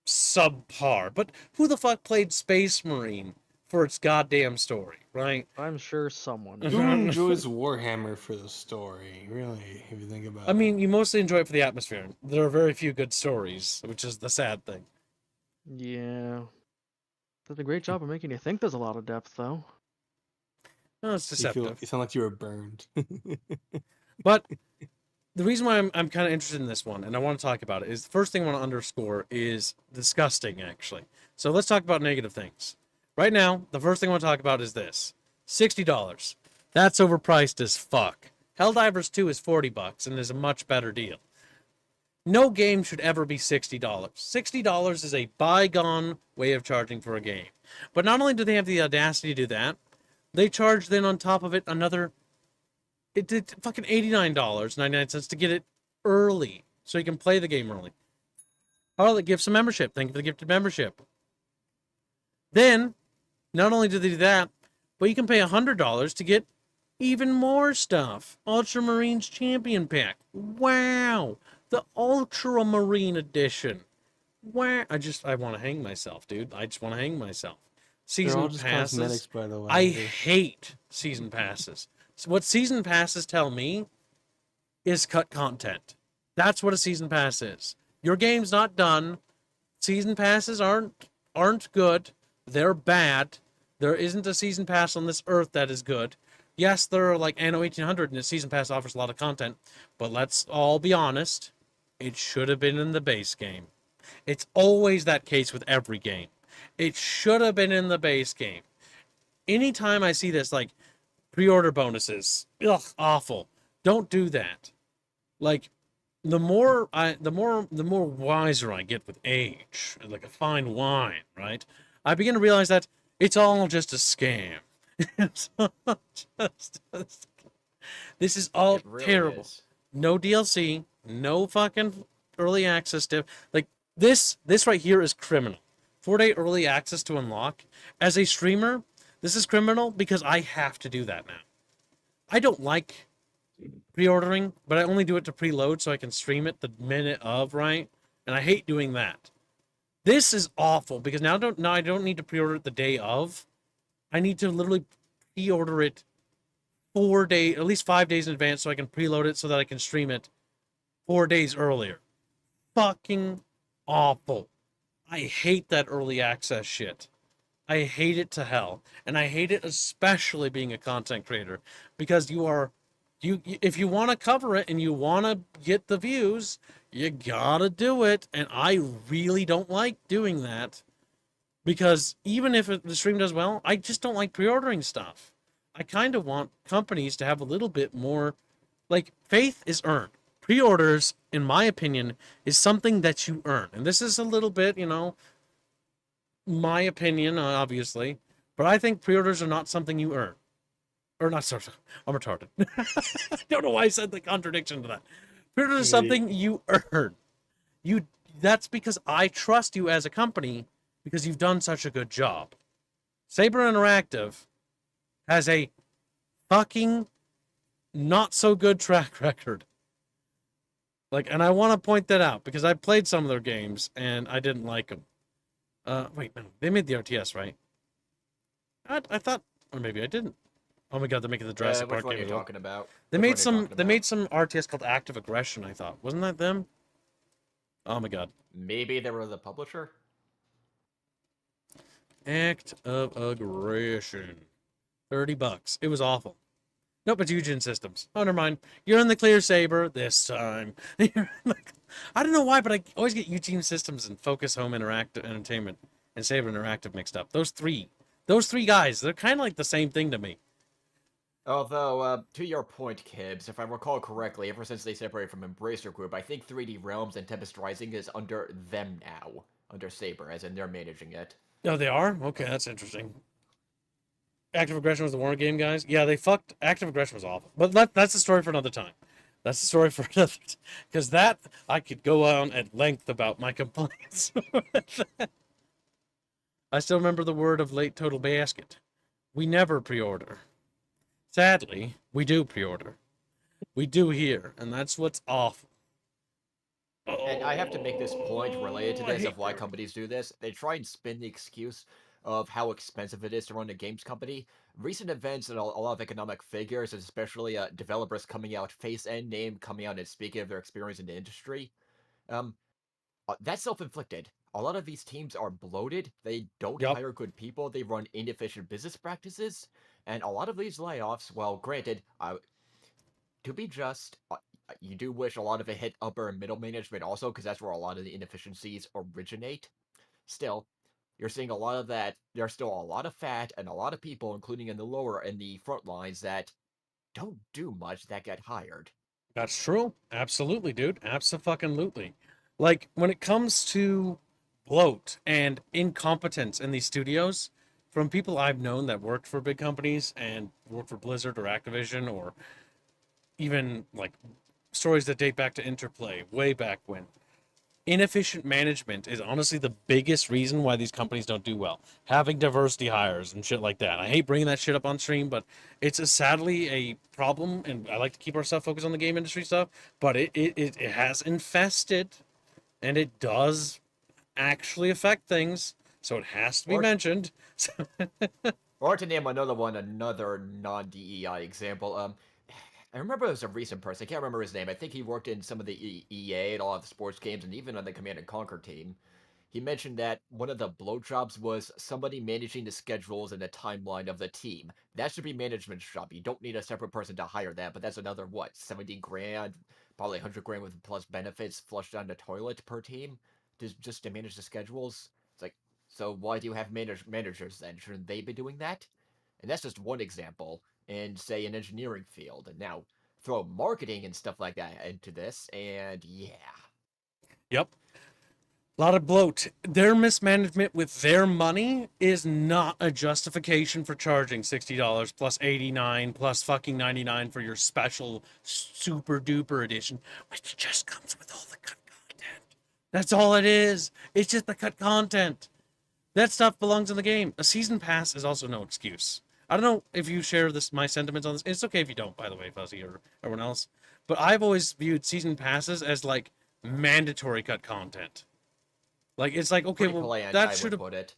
subpar. But who the fuck played Space Marine for its goddamn story, right? I'm sure someone. Who enjoys Warhammer for the story? Really, if you think about I it. mean, you mostly enjoy it for the atmosphere. There are very few good stories, which is the sad thing. Yeah. Does a great job of making you think there's a lot of depth, though. No, it's deceptive. You sound like you were burned. But the reason why I'm kind of interested in this one, and I want to talk about it, is the first thing I want to underscore is disgusting, actually. So let's talk about negative things. Right now, the first thing I want to talk about is this. $60. That's overpriced as fuck. Helldivers 2 is $40 and is a much better deal. No game should ever be $60. $60 is a bygone way of charging for a game. But not only do they have the audacity to do that, they charge then on top of it another, it did fucking $89.99 to get it early so you can play the game early. Harlot gives some membership. Thank you for the gifted membership. Then, not only do they do that, but you can pay $100 to get even more stuff. Ultramarines Champion Pack. Wow. The Ultramarine Edition. Wow. I want to hang myself, dude. I just want to hang myself. They're all Season just passes. cosmetics, by the way. I hate season passes. So what season passes tell me is cut content. That's what a season pass is. Your game's not done. Season passes aren't good. They're bad. There isn't a season pass on this earth that is good. Yes, there are like Anno 1800 and the season pass offers a lot of content, but let's all be honest. It should have been in the base game. It's always that case with every game. It should have been in the base game. Anytime I see this, like, pre-order bonuses, ugh, awful. Don't do that. Like, the more wiser I get with age, like a fine wine, right? I begin to realize that it's all just a scam. This is all It really terrible. is. No DLC, no fucking early access to like this right here is criminal. 4-day early access to unlock. As a streamer, this is criminal because I have to do that now. I don't like pre-ordering, but I only do it to preload so I can stream it the minute of, right? And I hate doing that. This is awful because now I don't need to pre-order it the day of. I need to literally pre-order it at least 5 days in advance so I can preload it so that I can stream it 4 days earlier. Fucking awful. I hate that early access shit. I hate it to hell. And I hate it especially being a content creator because if you want to cover it and you want to get the views, you gotta do it. And I really don't like doing that because even if the stream does well, I just don't like pre-ordering stuff. I kind of want companies to have a little bit more, like, faith is earned. Pre-orders, in my opinion, is something that you earn. And this is a little bit, my opinion, obviously. But I think pre-orders are not something you earn. Or not, sorry, I'm retarded. I don't know why I said the contradiction to that. Pre-orders are something you earn. That's because I trust you as a company because you've done such a good job. Saber Interactive has a fucking not so good track record. And I want to point that out because I played some of their games and I didn't like them. Wait, no, they made the RTS, right? I thought, or maybe I didn't. Oh my god, they're making the Jurassic Which Park one are game you as well. talking about? They Which made one are you some. talking They about? made some RTS called Active Aggression. I thought, wasn't that them? Oh my god, Maybe they were the publisher. Act of Aggression, $30. It was awful. Nope, it's Eugen Systems. Oh, never mind. You're in the clear, Saber, this time. I don't know why, but I always get Eugene Systems and Focus Home Interactive Entertainment and Saber Interactive mixed up. Those three guys, they're kind of like the same thing to me. Although, to your point, Kibbs, if I recall correctly, ever since they separated from Embracer Group, I think 3D Realms and Tempest Rising is under them now. Under Saber, as in they're managing it. Oh, they are? Okay, that's interesting. Active Aggression was the Warner game, guys. Yeah, they fucked. Active Aggression was awful. But that's a story for another time. That's the story for another time. Because that, I could go on at length about my complaints. I still remember the word of late Total Basket. We never pre-order. Sadly, we do pre-order. We do here, and that's what's awful. And I have to make this point related to this of why companies do this. They try and spin the excuse, of how expensive it is to run a games company, recent events and a lot of economic figures, especially developers coming out, face and name coming out and speaking of their experience in the industry, um, that's self-inflicted. A lot of these teams are bloated. They don't Yep. hire good people. They run inefficient business practices, and a lot of these layoffs, well, granted, to be just, you do wish a lot of it hit upper and middle management also, because that's where a lot of the inefficiencies originate. Still, you're seeing a lot of that. There's still a lot of fat and a lot of people, including in the lower and the front lines, that don't do much that get hired. That's true. Absolutely, dude. Absolutely. Like when it comes to bloat and incompetence in these studios, from people I've known that worked for big companies and worked for Blizzard or Activision, or even like stories that date back to Interplay, way back when, inefficient management is honestly the biggest reason why these companies don't do well. Having diversity hires and shit like that. I hate bringing that shit up on stream, but it's sadly a problem, and I like to keep our stuff focused on the game industry stuff, but it has infested, and it does actually affect things, so it has to be Or- mentioned. Or to name another non-DEI example, I remember there was a recent person, I can't remember his name, I think he worked in some of the EA and a lot of the sports games, and even on the Command & Conquer team. He mentioned that one of the blowjobs was somebody managing the schedules and the timeline of the team. That should be management's job. You don't need a separate person to hire that, but that's another, what, 70 grand, probably 100 grand with plus benefits flushed down the toilet per team, just to manage the schedules. It's like, so why do you have managers then? Shouldn't they be doing that? And that's just one example in, say, an engineering field. And now throw marketing and stuff like that into this, and yeah. Yep. A lot of bloat. Their mismanagement with their money is not a justification for charging $60 plus 89 plus fucking 99 for your special super duper edition, which just comes with all the cut content. That's all it is. It's just the cut content. That stuff belongs in the game. A season pass is also no excuse. I don't know if you share my sentiments on this. It's okay if you don't, by the way, Fuzzy or everyone else. But I've always viewed season passes as like mandatory cut content. Like it's like, okay, Pretty well, bland, that I should would have put it.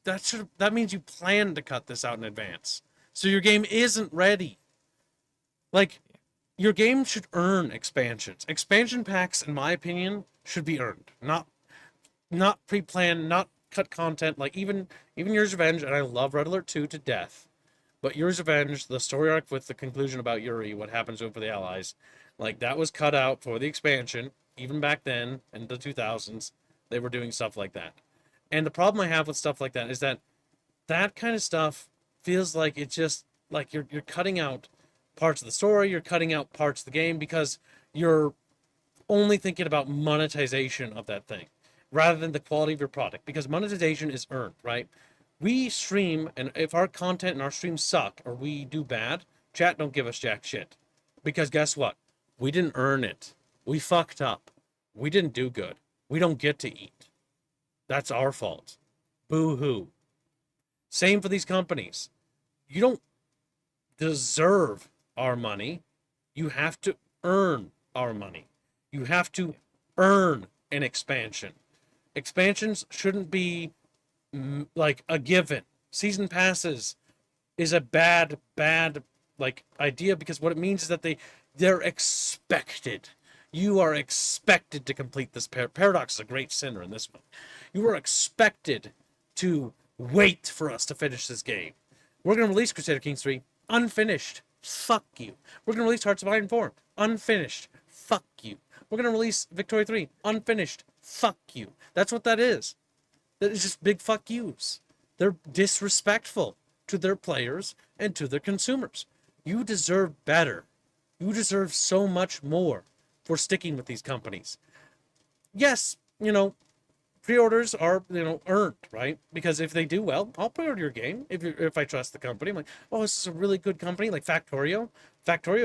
that means you plan to cut this out in advance. So your game isn't ready. Like your game should earn expansions. Expansion packs, in my opinion, should be earned, not pre-planned, not cut content. Like even Year's Revenge, and I love Red Alert 2 to death, but Year's Revenge, the story arc with the conclusion about Yuri, what happens over the Allies, like that was cut out for the expansion. Even back then in the 2000s, they were doing stuff like that. And the problem I have with stuff like that is that that kind of stuff feels like it's just like you're cutting out parts of the story, you're cutting out parts of the game because you're only thinking about monetization of that thing rather than the quality of your product, because monetization is earned, right? We stream, and if our content and our streams suck or we do bad, chat don't give us jack shit. Because guess what? We didn't earn it. We fucked up. We didn't do good. We don't get to eat. That's our fault. Boo hoo. Same for these companies. You don't deserve our money. You have to earn our money. You have to earn an expansion. Expansions shouldn't be like a given. Season passes is a bad like idea, because what it means is that they're expected. You are expected to complete this. Paradox is a great sinner in this one. You are expected to wait for us to finish this game. We're going to release Crusader Kings 3 unfinished. Fuck you. We're going to release Hearts of Iron 4 unfinished. Fuck you. We're going to release Victoria 3 unfinished. Fuck you. That's what that is. That is just big fuck yous. They're disrespectful to their players and to their consumers. You deserve better. You deserve so much more for sticking with these companies. Yes, pre-orders are, earned, right? Because if they do well, I'll pre-order your game if I trust the company. I'm like, oh, this is a really good company, like Factorio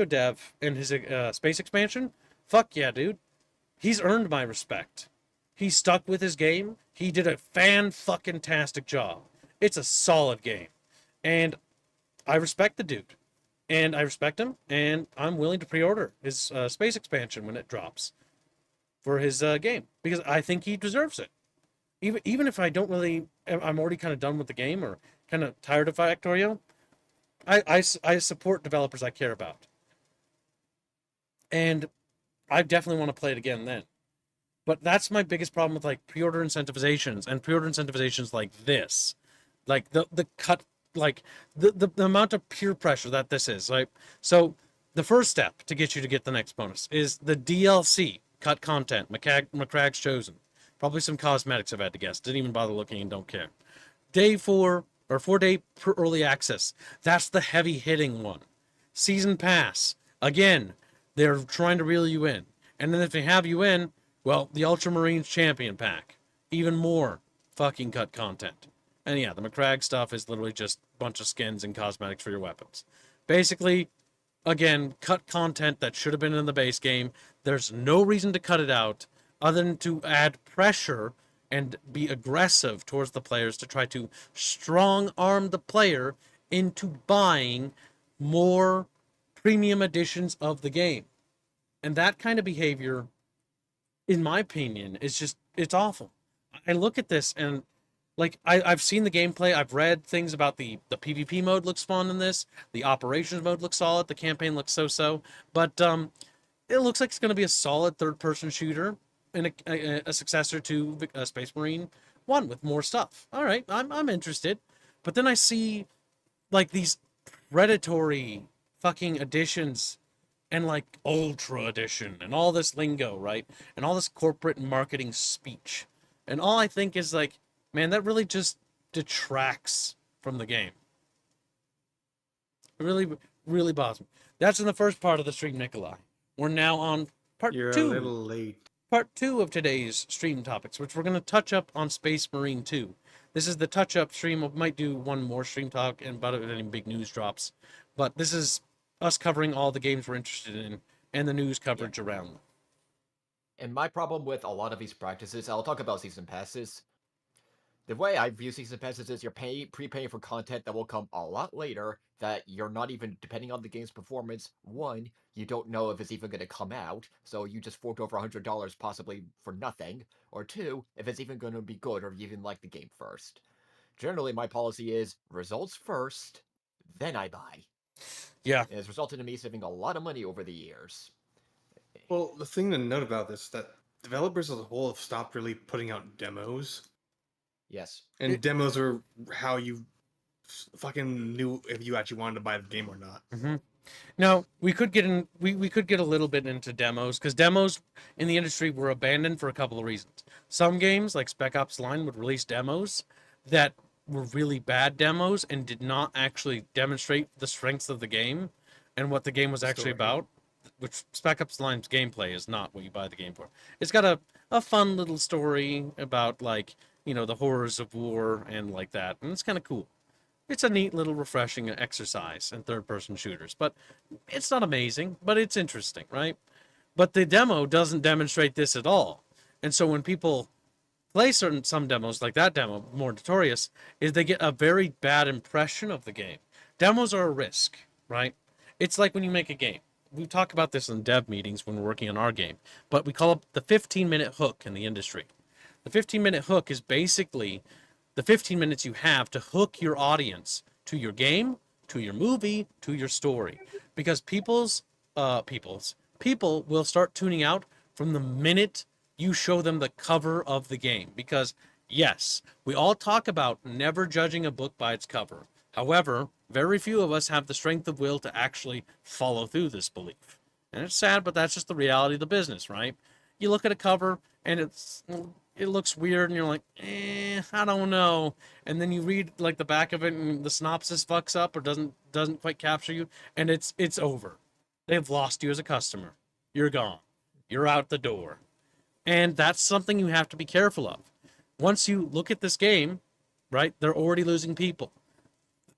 dev and his space expansion. Fuck yeah, dude. He's earned my respect. He stuck with his game. He did a fan-fucking-tastic job. It's a solid game. And I respect the dude. And I respect him, and I'm willing to pre-order his space expansion when it drops for his game, because I think he deserves it. Even if I don't really, I'm already kind of done with the game, or kind of tired of Factorio, I support developers I care about. And I definitely want to play it again then. But that's my biggest problem with like pre-order incentivizations and pre-order incentivizations like this. Like the cut, like the amount of peer pressure that this is. Right? So the first step to get you to get the next bonus is the DLC, cut content, McCragg's Chosen. Probably some cosmetics, I've had to guess. Didn't even bother looking and don't care. Day 4 or 4-day early access. That's the heavy hitting one. Season pass. Again, they're trying to reel you in. And then if they have you in, well, the Ultramarines Champion Pack. Even more fucking cut content. And yeah, the McCragg stuff is literally just a bunch of skins and cosmetics for your weapons. Basically, again, cut content that should have been in the base game. There's no reason to cut it out other than to add pressure and be aggressive towards the players to try to strong arm the player into buying more premium editions of the game. And that kind of behavior, in my opinion, is just, it's awful. I look at this and like I've seen the gameplay, I've read things about the PvP mode looks fun in this, the operations mode looks solid, the campaign looks so, but it looks like it's going to be a solid third-person shooter and a successor to Space Marine 1 with more stuff. All right, I'm interested. But then I see like these predatory fucking editions and like Ultra Edition and all this lingo, right? And all this corporate marketing speech. And all I think is like, man, that really just detracts from the game. It really, really bothers me. That's in the first part of the stream, Nikolai. We're now on part 2. You're a little late. Part 2 of today's stream topics, which we're going to touch up on Space Marine 2. This is the touch-up stream. We might do one more stream talk and about any big news drops. But this is us covering all the games we're interested in and the news coverage around them. And my problem with a lot of these practices, I'll talk about season passes. The way I view season passes is you're prepaying for content that will come a lot later, that you're not even, depending on the game's performance, one, you don't know if it's even going to come out, so you just forked over $100 possibly for nothing, or two, if it's even going to be good or you even like the game first. Generally, my policy is results first, then I buy. Yeah. And it's resulted in me saving a lot of money over the years. Well, the thing to note about this is that developers as a whole have stopped really putting out demos. Yes. And demos are how you fucking knew if you actually wanted to buy the game or not. Mm-hmm. Now, we could get in. We could get a little bit into demos because demos in the industry were abandoned for a couple of reasons. Some games, like Spec Ops Line, would release demos that were really bad demos and did not actually demonstrate the strengths of the game and what the game was actually about. Which Spec Ops Line's gameplay is not what you buy the game for. It's got a fun little story about like, you know, the horrors of war and like that, and it's kind of cool. It's a neat little refreshing exercise in third-person shooters, but it's not amazing, but it's interesting, right? But the demo doesn't demonstrate this at all. And so when people play some demos, like that demo, more notorious, is they get a very bad impression of the game. Demos are a risk, right? It's like when you make a game. We talk about this in dev meetings when we're working on our game, but we call it the 15-minute hook in the industry. The 15-minute hook is basically the 15 minutes you have to hook your audience to your game, to your movie, to your story. Because people will start tuning out from the minute you show them the cover of the game. Because, yes, we all talk about never judging a book by its cover. However, very few of us have the strength of will to actually follow through this belief. And it's sad, but that's just the reality of the business, right? You look at a cover, and it looks weird, and you're like, I don't know. And then you read like the back of it, and the synopsis fucks up or doesn't quite capture you, and it's over. They've lost you as a customer. You're gone. You're out the door. And that's something you have to be careful of. Once you look at this game, right, they're already losing people.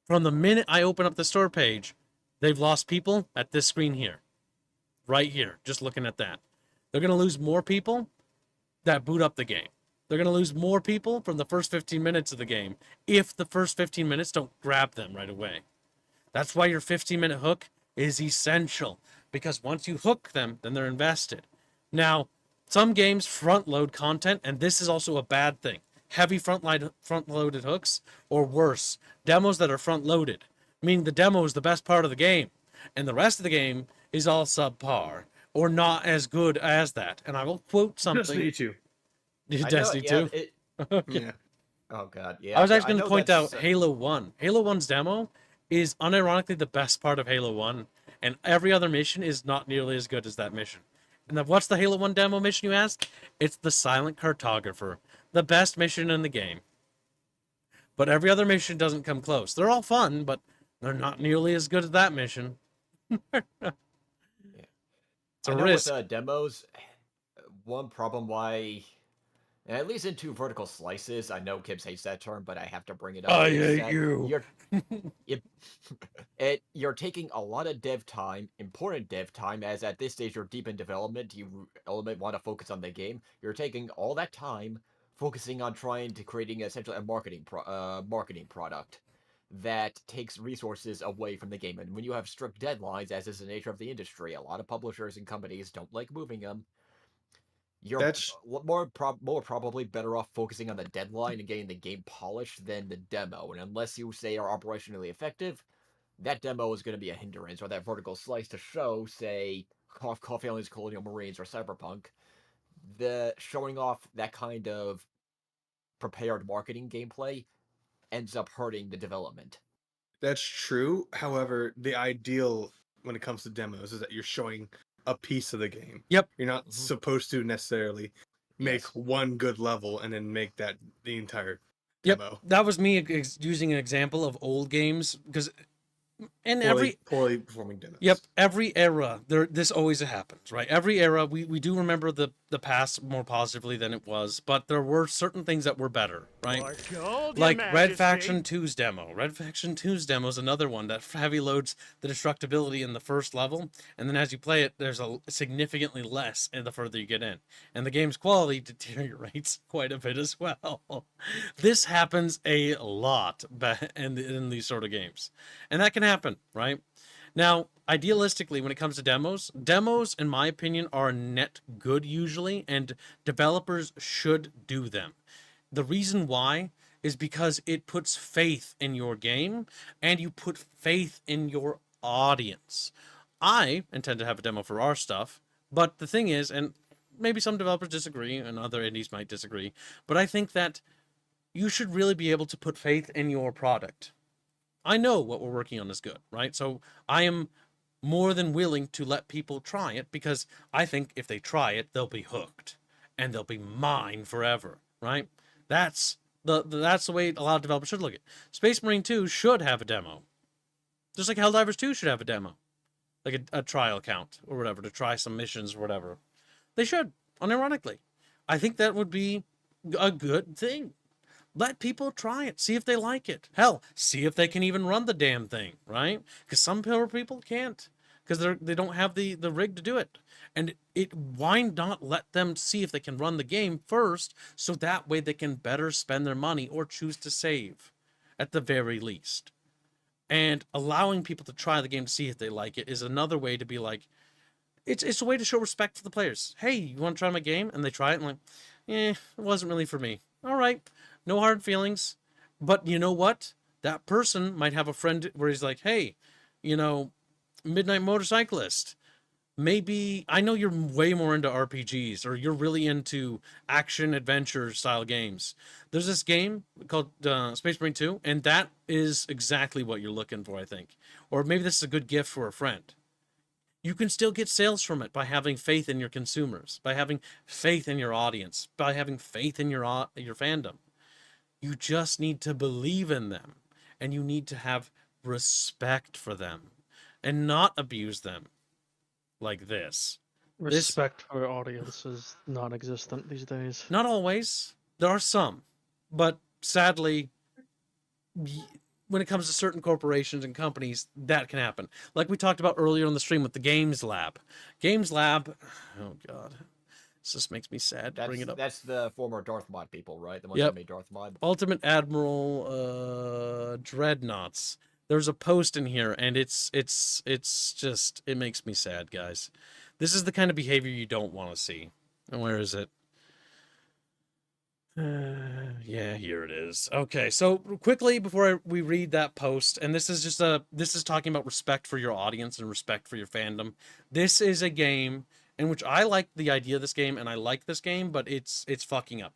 From the minute I open up the store page, they've lost people at this screen here. Right here, just looking at that. They're going to lose more people that boot up the game. They're going to lose more people from the first 15 minutes of the game if the first 15 minutes don't grab them right away. That's why your 15-minute hook is essential, because once you hook them, then they're invested. Now, some games front-load content, and this is also a bad thing, heavy front-loaded hooks, or worse, demos that are front-loaded, meaning the demo is the best part of the game, and the rest of the game is all subpar or not as good as that. And I will quote something. Destiny 2. Destiny 2. Okay. Yeah. Oh god, I yeah. was actually I going to know point out that's, Halo 1. Halo 1's demo is unironically the best part of Halo 1, and every other mission is not nearly as good as that mission. And what's the Halo 1 demo mission, you ask? It's the Silent Cartographer, the best mission in the game. But every other mission doesn't come close. They're all fun, but they're not nearly as good as that mission. It's a I know risk. with demos, one problem why, at least into vertical slices, I know Kibbs hates that term, but I have to bring it up. I is hate that you. You're taking a lot of dev time, important dev time, as at this stage you're deep in development, you want to focus on the game. You're taking all that time focusing on trying to creating essentially a marketing product that takes resources away from the game. And when you have strict deadlines, as is the nature of the industry, a lot of publishers and companies don't like moving them. You're That's more probably better off focusing on the deadline and getting the game polished than the demo. And unless you say are operationally effective, that demo is going to be a hindrance, or that vertical slice to show, say, Coffee Aliens, Colonial Marines, or Cyberpunk. The showing off that kind of prepared marketing gameplay ends up hurting the development. That's true. However, the ideal when it comes to demos is that you're showing a piece of the game. Yep. You're not supposed to necessarily make Yes. one good level and then make that the entire Yep. demo. That was me using an example of old games, because in every Poorly performing demos. Yep, every era, this always happens, right? Every era, we do remember the past more positively than it was, but there were certain things that were better, right? Like Red Faction 2's demo. Red Faction 2's demo is another one that heavy loads the destructibility in the first level, and then as you play it, there's a significantly less the further you get in. And the game's quality deteriorates quite a bit as well. This happens a lot in these sort of games. And that can happen, right? Now, idealistically, when it comes to demos, in my opinion, are net good usually, and developers should do them. The reason why is because it puts faith in your game, and you put faith in your audience. I intend to have a demo for our stuff, but the thing is, and maybe some developers disagree, and other indies might disagree, but I think that you should really be able to put faith in your product. I know what we're working on is good, right? So I am more than willing to let people try it, because I think if they try it, they'll be hooked and they'll be mine forever, right? That's the way a lot of developers should look at it. Space Marine 2 should have a demo. Just like Helldivers 2 should have a demo. Like a trial account or whatever, to try some missions or whatever. They should, unironically. I think that would be a good thing. Let people try it. See if they like it. Hell, see if they can even run the damn thing, right? Because some people can't, because they don't have the rig to do it. And why not let them see if they can run the game first, so that way they can better spend their money or choose to save, at the very least. And allowing people to try the game to see if they like it is another way to be like, it's a way to show respect to the players. Hey, you want to try my game? And they try it and like, it wasn't really for me. All right. No hard feelings. But you know what? That person might have a friend where he's like, hey, Midnight Motorcyclist, maybe I know you're way more into RPGs, or you're really into action adventure style games. There's this game called Space Marine 2, and that is exactly what you're looking for, I think. Or maybe this is a good gift for a friend. You can still get sales from it by having faith in your consumers, by having faith in your audience, by having faith in your fandom. You just need to believe in them, and you need to have respect for them and not abuse them like this. Respect for audience is non-existent these days. Not always. There are some, but sadly, when it comes to certain corporations and companies, that can happen. Like we talked about earlier on the stream with the Games Lab. Games Lab, oh god, this just makes me sad to bring it up. That's the former Darth Mod people, right? The ones Yep. that made Darth Mod. Ultimate Admiral Dreadnoughts. There's a post in here, and it's just, it makes me sad, guys. This is the kind of behavior you don't want to see. And where is it? Yeah, here it is. Okay, so quickly before we read that post, and this is talking about respect for your audience and respect for your fandom. This is a game in which I like the idea of this game, and I like this game, but it's fucking up.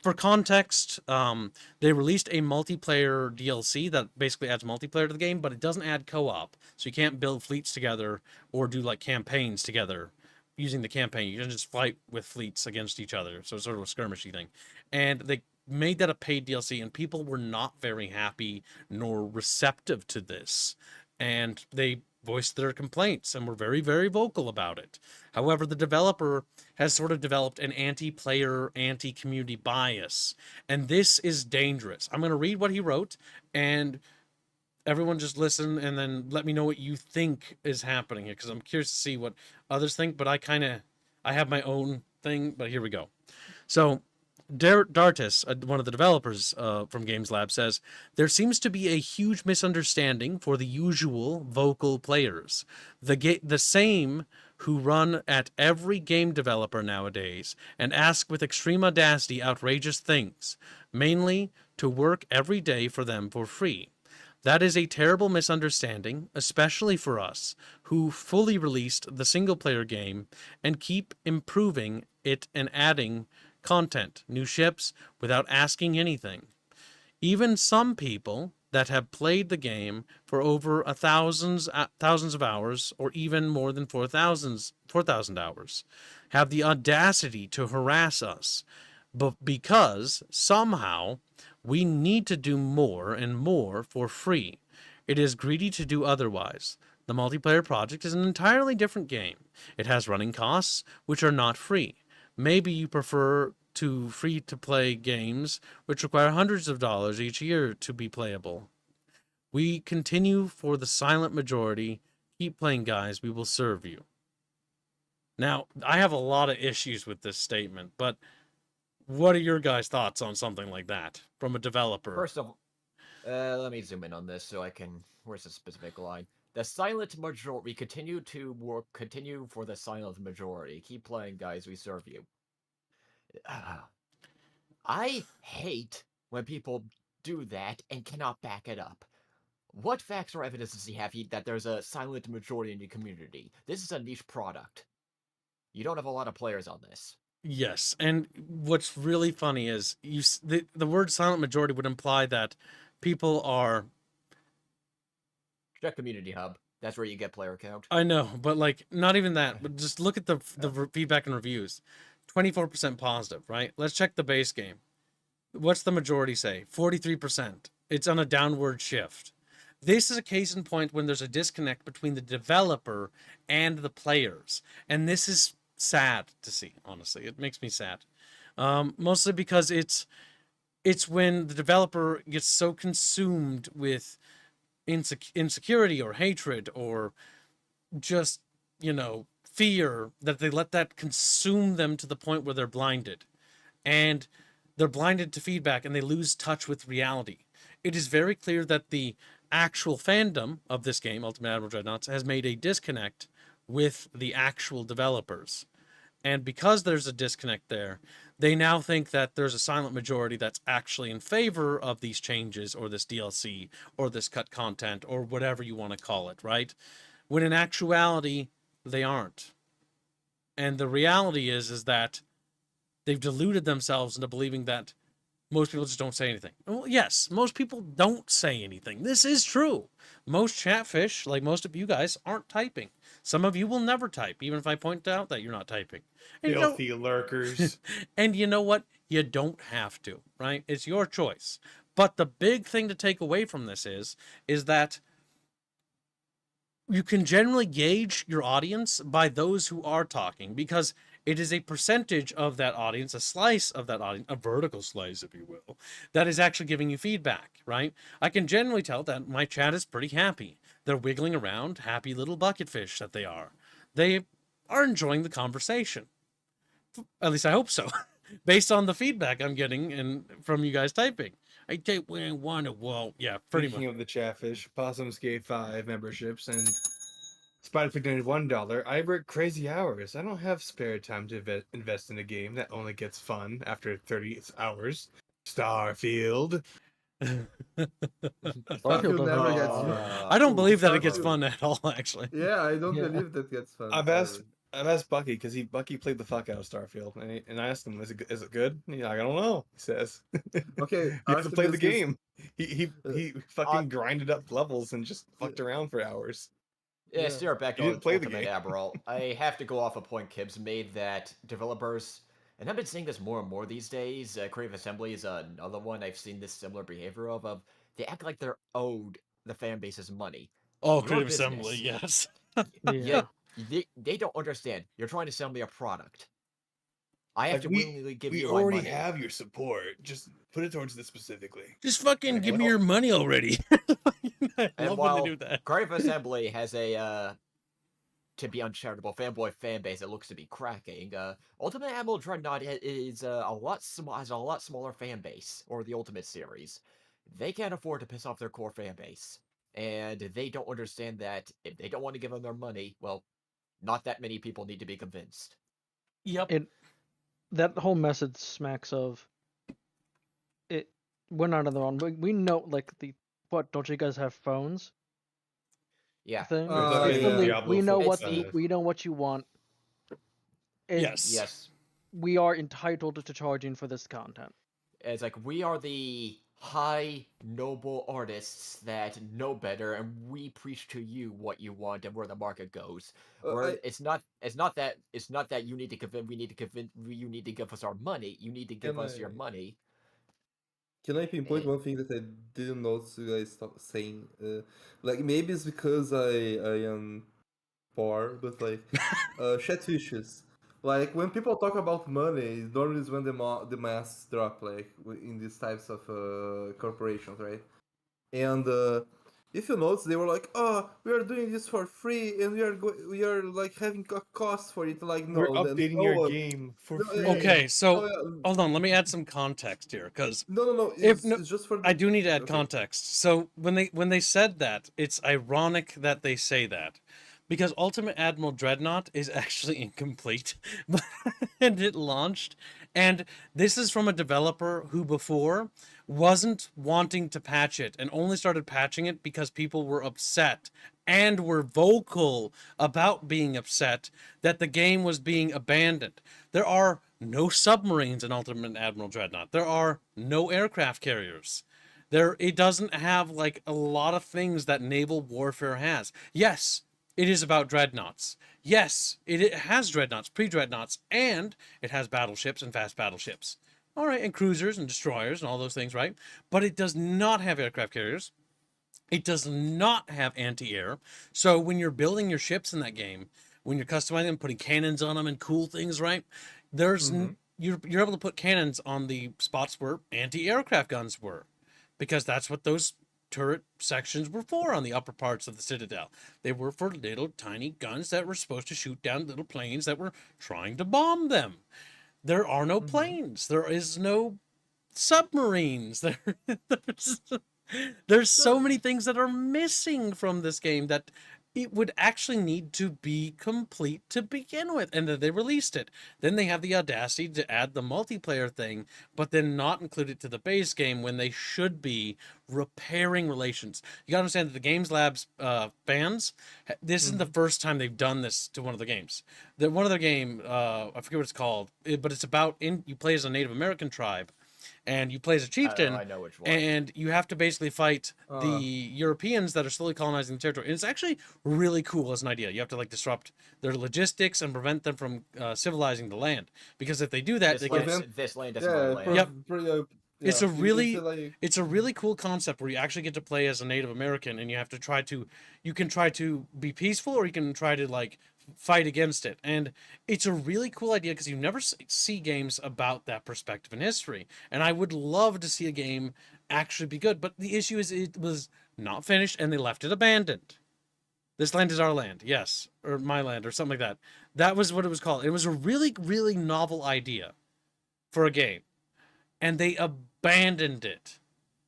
For context, they released a multiplayer DLC that basically adds multiplayer to the game, but it doesn't add co-op, so you can't build fleets together or do like campaigns together using the campaign. You can just fight with fleets against each other, so it's sort of a skirmishy thing. And they made that a paid DLC, and people were not very happy nor receptive to this, and they voiced their complaints and were very, very vocal about it. However, the developer has sort of developed an anti-player, anti-community bias, and this is dangerous. I'm going to read what he wrote, and everyone just listen and then let me know what you think is happening here, because I'm curious to see what others think, but I have my own thing, but here we go. So Dartis, one of the developers from Games Lab, says, there seems to be a huge misunderstanding for the usual vocal players. The same who run at every game developer nowadays and ask with extreme audacity outrageous things, mainly to work every day for them for free. That is a terrible misunderstanding, especially for us, who fully released the single-player game and keep improving it and adding content, new ships, without asking anything. Even some people that have played the game for over thousands of hours, or even more than 4,000 hours, have the audacity to harass us, but because somehow we need to do more and more for free. It is greedy to do otherwise. The multiplayer project is an entirely different game. It has running costs, which are not free. Maybe you prefer to free-to-play games, which require hundreds of dollars each year to be playable. We continue for the silent majority. Keep playing, guys. We will serve you. Now, I have a lot of issues with this statement, but what are your guys' thoughts on something like that from a developer? First of all, let me zoom in on this so I can. Where's the specific line? The silent majority. We continue for the silent majority. Keep playing, guys. We serve you. I hate when people do that and cannot back it up. What facts or evidence does he have that there's a silent majority in your community? This is a niche product. You don't have a lot of players on this. Yes, and what's really funny is the word silent majority would imply that people are... Check Community Hub. That's where you get player count. I know, but like not even that. But just look at the feedback and reviews. 24% positive, right? Let's check the base game. What's the majority say? 43%. It's on a downward shift. This is a case in point when there's a disconnect between the developer and the players, and this is sad to see. Honestly, it makes me sad. Mostly because it's when the developer gets so consumed with insecurity or hatred or just, fear that they let that consume them to the point where they're blinded. And they're blinded to feedback and they lose touch with reality. It is very clear that the actual fandom of this game, Ultimate Admiral Dreadnoughts, has made a disconnect with the actual developers. And because there's a disconnect there, they now think that there's a silent majority that's actually in favor of these changes or this DLC or this cut content or whatever you want to call it, right? When in actuality, they aren't. And the reality is that they've deluded themselves into believing that most people just don't say anything. Well, yes, most people don't say anything. This is true. Most chatfish, like most of you guys, aren't typing. Some of you will never type, even if I point out that you're not typing. And Filthy lurkers. And you know what? You don't have to, right? It's your choice. But the big thing to take away from this is that you can generally gauge your audience by those who are talking, because it is a percentage of that audience, a slice of that audience, a vertical slice, if you will, that is actually giving you feedback, right? I can generally tell that my chat is pretty happy. They're wiggling around, happy little bucket fish that they are. They are enjoying the conversation. At least I hope so, based on the feedback I'm getting and from you guys typing. I take one, well, yeah, pretty much. Speaking of the Chatfish, Possums gave 5 memberships, and Spider $1. I work crazy hours. I don't have spare time to invest in a game that only gets fun after 30 hours. Starfield. Starfield Starfield doesn't never get gets fun. fun. I don't believe that it gets Starfield. fun at all, actually. Yeah, I don't Yeah. believe that gets fun. I've asked Bucky because Bucky played the fuck out of Starfield, and I asked him, is it good? And he's like, I don't know. He says, Okay, he hasn't played the Artemis is- game. He fucking grinded up levels and just fucked around for hours. Yeah, Yeah. steer back You on didn't play the Ultimate game. Admiral. I have to go off a point Kibbs made that developers, and I've been seeing this more and more these days. Creative Assembly is another one I've seen this similar behavior of. They act like they're owed the fan base's money. Oh, You're a Creative business. Assembly, yes. Yeah. They don't understand. You're trying to sell me a product. I have Like, to willingly give we you my already money. have your support. Just put it towards this specifically. Just fucking Like, give me what? your money already. I And love when while they do that. Creative Assembly has a to be uncharitable fanboy fan base that looks to be cracking, Ultimate Admiral Dreadnought is has a lot smaller fan base, or the Ultimate series. They can't afford to piss off their core fan base, and they don't understand that if they don't want to give them their money, well, not that many people need to be convinced. Yep. That whole message smacks of it. We're not on the wrong. We know, like, what? Don't you guys have phones? Yeah. Thing. fucking Literally, Diablo we know folks, we know what you want. And Yes. Yes. we are entitled to charging for this content. It's like we are the high noble artists that know better, and we preach to you what you want and where the market goes. Where it's not that you need to convince you need to give us our money. You need to give us your money. Can I pinpoint one thing that I didn't notice you guys saying? Like maybe it's because I am poor, but like chatfishes. Like when people talk about money, normally is when the masks drop, like in these types of corporations, right? And if you notice, they were like, "Oh, we are doing this for free, and we are like having a cost for it." Like, no, We're updating no your one- game for no, free. Okay, so yeah. hold on, let me add some context here, because No. If It's just for. I do need to add Okay. context. So when they said that, it's ironic that they say that, because Ultimate Admiral Dreadnought is actually incomplete, and it launched, and this is from a developer who before wasn't wanting to patch it and only started patching it because people were upset and were vocal about being upset that the game was being abandoned. There are no submarines in Ultimate Admiral Dreadnought. There are no aircraft carriers. It doesn't have like a lot of things that naval warfare has. Yes, it is about dreadnoughts. Yes, it has dreadnoughts, pre-dreadnoughts, and it has battleships and fast battleships. All right, and cruisers and destroyers and all those things, right? But it does not have aircraft carriers. It does not have anti-air. So when you're building your ships in that game, when you're customizing them, putting cannons on them and cool things, right? You're able to put cannons on the spots where anti-aircraft guns were, because that's what those turret sections were for on the upper parts of the Citadel. They were for little tiny guns that were supposed to shoot down little planes that were trying to bomb them. There are no planes. There is no submarines. There's so many things that are missing from this game that it would actually need to be complete to begin with, and then they released it. Then they have the audacity to add the multiplayer thing, but then not include it to the base game when they should be repairing relations. You gotta understand that the Games Labs fans, this isn't the first time they've done this to one of the games. One of their game, I forget what it's called, but it's about you play as a Native American tribe, and you play as a chieftain, I know which one. and you have to basically fight the Europeans that are slowly colonizing the territory. And it's actually really cool as an idea. You have to like disrupt their logistics and prevent them from civilizing the land, because if they do that, This they land, get. this land is my land. Yep. It's a you really, say, like, it's a really cool concept where you actually get to play as a Native American, and you have to you can try to be peaceful, or you can try to like fight against it. And it's a really cool idea because you never see games about that perspective in history. And I would love to see a game actually be good. But the issue is it was not finished and they left it abandoned. This land is our land, yes, or my land, or something like that. That was what it was called. It was a really, really novel idea for a game, and they abandoned it.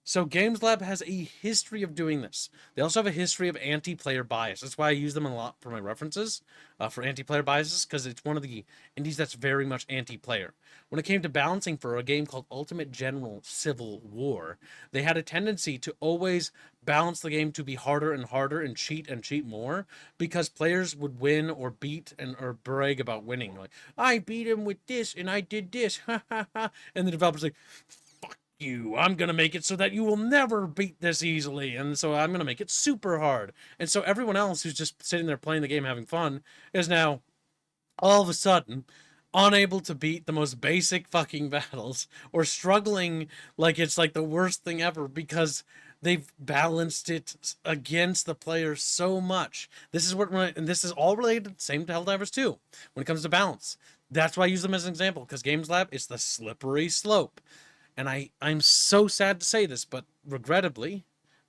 So Games Lab has a history of doing this. They also have a history of anti-player bias. That's why I use them a lot for my references, for anti-player biases, because it's one of the indies that's very much anti-player. When it came to balancing for a game called Ultimate General Civil War, they had a tendency to always balance the game to be harder and harder and cheat more, because players would win or beat or brag about winning. Like, I beat him with this and I did this, ha ha ha. And the developer's like, you, I'm gonna make it so that you will never beat this easily, and so I'm gonna make it super hard. And so everyone else who's just sitting there playing the game having fun is now all of a sudden unable to beat the most basic fucking battles, or struggling like it's like the worst thing ever because they've balanced it against the players so much. This is what, and this is all related, same to Helldivers 2, when it comes to balance. That's why I use them as an example, because Games Lab is the slippery slope. And I'm so sad to say this, but regrettably,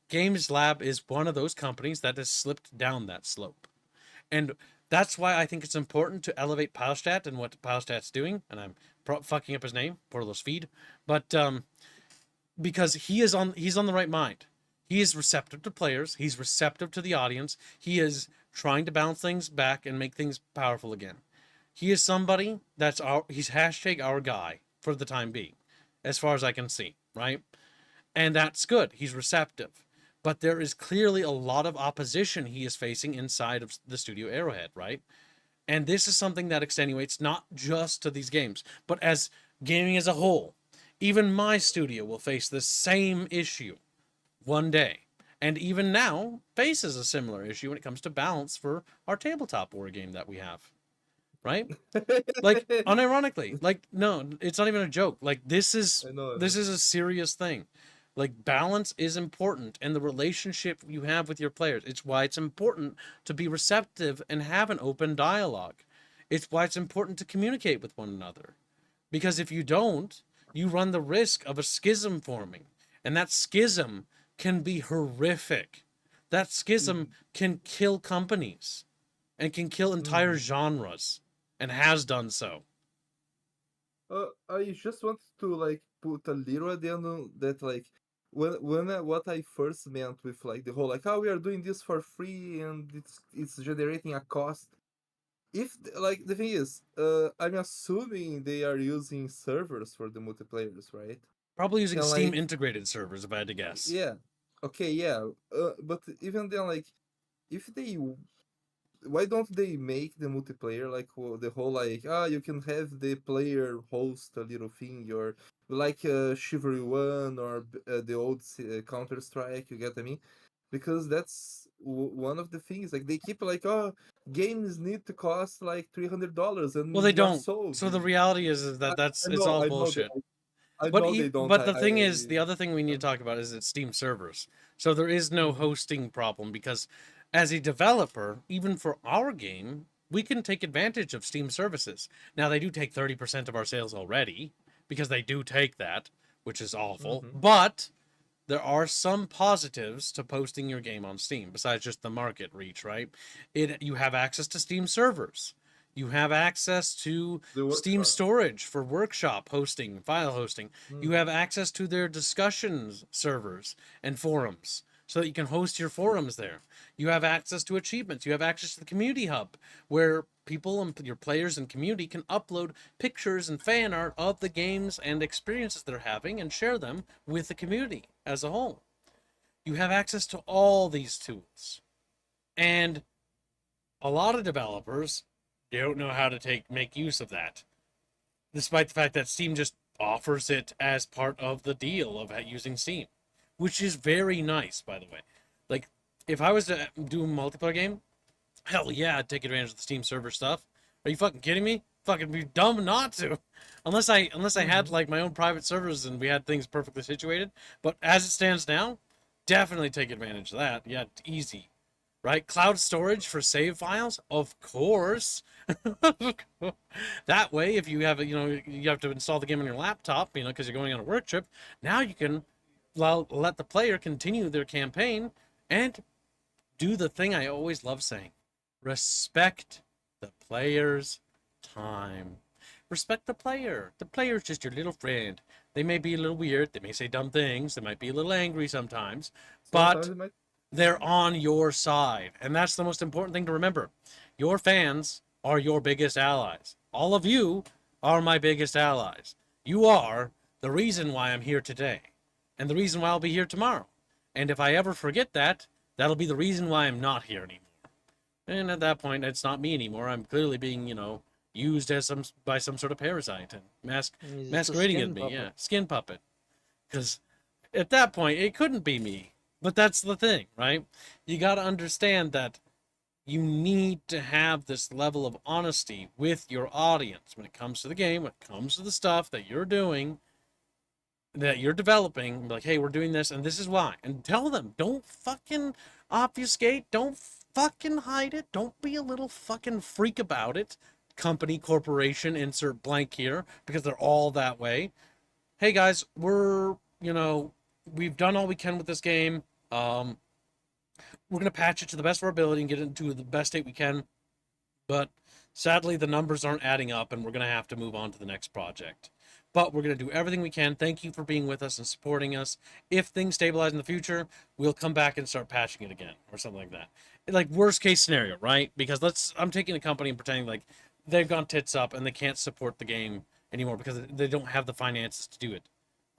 Games Lab is one of those companies that has slipped down that slope. And that's why I think it's important to elevate Pilestat and what Pilestat's doing. And I'm fucking up his name, Portalo's feed. But because he's on the right mind. He is receptive to players. He's receptive to the audience. He is trying to bounce things back and make things powerful again. He is somebody he's hashtag our guy for the time being, as far as I can see, right? And that's good. He's receptive. But there is clearly a lot of opposition he is facing inside of the studio Arrowhead, right? And this is something that extenuates not just to these games, but as gaming as a whole. Even my studio will face the same issue one day. And even now faces a similar issue when it comes to balance for our tabletop war game that we have. Right? Like, unironically, like, no, it's not even a joke. Like, this is a serious thing. Like, balance is important, and the relationship you have with your players. It's why it's important to be receptive and have an open dialogue. It's why it's important to communicate with one another. Because if you don't, you run the risk of a schism forming. And that schism can be horrific. That schism can kill companies and can kill entire genres. And has done so. I just want to like put a little at the end on that, like when what I first meant with like the whole like, oh, we are doing this for free and it's generating a cost. If like the thing is, I'm assuming they are using servers for the multiplayers, right? Probably using And, Steam like, integrated servers, if I had to guess. Yeah. Okay. Yeah. But even then, like, if they why don't they make the multiplayer like the whole like you can have the player host a little thing, or like Chivalry 1 or the old Counter Strike, you get what I mean? Because that's one of the things, like they keep like, oh, games need to cost like $300 and Well, they don't. sold. So the reality is that it's all bullshit. I know they don't. But the thing is, the other thing we need to talk about is it's Steam servers. So there is no hosting problem, because as a developer, even for our game, we can take advantage of Steam services. Now, they do take 30% of our sales already, because they do take that, which is awful. But there are some positives to posting your game on Steam, besides just the market reach, right? You have access to Steam servers. You have access to Steam storage for workshop hosting, file hosting. You have access to their discussions servers and forums, so that you can host your forums there. You have access to achievements. You have access to the community hub, where people and your players and community can upload pictures and fan art of the games and experiences they're having and share them with the community as a whole. You have access to all these tools. And a lot of developers don't know how to make use of that, despite the fact that Steam just offers it as part of the deal of using Steam, which is very nice, by the way. Like, if I was to do a multiplayer game, hell yeah, I'd take advantage of the Steam server stuff. Are you fucking kidding me? Fucking be dumb not to. Unless I had like my own private servers and we had things perfectly situated. But as it stands now, definitely take advantage of that. Yeah, easy. Right? Cloud storage for save files? Of course. That way, if you have you have to install the game on your laptop, because you're going on a work trip, now you can let the player continue their campaign and do the thing I always love saying. Respect the player's time. Respect the player. The player's just your little friend. They may be a little weird. They may say dumb things. They might be a little angry sometimes. But Sometimes it might. they're on your side. And that's the most important thing to remember. Your fans are your biggest allies. All of you are my biggest allies. You are the reason why I'm here today. And the reason why I'll be here tomorrow. And if I ever forget that, that'll be the reason why I'm not here anymore. And at that point, it's not me anymore. I'm clearly being, used as by some sort of parasite and He's just a masquerading as skin me. puppet. Yeah, skin puppet. Because at that point, it couldn't be me. But that's the thing, right? You got to understand that you need to have this level of honesty with your audience when it comes to the game, when it comes to the stuff that you're doing, that you're developing. Like, hey, we're doing this, and this is why. And tell them, don't fucking obfuscate, don't fucking hide it, don't be a little fucking freak about it. Company, corporation, insert blank here, because they're all that way. Hey guys, we've done all we can with this game. We're going to patch it to the best of our ability and get it into the best state we can. But sadly, the numbers aren't adding up, and we're going to have to move on to the next project. But we're going to do everything we can. Thank you for being with us and supporting us. If things stabilize in the future, we'll come back and start patching it again or something like that. Like worst case scenario, right? Because I'm taking a company and pretending like they've gone tits up and they can't support the game anymore because they don't have the finances to do it.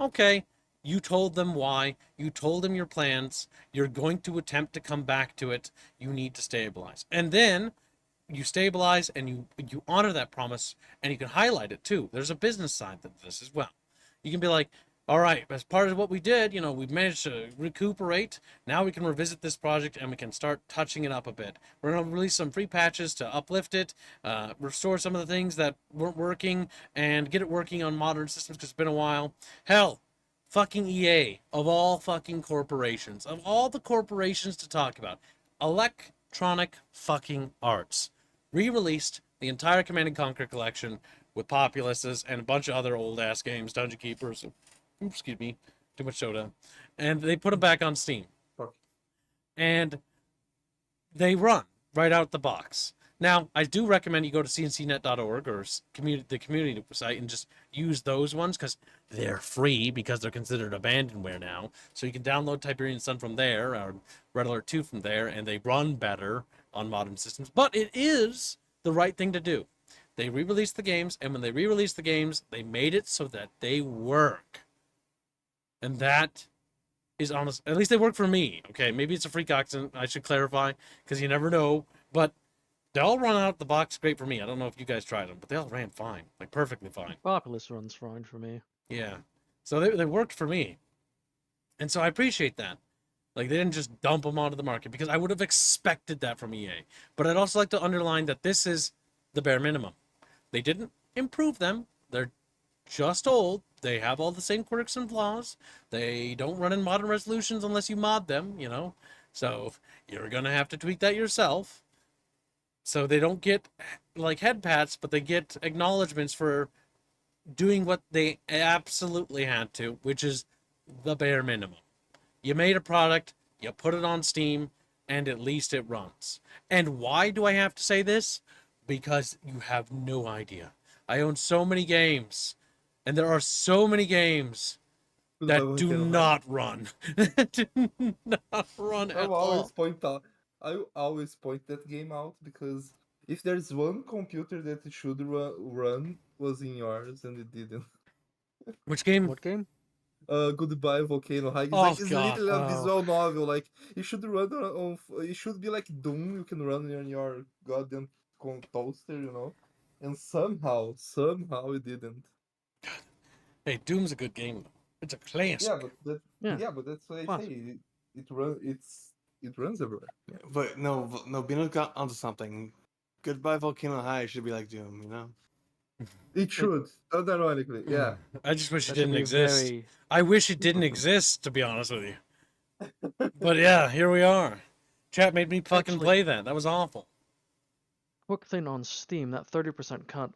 Okay, you told them why. You told them your plans. You're going to attempt to come back to it. You need to stabilize. And then you stabilize and you honor that promise, and you can highlight it too. There's a business side to this as well. You can be like, all right, as part of what we did, we've managed to recuperate. Now we can revisit this project and we can start touching it up a bit. We're going to release some free patches to uplift it, restore some of the things that weren't working, and get it working on modern systems because it's been a while. Hell, fucking EA, of all fucking corporations, of all the corporations to talk about, Electronic fucking Arts re-released the entire Command & Conquer collection with Populuses and a bunch of other old-ass games, Dungeon Keepers, excuse me, too much soda, and they put them back on Steam. Fuck. And they run right out the box. Now, I do recommend you go to cncnet.org or the community site and just use those ones because they're free because they're considered abandonware now. So you can download Tiberian Sun from there or Red Alert 2 from there, and they run better on modern systems. But it is the right thing to do. They re-released the games, and when they re-released the games, they made it so that they work. And that is honest. At least they work for me. Okay, maybe it's a freak accident. I should clarify because you never know. But they all run out the box great for me. I don't know if you guys tried them, but they all ran fine, like perfectly fine. Populous runs fine for me. Yeah, so they worked for me, and so I appreciate that. Like they didn't just dump them onto the market because I would have expected that from EA. But I'd also like to underline that this is the bare minimum. They didn't improve them. They're just old. They have all the same quirks and flaws. They don't run in modern resolutions unless you mod them, So you're gonna have to tweak that yourself. So they don't get like head pats, but they get acknowledgments for doing what they absolutely had to, which is the bare minimum. You made a product, you put it on Steam, and at least it runs. And why do I have to say this? Because you have no idea. I own so many games, and there are so many games that do not run. Do not run at all. I always point that game out because if there's one computer that it should run was in yours and it didn't. Which game? What game? Goodbye Volcano High. Oh, It's God. literally a visual novel. Like it should run on. It should be like Doom. You can run on your goddamn toaster, And somehow it didn't. Hey, Doom's a good game though. It's a classic. But that's what I say. It runs everywhere. But no, Bino's got onto something. Goodbye Volcano High should be like Doom, It should, unironically, yeah. I just wish it That should didn't be exist. very- I wish it didn't exist, to be honest with you. But yeah, here we are. Chat made me fucking Actually- play that. That was awful. Quick thing on Steam, that 30% cut.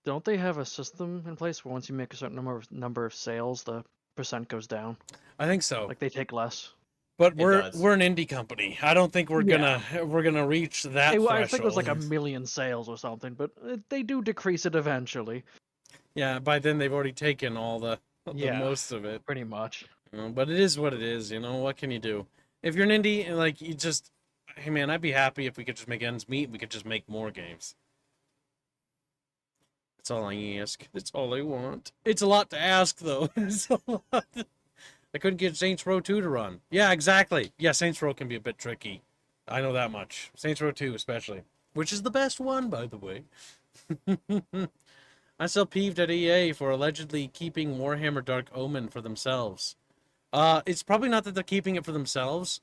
Don't they have a system in place where once you make a certain number of sales, the percent goes down? I think so. Like they take less. But It we're does. an indie company. I don't think we're gonna reach that threshold. I think it was like 1 million sales or something, but they do decrease it eventually. Yeah, by then they've already taken all Yeah. most of it. Pretty much. But it is what it is, you know. What can you do? If you're an indie and like you just, hey man, I'd be happy if we could just make ends meet. We could just make more games. That's all I ask. That's all I want. It's a lot to ask though. It's a lot. I couldn't get Saints Row 2 to run. Yeah, exactly. Yeah, Saints Row can be a bit tricky. I know that much. Saints Row 2 especially, which is the best one, by the way. I'm still peeved at EA for allegedly keeping Warhammer Dark Omen for themselves. It's probably not that they're keeping it for themselves.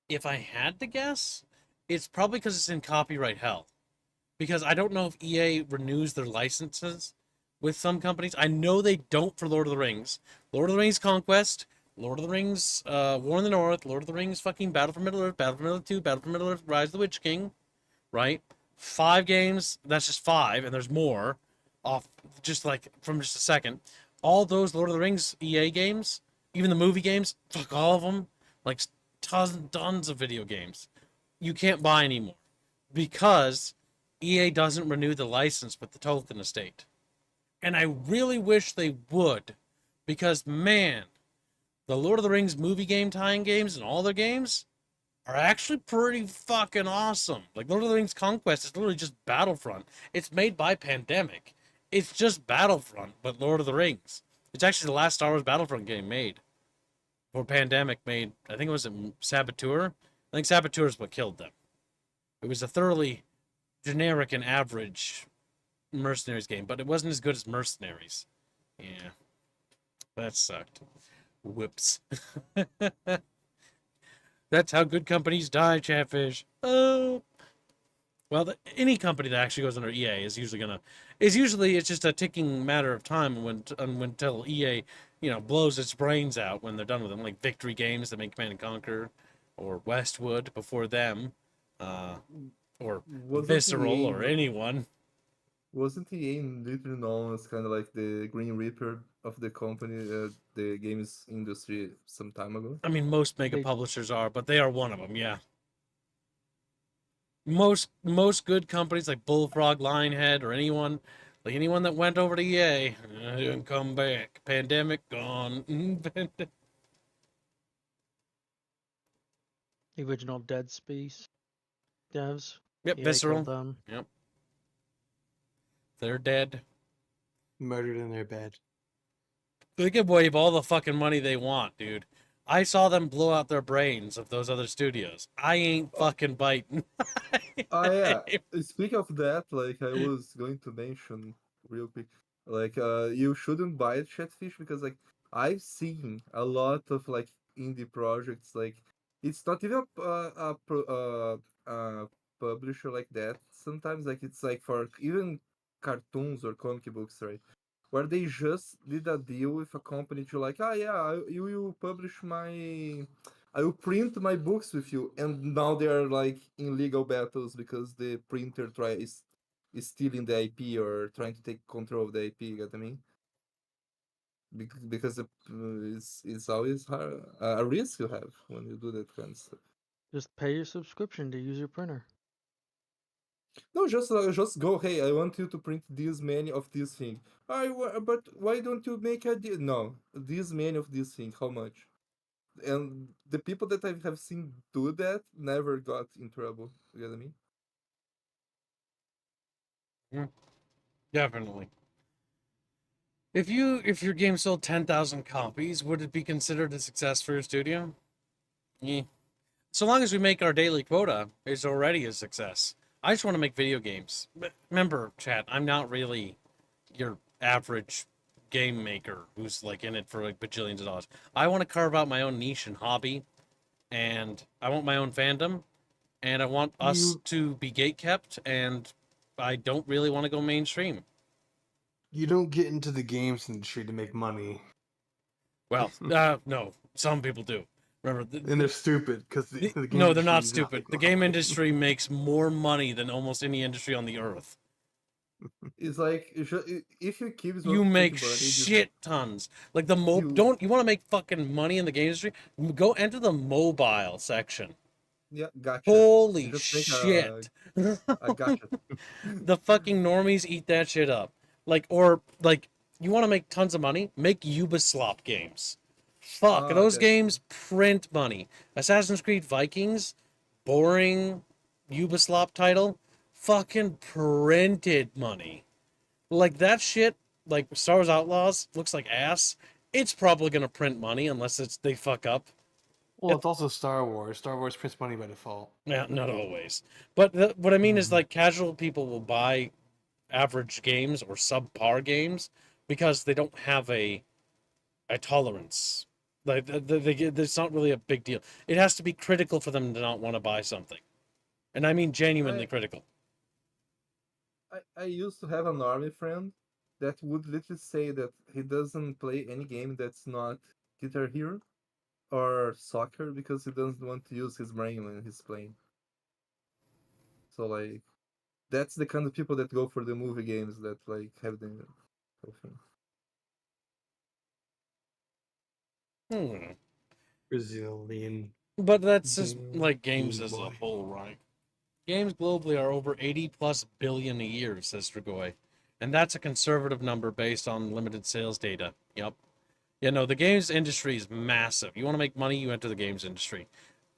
If I had to guess, it's probably because it's in copyright hell. Because I don't know if EA renews their licenses with some companies. I know they don't for Lord of the Rings. Lord of the Rings Conquest, Lord of the Rings War in the North, Lord of the Rings fucking Battle for Middle-earth, Battle for Middle-earth 2, Battle for Middle-earth, Rise of the Witch King, right? 5 games, that's just 5, and there's more off just like from just a second. All those Lord of the Rings EA games, even the movie games, fuck all of them, like tons of video games, you can't buy anymore because EA doesn't renew the license with the Tolkien estate. And I really wish they would, because man, the Lord of the Rings movie game tie-in games and all their games are actually pretty fucking awesome. Like Lord of the Rings Conquest is literally just Battlefront. It's made by Pandemic. It's just Battlefront, but Lord of the Rings. It's actually the last Star Wars Battlefront game made. Or Pandemic made, I think it was Saboteur. I think Saboteur is what killed them. It was a thoroughly generic and average Mercenaries game, but it wasn't as good as Mercenaries. Yeah. That sucked. Whoops. That's how good companies die, Chatfish. Oh. Well, any company that actually goes under EA is usually it's just a ticking matter of time until EA, blows its brains out when they're done with them, like Victory Games that make Command and Conquer, or Westwood before them, or Visceral, or anyone. Wasn't EA literally known as kind of like the Green Reaper of the company, the games industry, some time ago? I mean, most mega publishers are, but they are one of them, yeah. Most good companies like Bullfrog, Lionhead, or anyone that went over to EA didn't come back. Pandemic gone. The original Dead Space devs. Yep, EA Visceral. killed them. Yep. They're dead. Murdered in their bed. They give away all the fucking money they want, dude. I saw them blow out their brains of those other studios. I ain't fucking biting. Oh yeah. Speaking of that, like I was going to mention real quick, like you shouldn't buy Chatfish because like I've seen a lot of like indie projects. Like it's not even a publisher like that. Sometimes like it's like for even cartoons or comic books, right? Where they just did a deal with a company to like, you will publish I will print my books with you, and now they are like in legal battles because the printer is stealing the IP or trying to take control of the IP. You get what I mean? Because it's always a risk you have when you do that kind of stuff. Just pay your subscription to use your printer. No, just go. Hey, I want you to print this many of this thing. But why don't you make a deal? No, this many of this thing. How much? And the people that I have seen do that never got in trouble. You get what I mean? Definitely. If your game sold 10,000 copies, would it be considered a success for your studio? Yeah. So long as we make our daily quota, it's already a success. I just want to make video games. But remember, chat, I'm not really your average game maker who's like in it for like bajillions of dollars. I want to carve out my own niche and hobby, and I want my own fandom, and I want us to be gatekept, and I don't really want to go mainstream. You don't get into the games industry to make money. Well, no, some people do. Remember, And they're stupid because no, they're not stupid. The game industry makes more money than almost any industry on the earth. It's like if you keep You make shit tons. Like the you want to make fucking money in the game industry? Go enter the mobile section. Yeah, gotcha. Holy shit! I gotcha. The fucking normies eat that shit up. Like you want to make tons of money, make Ubisoft games. Fuck, Ah, those that's games print money. Assassin's Creed Vikings, boring Ubisoft title, fucking printed money. Like that shit, like Star Wars Outlaws looks like ass. It's probably gonna print money unless they fuck up. Well, it's also Star Wars. Star Wars prints money by default. Yeah, not always. But what I mean is like casual people will buy average games or subpar games because they don't have a tolerance. Like it's not really a big deal. It has to be critical for them to not want to buy something, and I mean genuinely critical. I used to have an army friend that would literally say that he doesn't play any game that's not Guitar Hero or soccer because he doesn't want to use his brain when he's playing. So like that's the kind of people that go for the movie games that like have the whole thing. Brazilian. But that's just Game- like games Game as a Boy. whole, right? Games globally are over 80 plus billion a year, says Strigoi. And that's a conservative number based on limited sales data. Yep. Yeah, no, the games industry is massive. You want to make money, you enter the games industry.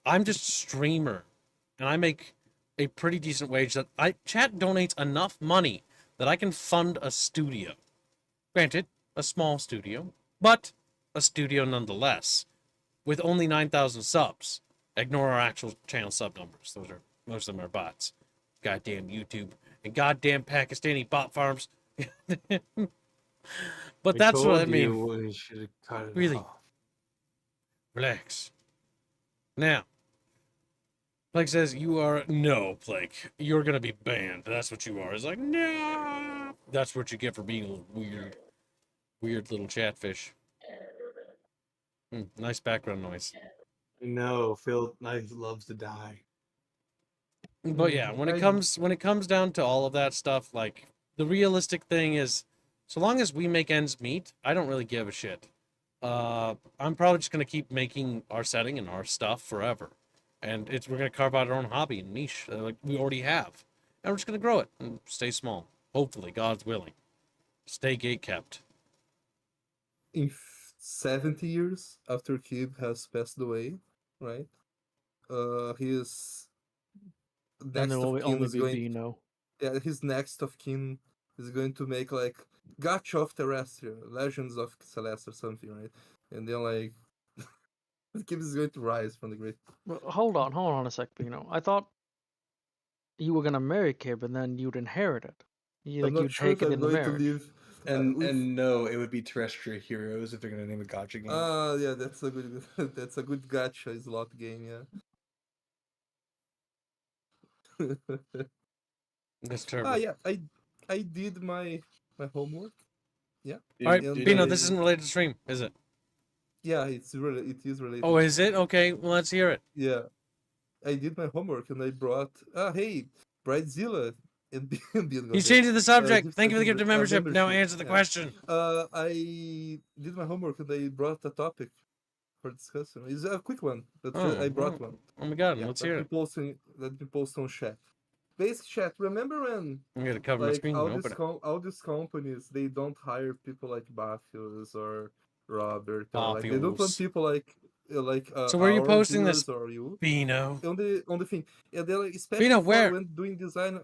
I'm just a streamer, and I make a pretty decent wage that chat donates enough money that I can fund a studio. Granted, a small studio, but a studio nonetheless, with only 9,000 subs. Ignore our actual channel sub numbers. Most of them are bots. Goddamn YouTube and goddamn Pakistani bot farms. But that's what I mean. You should have cut it Really? off. Relax. Now, Plague says you are no Plague. You're gonna be banned. That's what you are. It's like no. That's what you get for being a weird little chatfish. Nice background noise. I know. Phil Knife loves to die. But yeah, when it comes down to all of that stuff, like the realistic thing is, so long as we make ends meet, I don't really give a shit. I'm probably just gonna keep making our setting and our stuff forever, and we're gonna carve out our own hobby and niche like we already have, and we're just gonna grow it and stay small. Hopefully, God's willing. Stay gate kept. In 70 years after Kib has passed away, right? His And next there will of kin only is be going. Bino. Yeah, his next of kin is going to make like Gacha of Terrestrial, Legends of Celeste or something, right? And then like Kib is going to rise from the grave. Well, hold on a sec, Bino. I thought you were gonna marry Kib and then you'd inherit it. I'm not You'd sure take if it I'm in the going to marriage. live. And no, it would be Terrestrial Heroes if they're gonna name a gacha game. Yeah, that's a good that's a good gacha slot game, yeah. That's terrible. Yeah, I did my homework. Yeah. All right, and Bino, I- this isn't related to stream, is it? Yeah, it is related. Oh, is it? Okay, well, let's hear it. Yeah. I did my homework and I brought hey, Bridezilla and Bingo. He's changing the subject. gift- Thank you for the gift of membership. Now membership, answer the yeah. question. I did my homework and I brought a topic for discussion. It's a quick one, but I brought one. Oh my god, Yeah, let's hear it. let me post on chat. Basic chat. Remember when I'm gonna cover my like screen and open it. all these companies they don't hire people like Bafios or Robert or like they don't want Bafios. people like So where are you our posting this, viewers or you Bino? on the thing. Yeah, they're like especially Bino, for where? when doing design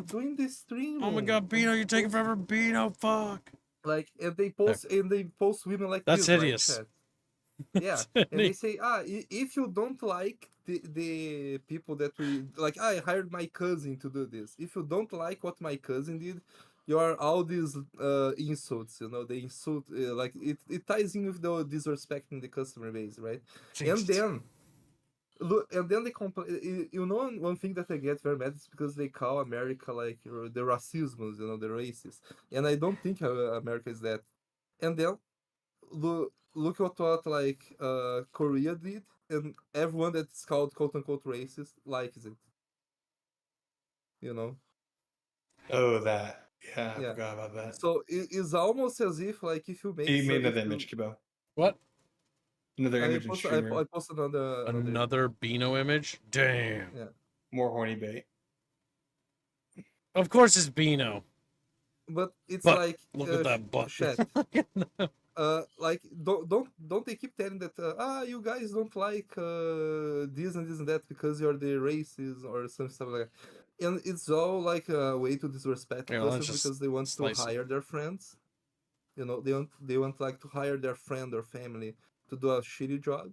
doing this stream. Oh my god, Bino, you're taking forever. Bino, fuck. Like and they post women like That's this, hideous. right, chat? Yeah, and they say, if you don't like the people that we like, I hired my cousin to do this. If you don't like what my cousin did, you are all these insults. You know, they insult like it ties in with the disrespecting the customer base, right? Jesus. And then look, and then they complain. You know, one thing that I get very mad is because they call America like the racismos, you know, the racists, and I don't think America is that. And then look at what like Korea did, and everyone that's called quote unquote racist likes it. You know. Oh, that. Yeah, I Yeah. forgot about that. So it's almost as if like if you make. He made another image, Kibo. What? Another I image in posted, streamer. I posted Another Bino image? Damn. Yeah. More horny bait. Of course it's Bino. but it's But like look at that butt. chat. Like don't they keep telling that you guys don't like this and this and that because you're the races or some stuff like that, and it's all like a way to disrespect Here, let's customers just because they want to slice it. hire their friends. You know, they want like to hire their friend or family to do a shitty job,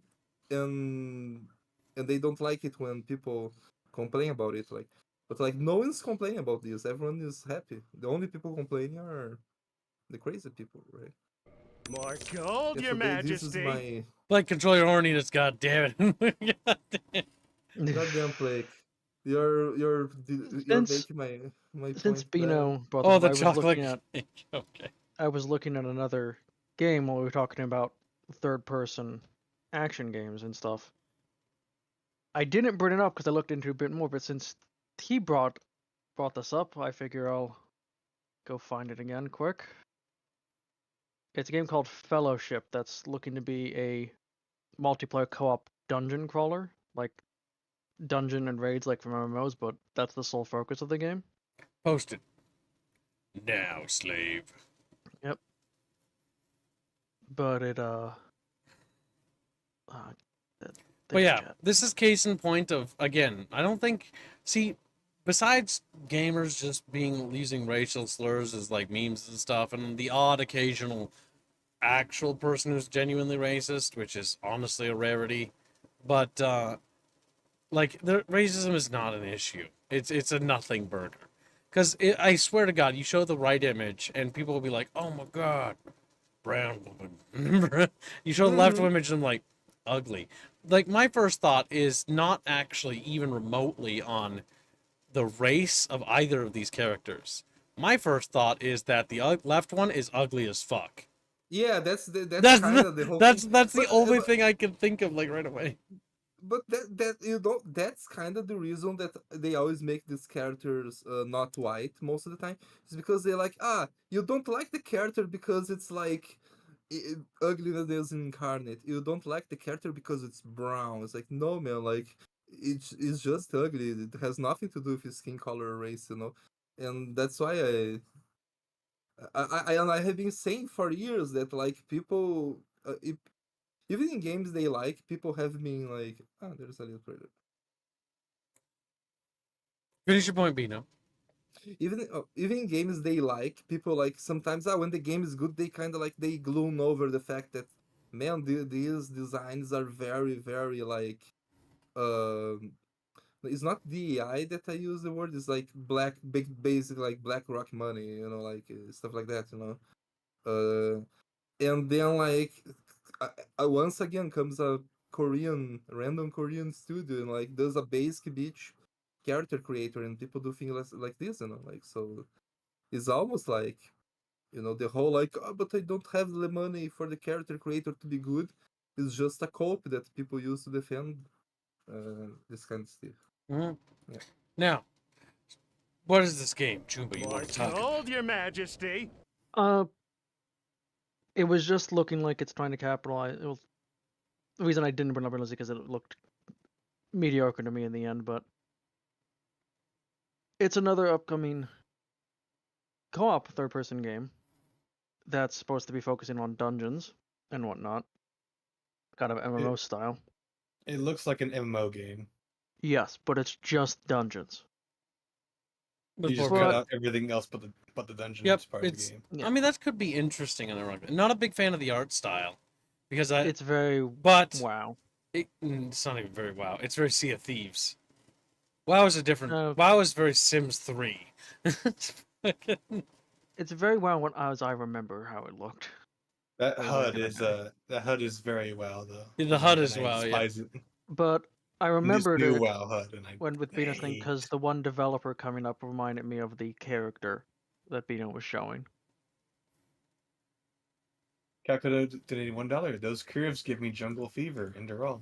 and they don't like it when people complain about it. Like, but like no one's complaining about this. Everyone is happy. The only people complaining are the crazy people, right? More gold, Yeah, Your so this is Majesty. my Like, control your horniness, goddammit. goddamn Blake. You're Since making my since point better. Bino brought this Oh, up, the chocolate cake. Okay. I was looking at another game while we were talking about third-person action games and stuff. I didn't bring it up because I looked into it a bit more, but since he brought this up, I figure I'll go find it again quick. It's a game called Fellowship that's looking to be a multiplayer co-op dungeon crawler, like dungeon and raids like from MMOs, but that's the sole focus of the game. Post it. Now, slave. Yep. But it But yeah, chat. this is case in point of, again, I don't think, see, besides gamers just using racial slurs as like memes and stuff, and the odd occasional actual person who's genuinely racist, which is honestly a rarity, but like the racism is not an issue. It's a nothing burger. Because I swear to God, you show the right image and people will be like, "Oh my God, brown woman." You show the left image and I'm like, ugly. Like my first thought is not actually even remotely on the race of either of these characters. My first thought is that the left one is ugly as fuck. Yeah, that's That's kind of the whole that's thing. that's the But, only thing I can think of like right away. but that you don't. That's kind of the reason that they always make these characters not white most of the time. Is because they're like, you don't like the character because it's like ugliness is incarnate. You don't like the character because it's brown. It's like, no, man, like it's just ugly. It has nothing to do with his skin color or race, you know. And that's why I have been saying for years that like people, even in games they like, people have been like, there's a little trailer. Finish your point, Bino. Even in games they like, people like sometimes when the game is good, they kind of like they gloom over the fact that man, these designs are very very like, um, it's not DEI that I use the word. It's like basic like black rock money, you know, like stuff like that, you know. And then like once again comes a random Korean studio and like does a basic beach character creator, and people do things like this, you know, like, so it's almost like, you know, the whole like, but I don't have the money for the character creator to be good is just a cope that people use to defend this kind of stuff. Mm-hmm. Yeah. Now, what is this game, Chuba? You More want to talk about? gold, Your Majesty. It was just looking like it's trying to capitalize. It was, the reason I didn't bring up was because it looked mediocre to me in the end, but it's another upcoming co-op third-person game that's supposed to be focusing on dungeons and whatnot, kind of MMO style. It looks like an MMO game. Yes, but it's just dungeons. You just cut out everything else but the dungeon part of the game. Yeah. I mean, that could be interesting. Not a big fan of the art style because it's very but WoW. It's not even very WoW. It's very Sea of Thieves. WoW is a different. WoW is very Sims 3. It's very WoW as I remember how it looked. That HUD is very WoW though. Yeah, the HUD is WoW, yeah. But I remembered new it WoW HUD, and when with Bino's thing because the one developer coming up reminded me of the character that Bino was showing. Calco donated $1. Those curves give me jungle fever, and they're all.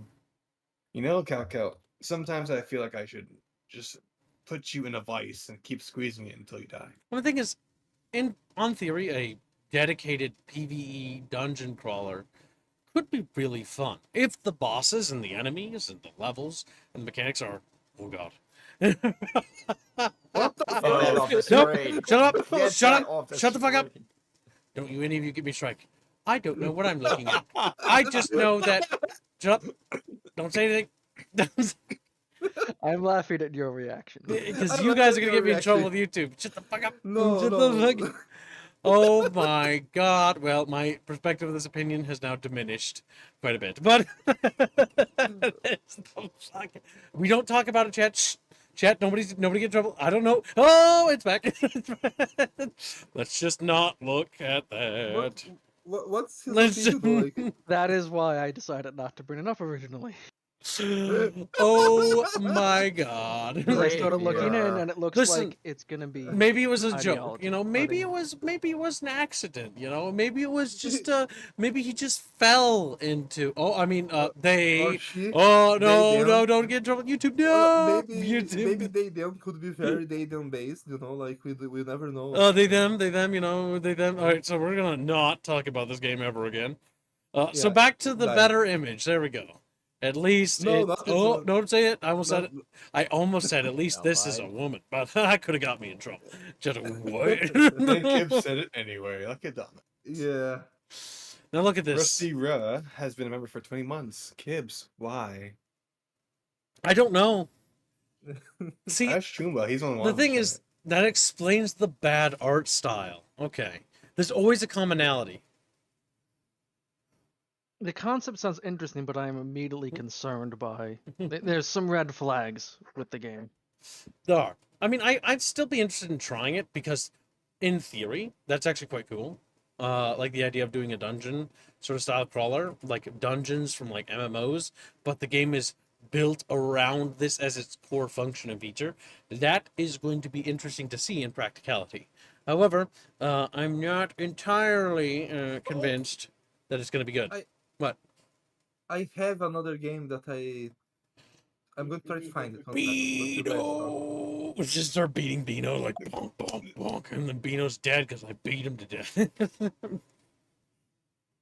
You know, Calco, sometimes I feel like I should just put you in a vice and keep squeezing it until you die. Well, the thing is, on theory, a dedicated PvE dungeon crawler could be really fun if the bosses and the enemies and the levels and the mechanics are, oh god, What the Get that off the Nope. screen. Shut up! Get Shut that up! off the Shut the fuck up! screen. Don't you any of you give me a strike. I don't know what I'm looking at. I just know that. Shut up! Don't say anything. I'm laughing at your reaction. Because I you like guys are gonna your get me in trouble with reaction. YouTube. Shut the fuck up! No, Shut no. the fuck. Oh my god! Well, my perspective of this opinion has now diminished quite a bit. But we don't talk about it, chat. Shh. Chat. Nobody get in trouble. I don't know. Oh, it's back. Let's just not look at that. What's his Let's opinion, like? That is why I decided not to bring it up originally. Oh my god! Because I started looking in, Rapier. and it looks Listen, like it's gonna be. Maybe it was a joke, ideology you know. Maybe fighting. it was an accident, you know. Maybe it was just maybe he just fell into. Oh, I mean, Or they. she? Oh no, Them? no! Don't get in trouble, YouTube. No, Maybe YouTube. they them could be very they them based, you know, like we never know. Oh, they them, you know, they them. All right, so we're gonna not talk about this game ever again. So Yeah, back to the like- better image. There we go. At least No, it, not this oh, one. don't say it. I almost said it. No, I almost said at least No, this is a I- woman, but that could have got me in trouble. Just wait. But then Kib said it anyway. Look at that. yeah. Now look at this. Rusty Ruh has been a member for 20 months. Kibs, why? I don't know. See, Ask Chumba. He's on the thing is, that explains the bad art style. Okay. There's always a commonality. The concept sounds interesting, but I am immediately concerned by. There's some red flags with the game. There are. I mean, I'd still be interested in trying it because, in theory, that's actually quite cool. Like the idea of doing a dungeon sort of style crawler, like dungeons from like MMOs, but the game is built around this as its core function and feature. That is going to be interesting to see in practicality. However, I'm not entirely convinced that it's going to be good. What? I have another game that I'm going to try to find it. One second, but you guys talk. Beano! Let's just start beating Beano like bonk, bonk, bonk, and then Beano's dead because I beat him to death.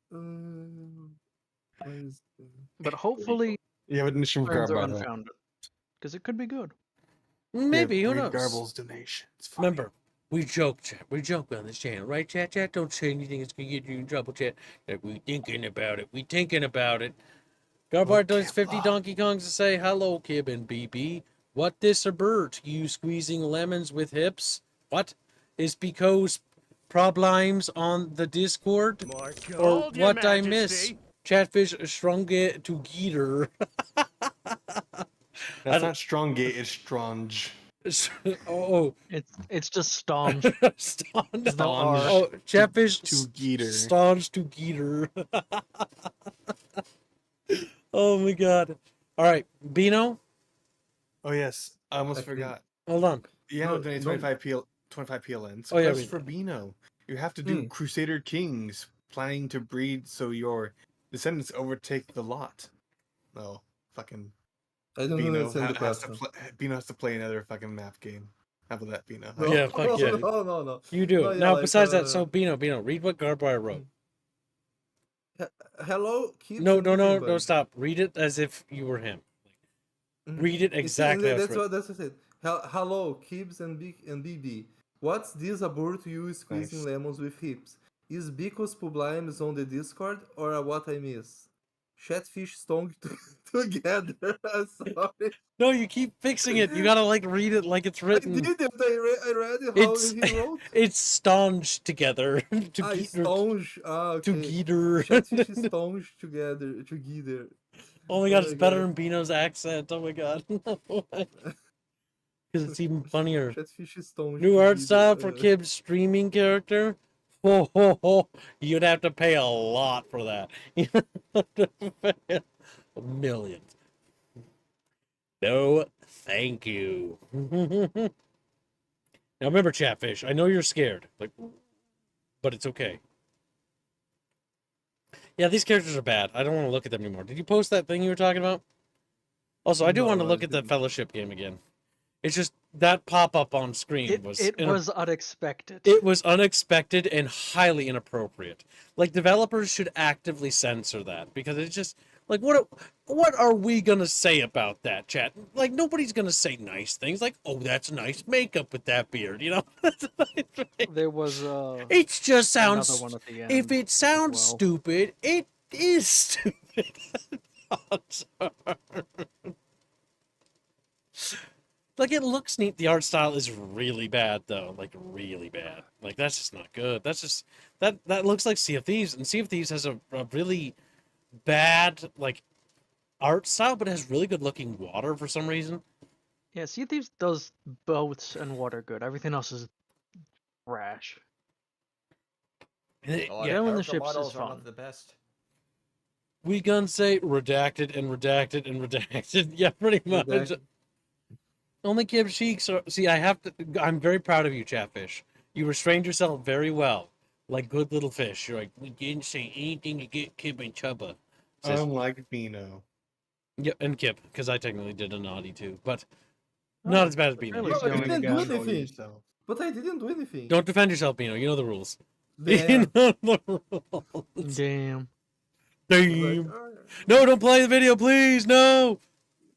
Where is the- But hopefully, You have a donation from friends Garb, are by the way. unfounded. Because it could be good. Maybe, who Read knows? Garble's donation. It's funny. Remember, we joke, chat. We joke on this channel, right, chat? Chat, don't say anything that's gonna get you in trouble, chat. Like, we thinking about it. We thinking about it. Garbard does 50 Donkey Kongs to say hello, Kib and BB. What this a bird? You squeezing lemons with hips? What? Is because problems on the Discord? More Or gold, Your what I miss? Majesty. Chatfish strong to Geeter. That's not strong gate, it's strange. Oh, It's just staunch. staunch. There's no R. Oh, Chatfish To Geeter. staunch to Geeter. Oh my god. All right, Beano, Oh, yes. I almost I think- forgot. hold on. Yeah, No, donate no. 25 PLN. Oh, yeah, Quest we- for Beano. You have to do Crusader Kings, planning to breed so your descendants overtake the lot. No, fucking I don't Beano understand the has to question. Beano has to play another fucking map game. How about that, Beano? No, Yeah, fuck yeah. No. You do No, it. yeah, Now, like, besides that, so Beano, read what Garbar wrote. Hello, kids. No, and no, no, everybody. no, stop. Read it as if you were him. Mhm. Read it You see, exactly as That's written. what I said. Hello, Kibs and BB. What's this about you squeezing Nice. lemons with hips? Is because Publimes on the Discord or what I miss? Chatfish stoned together. Sorry. No, you keep fixing it. You gotta like read it like it's I written. did it. I read it how It's he wrote. it's staunch together to Staunch. to Okay. Geeter. Chatfish is staunch together. Oh my god, it's better God. in Beano's accent. Oh my god. Because it's even funnier. Chatfish is staunch. New art together. style for Kib's streaming character? Ho ho ho. You'd have to pay a lot for that. You'd have to pay millions. No, thank you. Now remember, Chatfish, I know you're scared, but it's okay. Yeah, these characters are bad. I don't want to look at them anymore. Did you post that thing you were talking about? Also, I do No, want to I look at the didn't. Fellowship game again. It's just that pop-up on screen It was was unexpected. it was unexpected and highly inappropriate. Like, developers should actively censor that because it's just Like, what are we gonna say about that, chat? Like, nobody's gonna say nice things. Like, oh, that's nice makeup with that beard, you know? There was It just another sounds. one at the end. If it sounds well. stupid, it is stupid. Like, it looks neat. The art style is really bad, though. Like, really bad. Like, that's just not good. That's just that looks like Sea of Thieves, and Sea of Thieves has a really bad like art style, but it has really good looking water for some reason. Yeah, Sea of Thieves does boats and water good. Everything else is trash. And it- A lot yeah, of Going the character ships is models are fun. not the best. we gonna say redacted and redacted and redacted. Yeah, pretty much. Redacted. Only Kib Sheiks are. See, I have to. I'm very proud of you, Chatfish. You restrained yourself very well, like good little fish. You're like, we didn't say anything to get Kib and Chubba. Says, Unlike Bino. yeah, and Kib, because I technically did a naughty too, but not as bad as Bino. really? No, I Showing didn't do again. Control anything. yourself. But I didn't do anything. Don't defend yourself, Bino. You know the rules. Damn. You know the rules. Damn. Damn. No, don't play the video, please. No.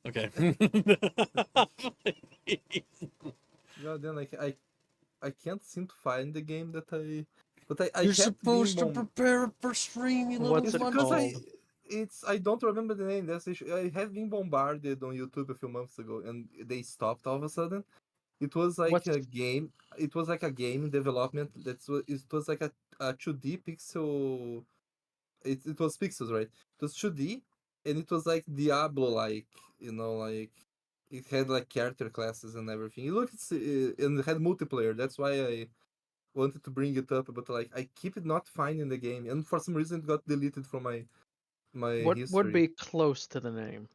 Okay. Yeah, then I can't seem to find the game that I You're kept supposed to being prepare it for stream, you little What's it It's because called? I don't remember the name. That's the issue. I have been bombarded on YouTube a few months ago, and they stopped all of a sudden. It was like What's- a game. It was like a game in development. It was like a 2D pixel. It was pixels, right? It was 2D, and it was like Diablo, like like it had like character classes and everything. It looked and it had multiplayer. That's why I wanted to bring it up, but like I keep it not finding the game, and for some reason it got deleted from my What history. would be close to the name?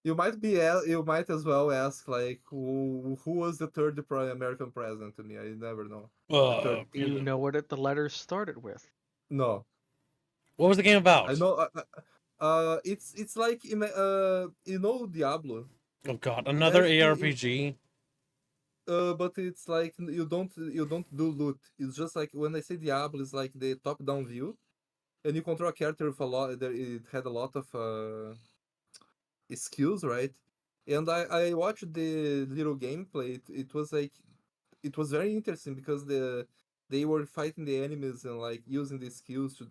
You might as well ask like who was the third American president to me. I never know. Uh, Do you know what the letters started with? No, what was the game about? I know. It's like Diablo. Oh god, another ARPG. But it's like you don't do loot. It's just like when I say Diablo, it's like the top-down view, and you control a character with a lot. It had a lot of skills, right? And I watched the little gameplay. It was like it was very interesting because they were fighting the enemies and like using the skills to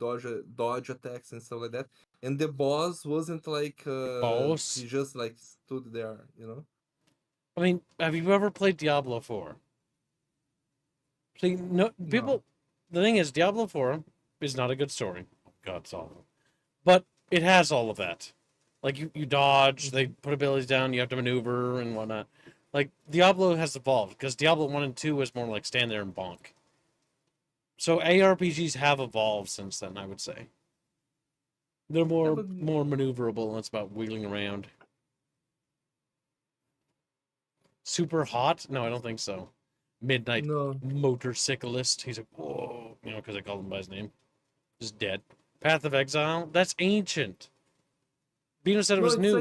dodge attacks and stuff like that. And the boss wasn't like Boss? he just like stood there, you know. I mean, have you ever played Diablo 4? See, no people. The thing is, Diablo 4 is not a good story. Oh god, it's awful. But it has all of that. Like you dodge, they put abilities down, you have to maneuver and whatnot. Like Diablo has evolved because Diablo 1 and 2 was more like stand there and bonk. So ARPGs have evolved since then, I would say. They're more maneuverable, and it's about wheeling around. Super hot? No, I don't think so. Midnight motorcyclist. He's like, whoa, because I called him by his name. Just dead. Path of Exile? That's ancient. Bino said it was new.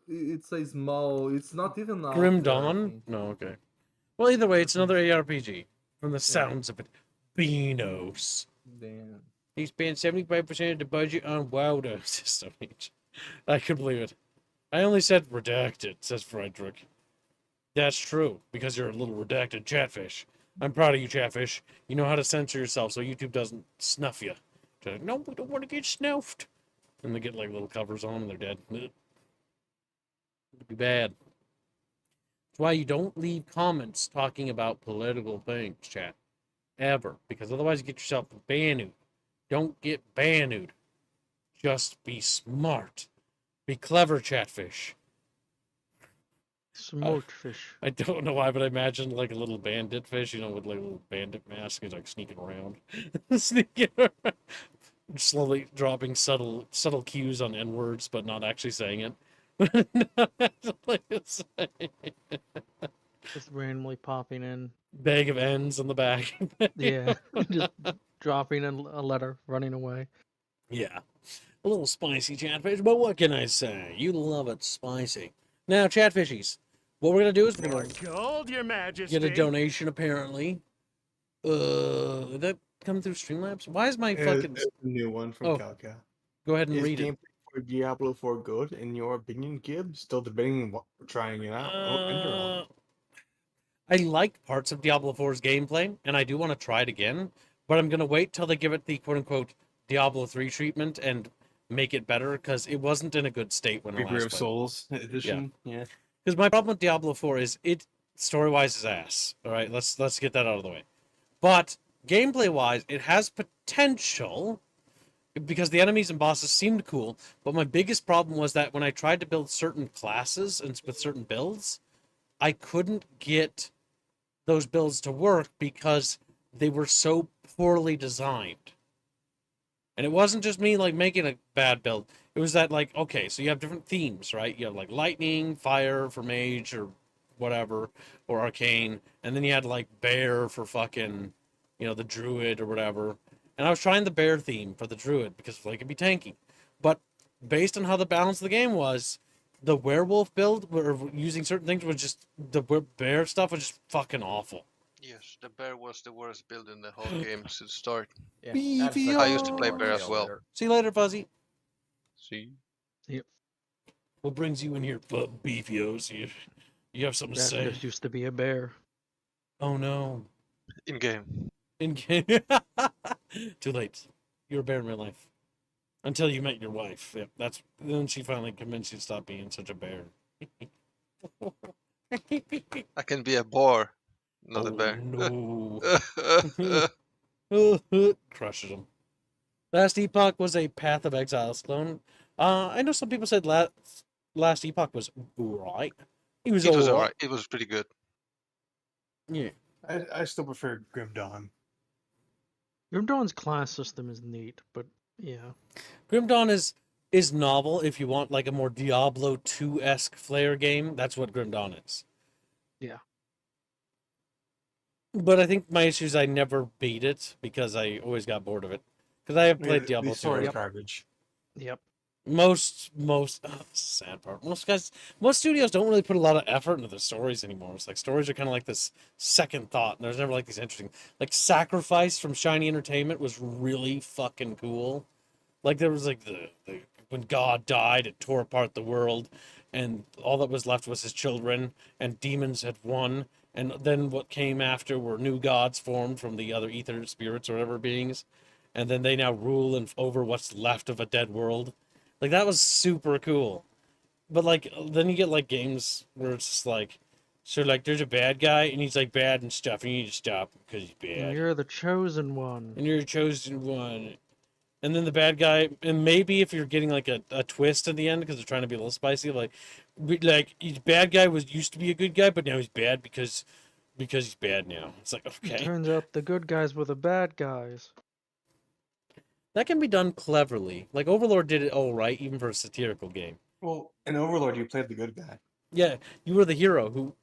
It's a small. It's not even out Grim there, I Dawn? think. No, okay. Well, either way, it's another ARPG. From the sounds of it. Binos. Damn. He spent 75% of the budget on Wilder system. I could believe it. I only said redacted, says Frederick. That's true, because you're a little redacted chatfish. I'm proud of you, chatfish. You know how to censor yourself so YouTube doesn't snuff you. Like, no, we don't want to get snuffed. And they get like little covers on and they're dead. It'd be bad. That's why you don't leave comments talking about political things, chat. Ever. Because otherwise you get yourself banned. Don't get banned. Just be smart. Be clever, chatfish. Smoked fish. I don't know why, but I imagine like a little bandit fish, with like a little bandit mask. He's like sneaking around. Sneaking around. Slowly dropping subtle cues on N-words, but not actually saying it. Just randomly popping in. Bag of N's on the back. Yeah. Just dropping a letter, running away. Yeah. A little spicy, chatfish, but what can I say? You love it spicy. Now, chatfishies, what we're going to do is we're going to Gold, Your Majesty. get a donation, apparently. Did that come through Streamlabs? Why is my fucking... It's a new one from Calca. Go ahead and Is read it. gameplay for Diablo 4 good in your opinion, Gibb? Still debating trying it out. Enter all. I like parts of Diablo 4's gameplay, and I do want to try it again, but I'm going to wait till they give it the quote-unquote Diablo 3 treatment and make it better, because it wasn't in a good state when I Reaper last of played. Souls edition. Yeah. Because my problem with Diablo 4 is it story-wise is ass. All right, let's get that out of the way. But gameplay-wise, it has potential because the enemies and bosses seemed cool. But my biggest problem was that when I tried to build certain classes and with certain builds, I couldn't get those builds to work because they were so poorly designed. And it wasn't just me like making a bad build. It was that like, okay, so you have different themes, right? You have like lightning, fire for mage or whatever, or arcane, and then you had like bear for fucking, the druid or whatever. And I was trying the bear theme for the druid because like it'd be tanky. But based on how the balance of the game was, the werewolf build or using certain things was just the bear stuff was just fucking awful. Yes, the bear was the worst build in the whole game to start. Yeah, Beefy I used to play more bear as detail well. later. See you later, Fuzzy. See? What brings you in here, beefios? You have something to That say? just used to be a bear. Oh no. In game. In game. Too late. You're a bear in real life. Until you met your wife. Yep, then she finally convinced you to stop being such a bear. I can be a boar, not a Oh, bear. no. Crushes him. Last Epoch was a Path of Exile clone. I know some people said Last Epoch was alright. It was alright. It was pretty good. Yeah. I still prefer Grim Dawn. Grim Dawn's class system is neat, but yeah. Grim Dawn is novel if you want like a more Diablo 2-esque flair game. That's what Grim Dawn is. Yeah. But I think my issue is I never beat it because I always got bored of it. Because I have played Diablo 2. Story garbage. Yep. Most sad part. Most studios don't really put a lot of effort into the stories anymore. It's like stories are kind of like this second thought, and there's never like these interesting. Like Sacrifice from Shiny Entertainment was really fucking cool. Like there was like the when God died, it tore apart the world, and all that was left was his children, and demons had won. And then what came after were new gods formed from the other ether spirits or whatever beings, and then they now rule over what's left of a dead world. Like that was super cool. But like then you get like games where it's just like, so like there's a bad guy and he's like bad and stuff, and you need to stop him because he's bad. And you're the chosen one. And you're the chosen one. And then the bad guy, and maybe if you're getting like a twist at the end because they're trying to be a little spicy, like he's bad guy used to be a good guy, but now he's bad because he's bad now. It's like, It okay. turns out the good guys were the bad guys. That can be done cleverly. Like Overlord did it all right, even for a satirical game. Well, in Overlord, you played the good guy. Yeah, you were the hero who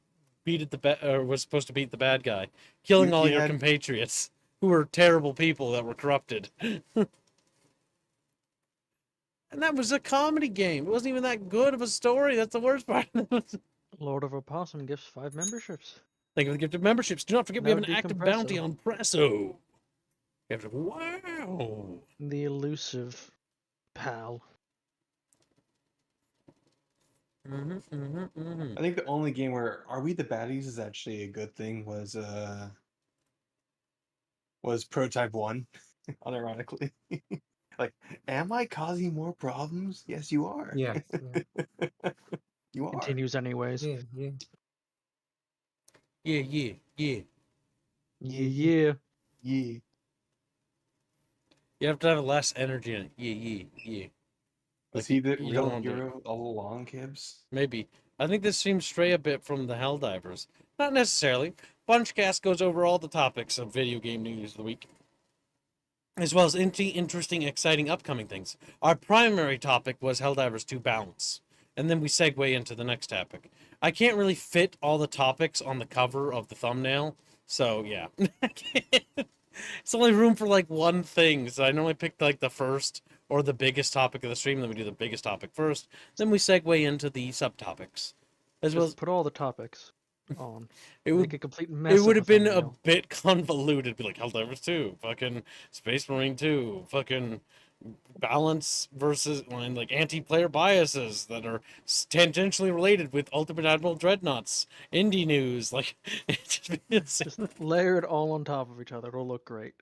was supposed to beat the bad guy, killing all your compatriots who were terrible people that were corrupted. And that was a comedy game. It wasn't even that good of a story. That's the worst part. Lord of Opossum gifts 5 memberships. Thank you for the gift of memberships. Do not forget we That have would an be active Compresso. bounty on Presso. You have to, wow. The elusive pal. I think the only game where Are We the Baddies is actually a good thing was Prototype 1, unironically. Like, am I causing more problems? Yes, you are. Yeah. You are. Continues anyways. Yeah. Yeah. Yeah. Yeah. You have to have less energy in it. Yeah. Was he the you real don't want to- hero all along, Kibbs? Maybe. I think this seems stray a bit from the Helldivers. Not necessarily. Bunchcast goes over all the topics of video game news of the week, as well as interesting, exciting upcoming things. Our primary topic was Helldivers 2 Balance, and then we segue into the next topic. I can't really fit all the topics on the cover of the thumbnail, so yeah. It's only room for like one thing, so I normally pick like the first or the biggest topic of the stream, then we do the biggest topic first, then we segue into the subtopics. As well as Just put all the topics on. it Make would a complete mess. it would of have been a thumbnail. bit convoluted. Be like Helldivers 2, fucking Space Marine 2, fucking balance versus and like anti-player biases that are tangentially related with Ultimate Admiral Dreadnoughts, indie news, like it's Just layer it all on top of each other. It'll look great.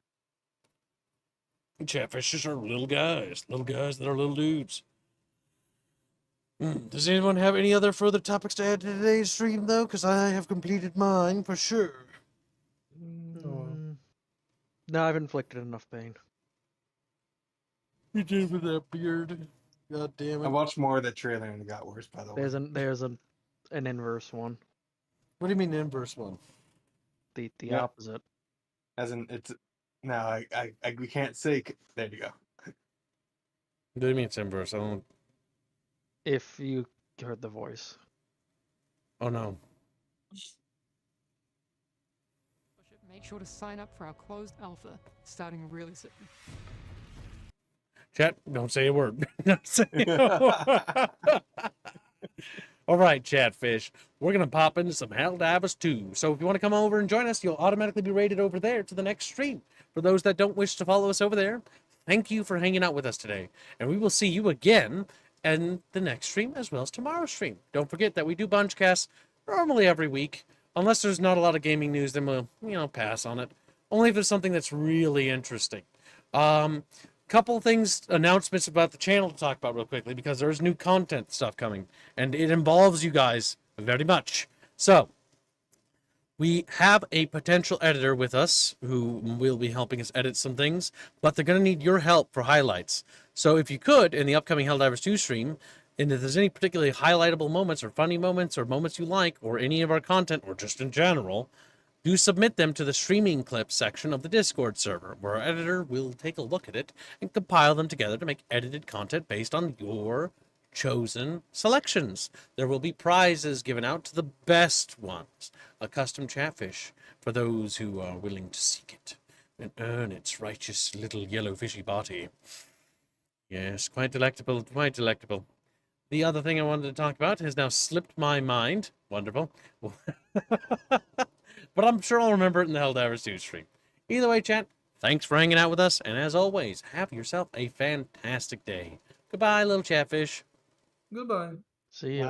Chatfishes are little guys that are little dudes. Does anyone have any other further topics to add to today's stream, though? Because I have completed mine for sure. No, I've inflicted enough pain. You did with that beard. God damn I it. watched more of the trailer and it got worse. By the way, There's an inverse one. What do you mean inverse one? The Yeah. opposite. as in it's no, I we can't say. There you go. What do you mean it's inverse? I don't. If you heard the voice. Oh no. Make sure to sign up for our closed alpha starting really soon. Chat, don't say a word. Don't say a word. All right, Chatfish. We're going to pop into some Helldivers 2. So if you want to come over and join us, you'll automatically be rated over there to the next stream. For those that don't wish to follow us over there, thank you for hanging out with us today. And we will see you again in the next stream as well as tomorrow's stream. Don't forget that we do Bunchcasts normally every week. Unless there's not a lot of gaming news, then we'll, pass on it. Only if there's something that's really interesting. Couple things, announcements about the channel to talk about real quickly, because there's new content stuff coming, and it involves you guys very much. So, we have a potential editor with us who will be helping us edit some things, but they're going to need your help for highlights. So if you could, in the upcoming Helldivers 2 stream, and if there's any particularly highlightable moments or funny moments or moments you like, or any of our content, or just in general, do submit them to the streaming clips section of the Discord server, where our editor will take a look at it and compile them together to make edited content based on your chosen selections. There will be prizes given out to the best ones, a custom chatfish for those who are willing to seek it and earn its righteous little yellow fishy body. Yes, quite delectable, quite delectable. The other thing I wanted to talk about has now slipped my mind. Wonderful. But I'm sure I'll remember it in the Helldivers 2 stream. Either way, chat, thanks for hanging out with us, and as always, have yourself a fantastic day. Goodbye, little chatfish. Goodbye. See ya.